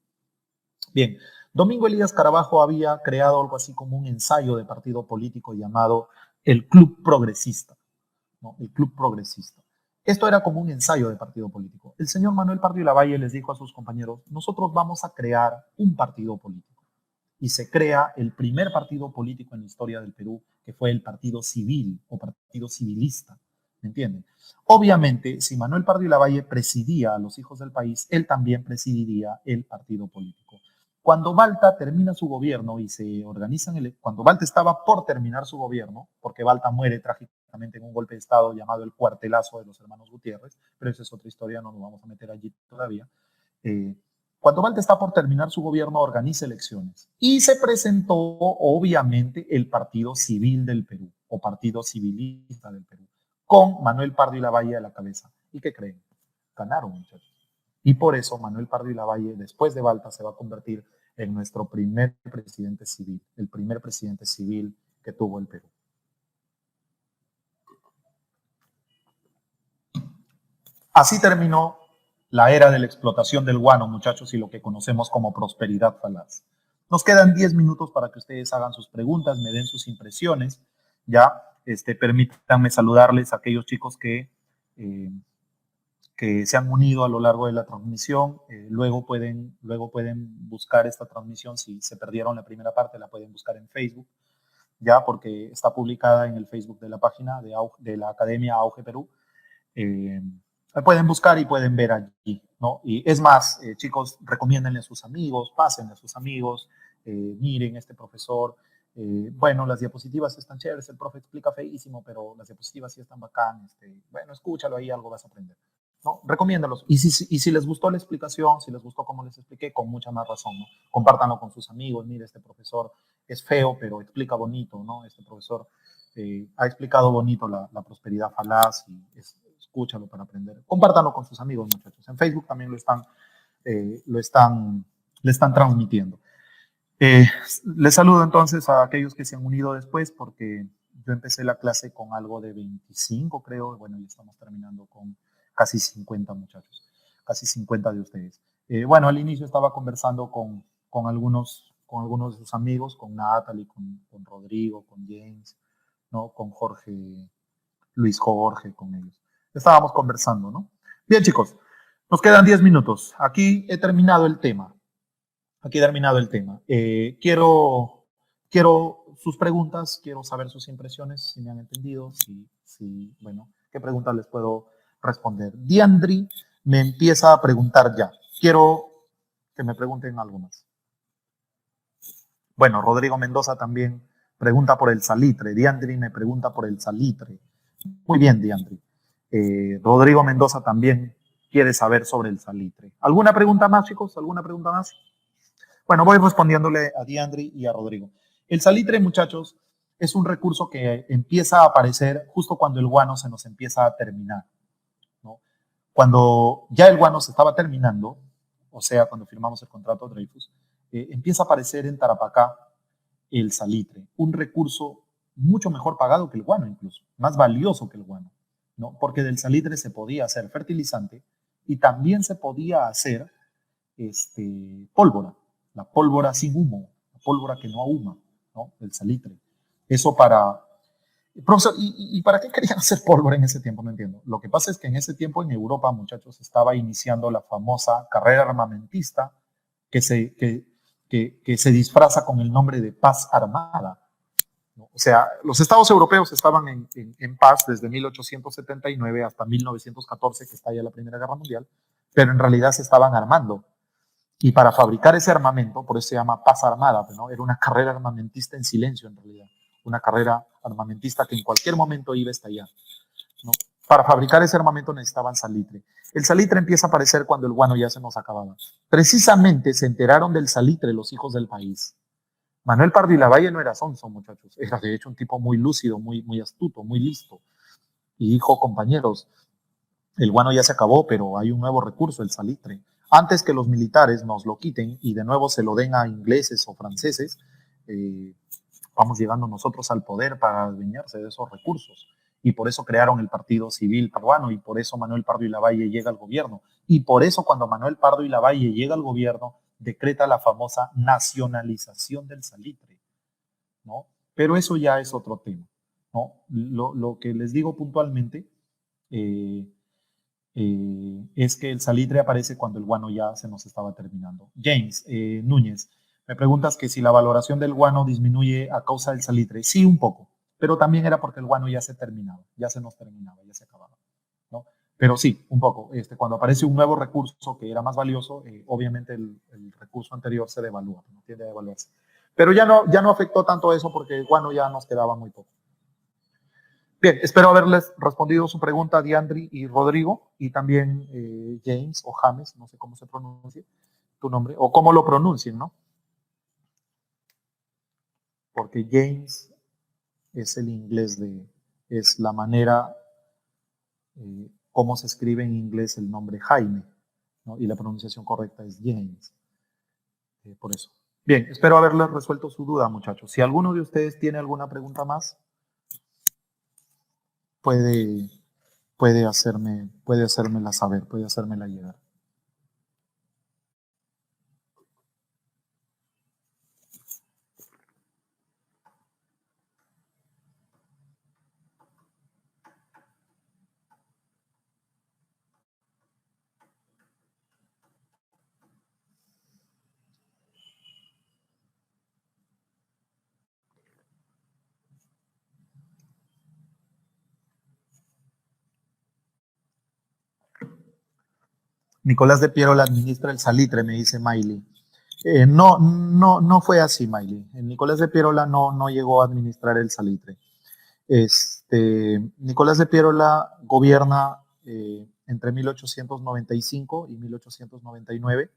Bien, Domingo Elías Carabajo había creado algo así como un ensayo de partido político llamado el Club Progresista, ¿no? El Club Progresista. Esto era como un ensayo de partido político. El señor Manuel Pardo y Lavalle les dijo a sus compañeros, nosotros vamos a crear un partido político. Y se crea el primer partido político en la historia del Perú, que fue el Partido Civil o Partido Civilista. ¿Me entienden? Obviamente, si Manuel Pardo y Lavalle presidía a los hijos del país, él también presidiría el partido político. Cuando Balta termina su gobierno y se organizan, cuando Balta estaba por terminar su gobierno, porque Balta muere trágicamente en un golpe de Estado llamado el cuartelazo de los hermanos Gutiérrez, pero esa es otra historia, no nos vamos a meter allí todavía. Cuando Balta está por terminar su gobierno, organiza elecciones y se presentó, obviamente, el Partido Civil del Perú o Partido Civilista del Perú, con Manuel Pardo y Lavalle a la cabeza. ¿Y qué creen? Ganaron, muchachos. Y por eso Manuel Pardo y Lavalle, después de Balta, se va a convertir en nuestro primer presidente civil, el primer presidente civil que tuvo el Perú. Así terminó la era de la explotación del guano, muchachos, y lo que conocemos como prosperidad falaz. Nos quedan 10 minutos para que ustedes hagan sus preguntas, me den sus impresiones. Ya, permítanme saludarles a aquellos chicos que se han unido a lo largo de la transmisión. Luego pueden buscar esta transmisión. Si se perdieron la primera parte, la pueden buscar en Facebook, ya, porque está publicada en el Facebook de la página de la Academia Auge Perú. Pueden buscar y pueden ver allí, ¿no? Y es más, chicos, recomiéndenle a sus amigos, pásenle a sus amigos, miren este profesor. Bueno, las diapositivas están chéveres, el profe explica feísimo, pero las diapositivas sí están bacán. Bueno, escúchalo ahí, algo vas a aprender, ¿no? Recomiéndalos. Y si les gustó la explicación, si les gustó cómo les expliqué, con mucha más razón, ¿no? Compártanlo con sus amigos. Mire, este profesor es feo, pero explica bonito, ¿no? Este profesor ha explicado bonito la prosperidad falaz y escúchalo para aprender. Compártanlo con sus amigos, muchachos. En Facebook también le están transmitiendo. Les saludo entonces a aquellos que se han unido después, porque yo empecé la clase con algo de 25, creo. Bueno, ya estamos terminando con casi 50 muchachos, casi 50 de ustedes. Bueno, al inicio estaba conversando con algunos de sus amigos, con Natalie, con Rodrigo, con James, ¿no? Con Jorge, Luis Jorge, con ellos. Estábamos conversando, ¿no? Bien, chicos, nos quedan 10 minutos. Aquí he terminado el tema. Quiero sus preguntas, quiero saber sus impresiones, si me han entendido, bueno, qué preguntas les puedo responder. Diandri me empieza a preguntar ya. Quiero que me pregunten algo más. Bueno, Rodrigo Mendoza también pregunta por el salitre. Diandri me pregunta por el salitre. Muy bien, Diandri. Rodrigo Mendoza también quiere saber sobre el salitre. ¿Alguna pregunta más, chicos? ¿Alguna pregunta más? Bueno, voy respondiéndole a Diandri y a Rodrigo. El salitre, muchachos, es un recurso que empieza a aparecer justo cuando el guano se nos empieza a terminar, ¿no? Cuando ya el guano se estaba terminando, o sea, cuando firmamos el contrato de Dreyfus, empieza a aparecer en Tarapacá el salitre, un recurso mucho mejor pagado que el guano incluso, más valioso que el guano, ¿no? Porque del salitre se podía hacer fertilizante y también se podía hacer pólvora, la pólvora sin humo, la pólvora que no ahuma, ¿no? El salitre. Eso para... Profesor, ¿y para qué querían hacer pólvora en ese tiempo? No entiendo. Lo que pasa es que en ese tiempo en Europa, muchachos, estaba iniciando la famosa carrera armamentista que se disfraza con el nombre de paz armada, ¿no? O sea, los estados europeos estaban en paz desde 1879 hasta 1914, que estalla la Primera Guerra Mundial, pero en realidad se estaban armando. Y para fabricar ese armamento, por eso se llama paz armada, ¿no? Era una carrera armamentista en silencio en realidad, una carrera armamentista que en cualquier momento iba a estallar, ¿no? Para fabricar ese armamento necesitaban salitre. El salitre empieza a aparecer cuando el guano ya se nos acababa. Precisamente se enteraron del salitre los hijos del país. Manuel Pardo y Lavalle no era sonso, muchachos. Era de hecho un tipo muy lúcido, muy astuto, muy listo. Y dijo, compañeros, el guano ya se acabó, pero hay un nuevo recurso, el salitre. Antes que los militares nos lo quiten y de nuevo se lo den a ingleses o franceses, vamos llegando nosotros al poder para adueñarse de esos recursos. Y por eso crearon el Partido Civil Peruano y por eso Manuel Pardo y Lavalle llega al gobierno. Y por eso cuando Manuel Pardo y Lavalle llega al gobierno, decreta la famosa nacionalización del salitre, ¿no? Pero eso ya es otro tema, ¿no? Lo que les digo puntualmente eh, es que el salitre aparece cuando el guano ya se nos estaba terminando. James Núñez, me preguntas que si la valoración del guano disminuye a causa del salitre. Sí, un poco, pero también era porque el guano ya se terminaba, ya se nos terminaba, ya se acababa, ¿no? Pero sí, un poco. Cuando aparece un nuevo recurso que era más valioso, obviamente el recurso anterior se devalúa, no tiende a devaluarse. Pero ya no afectó tanto eso porque el guano ya nos quedaba muy poco. Bien, espero haberles respondido su pregunta, Diandri y Rodrigo, y también James o James, no sé cómo se pronuncia tu nombre, o cómo lo pronuncien, ¿no? Porque James es el inglés es la manera cómo se escribe en inglés el nombre Jaime, ¿no? Y la pronunciación correcta es James, por eso. Bien, espero haberles resuelto su duda, muchachos. Si alguno de ustedes tiene alguna pregunta más, puede, puede hacérmela saber, puede hacérmela llegar. Nicolás de Piero la administra el salitre, me dice Miley. No fue así, Miley. Nicolás de Pierola no llegó a administrar el salitre. Nicolás de Pierola gobierna entre 1895 y 1899.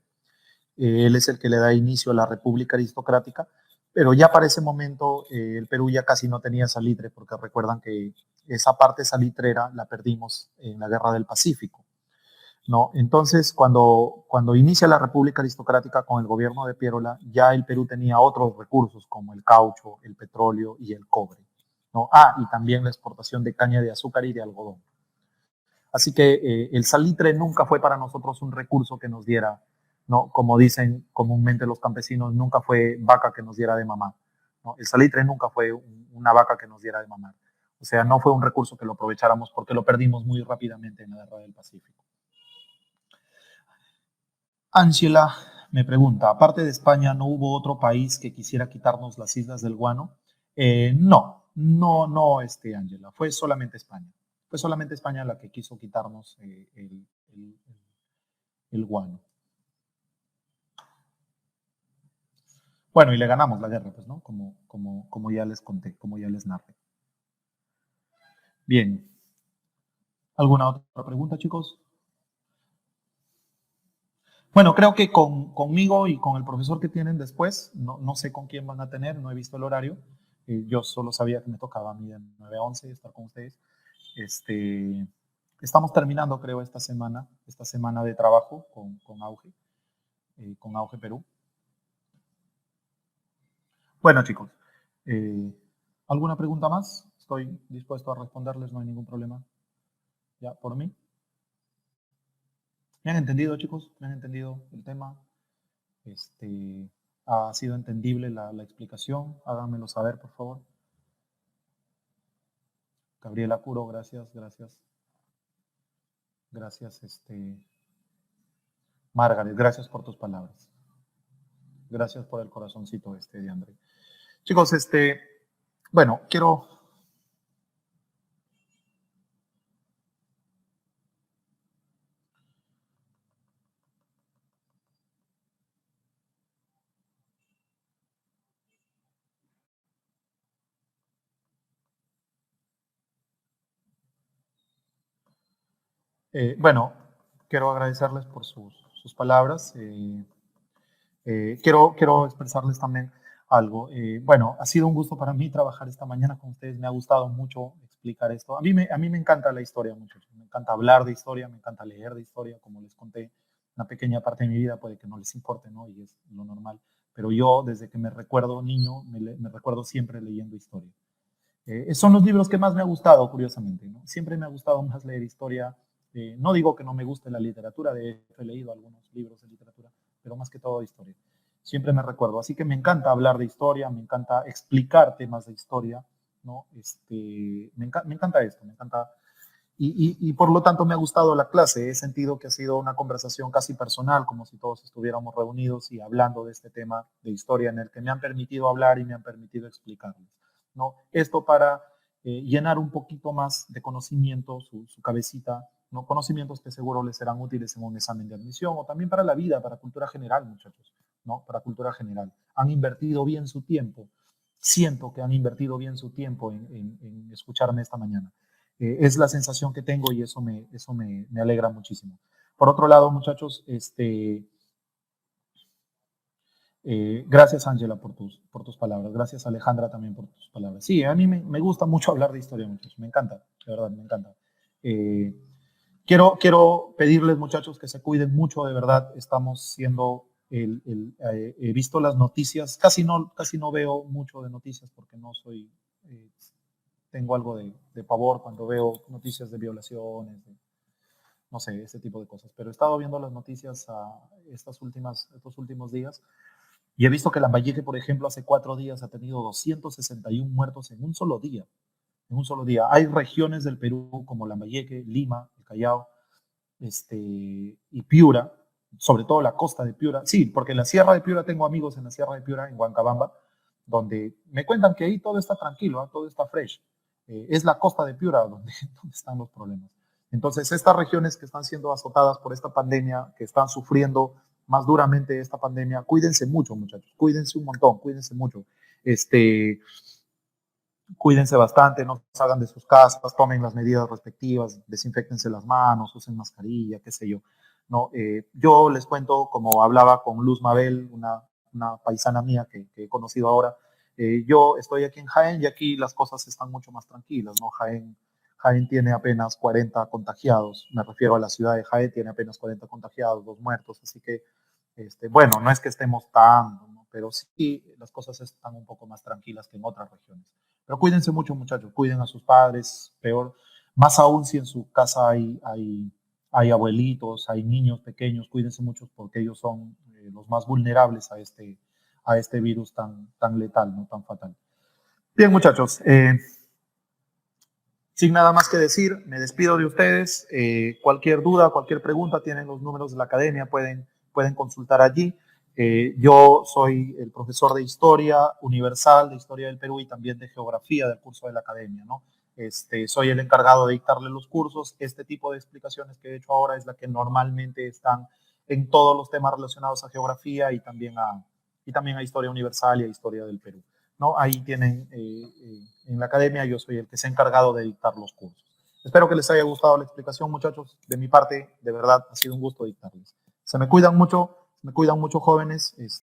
Él es el que le da inicio a la República Aristocrática, pero ya para ese momento el Perú ya casi no tenía salitre, porque recuerdan que esa parte salitrera la perdimos en la Guerra del Pacífico. ¿No? Entonces, cuando inicia la República Aristocrática con el gobierno de Pierola, ya el Perú tenía otros recursos como el caucho, el petróleo y el cobre, ¿no? Y también la exportación de caña de azúcar y de algodón. Así que el salitre nunca fue para nosotros un recurso que nos diera, ¿no? Como dicen comúnmente los campesinos, nunca fue vaca que nos diera de mamar, ¿no? El salitre nunca fue una vaca que nos diera de mamar. O sea, no fue un recurso que lo aprovecháramos porque lo perdimos muy rápidamente en la Guerra del Pacífico. Ángela me pregunta, aparte de España, ¿no hubo otro país que quisiera quitarnos las islas del guano? No, Ángela, fue solamente España. Fue solamente España la que quiso quitarnos el guano. Bueno, y le ganamos la guerra, pues, ¿no? Como ya les conté, como ya les narré. Bien. ¿Alguna otra pregunta, chicos? Bueno, creo que conmigo y con el profesor que tienen después, no sé con quién van a tener, no he visto el horario. Yo solo sabía que me tocaba a mí de 9 a 11 estar con ustedes. Estamos terminando, creo, esta semana de trabajo con Auge Perú. Bueno, chicos, ¿alguna pregunta más? Estoy dispuesto a responderles, no hay ningún problema. ¿Ya? ¿Por mí? ¿Me han entendido, chicos? ¿Me han entendido el tema? ¿Ha sido entendible la explicación? Háganmelo saber, por favor. Gabriela Curo, gracias. Gracias, Margaret, gracias por tus palabras. Gracias por el corazoncito de André. Chicos, bueno, quiero... bueno, quiero agradecerles por sus palabras. Quiero expresarles también algo. Bueno, ha sido un gusto para mí trabajar esta mañana con ustedes. Me ha gustado mucho explicar esto. A mí me encanta la historia, muchachos. Me encanta hablar de historia, me encanta leer de historia, como les conté. una pequeña parte de mi vida puede que no les importe, ¿no? Y es lo normal. Pero yo, desde que me recuerdo niño, me recuerdo siempre leyendo historia. Son los libros que más me ha gustado, curiosamente, ¿no? Siempre me ha gustado más leer historia. No digo que no me guste la literatura, de hecho he leído algunos libros de literatura, pero más que todo historia. Siempre me recuerdo. Así que me encanta hablar de historia, me encanta explicar temas de historia, ¿no? Me encanta esto, me encanta. Y por lo tanto me ha gustado la clase. He sentido que ha sido una conversación casi personal, como si todos estuviéramos reunidos y hablando de este tema de historia en el que me han permitido hablar y me han permitido explicarles, ¿no? Esto para llenar un poquito más de conocimiento su cabecita, ¿no? Conocimientos que seguro les serán útiles en un examen de admisión o también para la vida, para cultura general, muchachos, ¿no? Para cultura general. Han invertido bien su tiempo. Siento que han invertido bien su tiempo en escucharme esta mañana. Es la sensación que tengo y eso me alegra muchísimo. Por otro lado, muchachos, gracias Ángela por tus palabras, gracias Alejandra también por tus palabras. Sí, a mí me gusta mucho hablar de historia, muchachos, me encanta, de verdad, me encanta. Eh, quiero pedirles, muchachos, que se cuiden mucho, de verdad, estamos siendo, he visto las noticias, casi no veo mucho de noticias porque no soy, tengo algo de pavor cuando veo noticias de violaciones, no sé, ese tipo de cosas. Pero he estado viendo las noticias estos últimos días y he visto que Lambayeque, por ejemplo, hace 4 días ha tenido 261 muertos en un solo día. En un solo día. Hay regiones del Perú como Lambayeque, Lima, el Callao, y Piura, sobre todo la costa de Piura. Sí, porque en la Sierra de Piura tengo amigos en la Sierra de Piura, en Huancabamba, donde me cuentan que ahí todo está tranquilo, todo está fresh. Es la costa de Piura donde están los problemas. Entonces, estas regiones que están siendo azotadas por esta pandemia, que están sufriendo más duramente esta pandemia, cuídense mucho, muchachos, cuídense un montón, cuídense mucho. Cuídense bastante, no salgan de sus casas, tomen las medidas respectivas, desinfectense las manos, usen mascarilla, qué sé yo. No, yo les cuento, como hablaba con Luz Mabel, una paisana mía que he conocido ahora, yo estoy aquí en Jaén y aquí las cosas están mucho más tranquilas, ¿no? Jaén tiene apenas 40 contagiados, me refiero a la ciudad de Jaén, tiene apenas 40 contagiados, 2 muertos, así que, bueno, no es que estemos tan, ¿no? Pero sí las cosas están un poco más tranquilas que en otras regiones. Pero cuídense mucho, muchachos, cuiden a sus padres, peor, más aún si en su casa hay abuelitos, hay niños pequeños, cuídense mucho porque ellos son los más vulnerables a este virus tan letal, no tan fatal. Bien, muchachos, sin nada más que decir, me despido de ustedes. Cualquier duda, cualquier pregunta, tienen los números de la academia, pueden consultar allí. Yo soy el profesor de Historia Universal, de Historia del Perú y también de Geografía del curso de la academia, ¿no? Soy el encargado de dictarle los cursos. Este tipo de explicaciones que he hecho ahora es la que normalmente están en todos los temas relacionados a geografía y también a Historia Universal y a Historia del Perú, ¿no? Ahí tienen, en la academia yo soy el que se ha encargado de dictar los cursos. Espero que les haya gustado la explicación, muchachos. De mi parte, de verdad, ha sido un gusto dictarles. Se me cuidan mucho jóvenes.